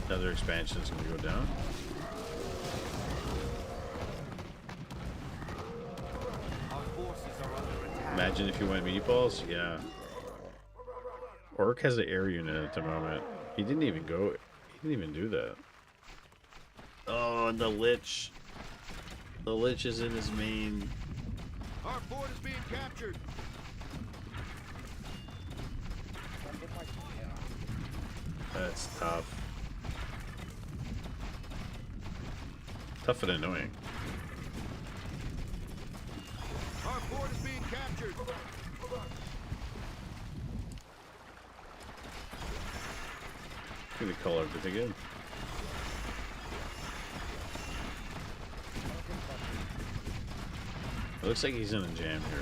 Another expansion is going to go down. Our forces are under attack. Imagine if you went meatballs. Yeah. Orc has an air unit at the moment. He didn't even go. He didn't even do that. Oh, and the Lich. The Lich is in his main. Our fort is being captured. That's tough. Tough and annoying. Our fort is being captured. Gonna call everything in. It looks like he's in a jam here.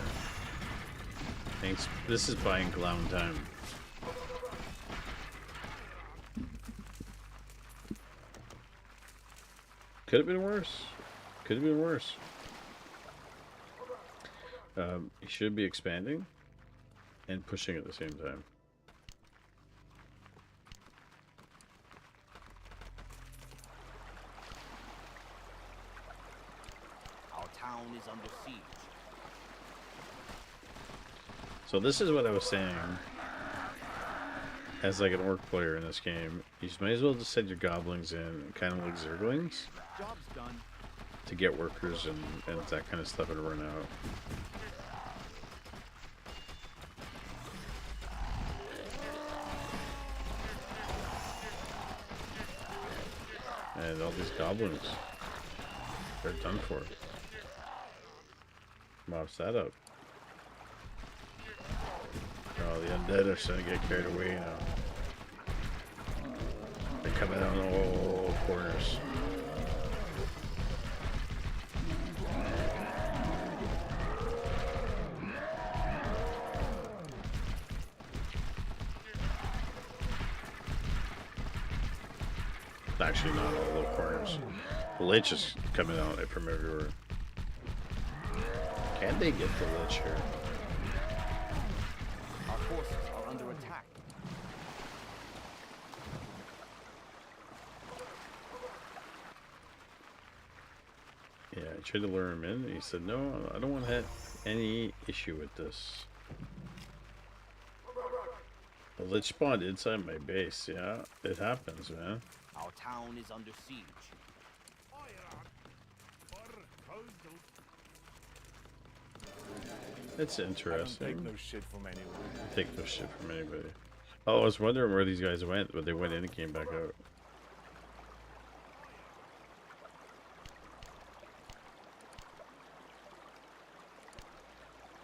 Thanks. This is buying clown time. Could have been worse. Could have been worse. He should be expanding and pushing at the same time. Our town is under siege. So this is what I was saying. As like an orc player in this game, you might as well just send your goblins in, kind of like zerglings, Job's done. to get workers and that kind of stuff and run out. And all these goblins, they're done for. Mops that up. Oh, the undead are starting to get carried away now. They're coming out in all corners. Actually, not all the corners. The Lich is coming out from everywhere. Can they get the Lich here? Our forces are under attack. Yeah, I tried to lure him in. He said, no, I don't want to have any issue with this. The Lich spawned inside my base. Yeah, it happens, man. Our town is under siege. It's interesting. Take no shit from anyone. Take no shit from anybody. Oh, I was wondering where these guys went, but they went in and came back out.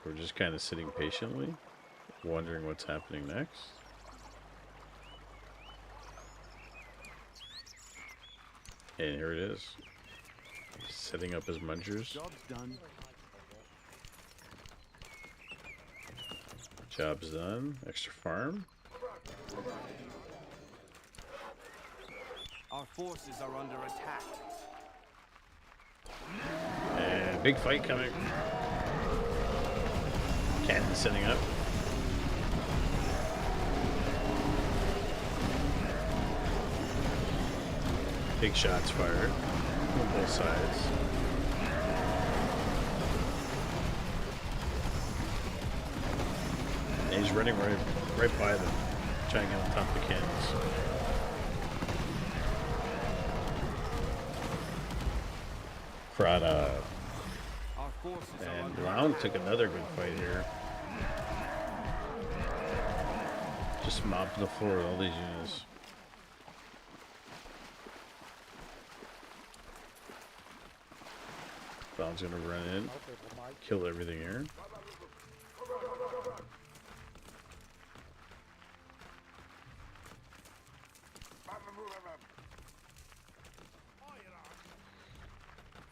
We're just kind of sitting patiently, wondering what's happening next. And here it is. He's setting up his munchers. Job's done. Job's done. Extra farm. Our forces are under attack. And big fight coming. Cannon setting up. Big shots fired on both sides. And he's running right by them, trying to get on top of the cannons. Prada Our forces are and under Brown attack. took another good fight here. Just mopped the floor with all these units. Brown's gonna run in, kill everything here.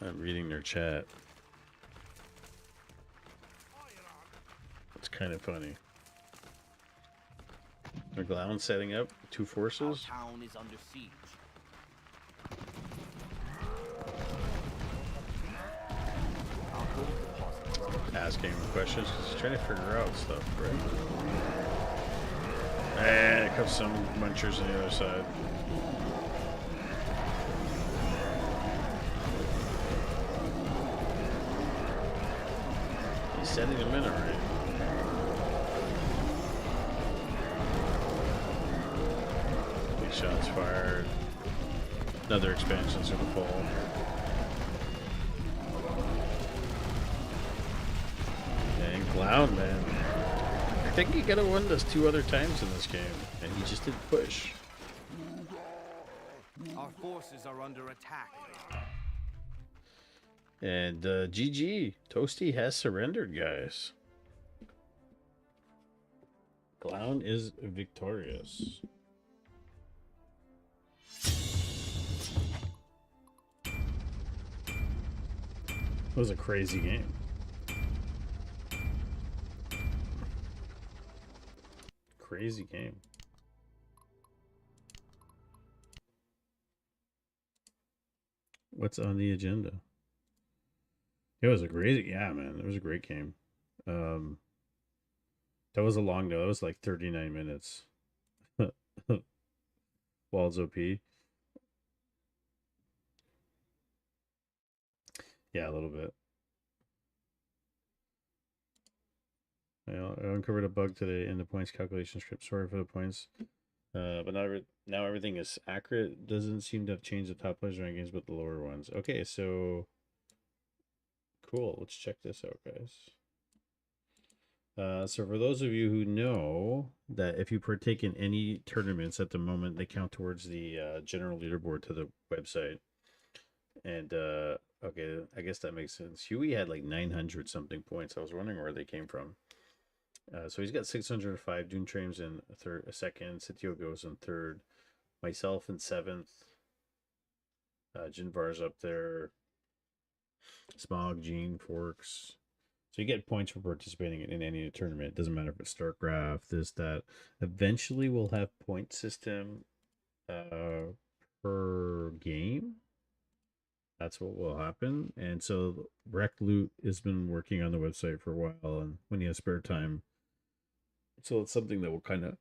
I'm reading their chat. It's kind of funny. McGlown setting up two Our forces. town is under siege. Our gold deposit is under asking him questions because he's trying to figure out stuff, right? And here comes some munchers on the other side. He's setting them in already. Big shots fired. Another expansion's gonna fall. Dang, Clown, man. I think he gotta win this 2 other times in this game, and he just didn't push. Our forces are under attack. And GG, Toasty has surrendered, guys. Clown is victorious. It was a crazy game. Crazy game. What's on the agenda? It was a great, yeah, man. It was a great game. That was a long though. That was like 39 minutes. Walls OP. Yeah, a little bit. I uncovered a bug today in the points calculation script. Sorry for the points. But now everything is accurate. Doesn't seem to have changed the top players rankings, but the lower ones. Okay, so cool. Let's check this out, guys. So for those of you who know that if you partake in any tournaments at the moment, they count towards the general leaderboard to the website. And okay, I guess that makes sense. Huey had like 900 something points. I was wondering where they came from. So he's got 605. Dune Trains in second. Sitio goes in third. Myself in seventh. Jinvar's up there. Smog, Gene, Forks. So you get points for participating in any tournament. It doesn't matter if it's StarCraft, this, that. Eventually we'll have point system per game. That's what will happen. And so Rec Loot has been working on the website for a while, and when he has spare time. So it's something that will kind of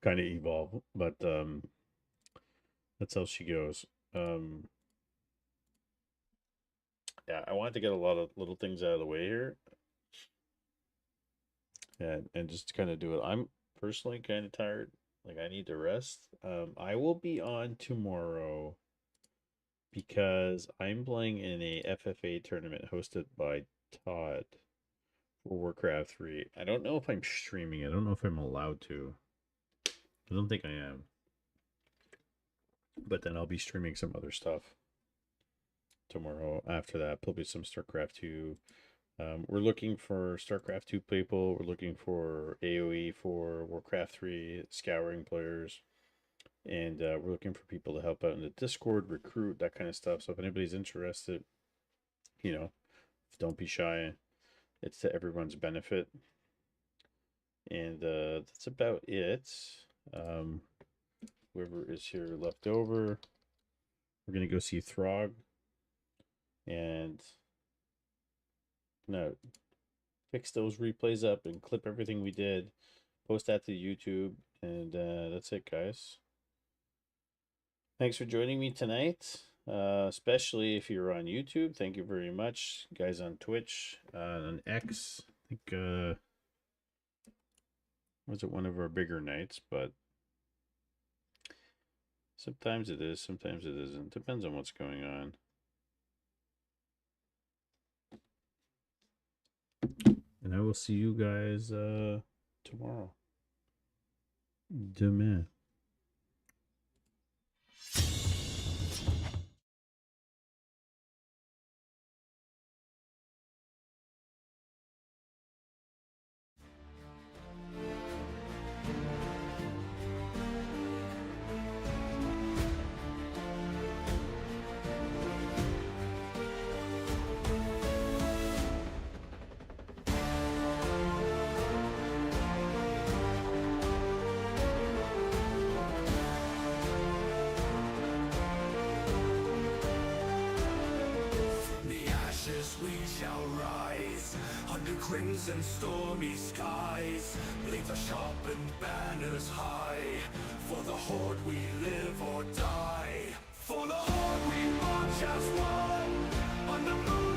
evolve, but that's how she goes. Yeah, I wanted to get a lot of little things out of the way here, and just kind of do it. I'm personally kind of tired. Like, I need to rest. I will be on tomorrow because I'm playing in a FFA tournament hosted by Todd for Warcraft 3. I don't know if I'm streaming. I don't know if I'm allowed to. I don't think I am. But then I'll be streaming some other stuff tomorrow. After that, probably some StarCraft 2. We're looking for StarCraft 2 people. We're looking for AoE for Warcraft 3 Scouring players. And we're looking for people to help out in the Discord, recruit, that kind of stuff. So if anybody's interested, you know, don't be shy. It's to everyone's benefit. And that's about it. Whoever is here left over, we're going to go see Throg. And no, fix those replays up and clip everything we did, post that to YouTube, and that's it, guys. Thanks for joining me tonight, especially if you're on YouTube. Thank you very much, guys. On Twitch, on X, I think wasn't one of our bigger nights, but sometimes it is, sometimes it isn't. Depends on what's going on. And I will see you guys tomorrow. Demain. In crimson stormy skies, blades are sharpened, banners high. For the Horde we live or die. For the Horde we march as one. On the moon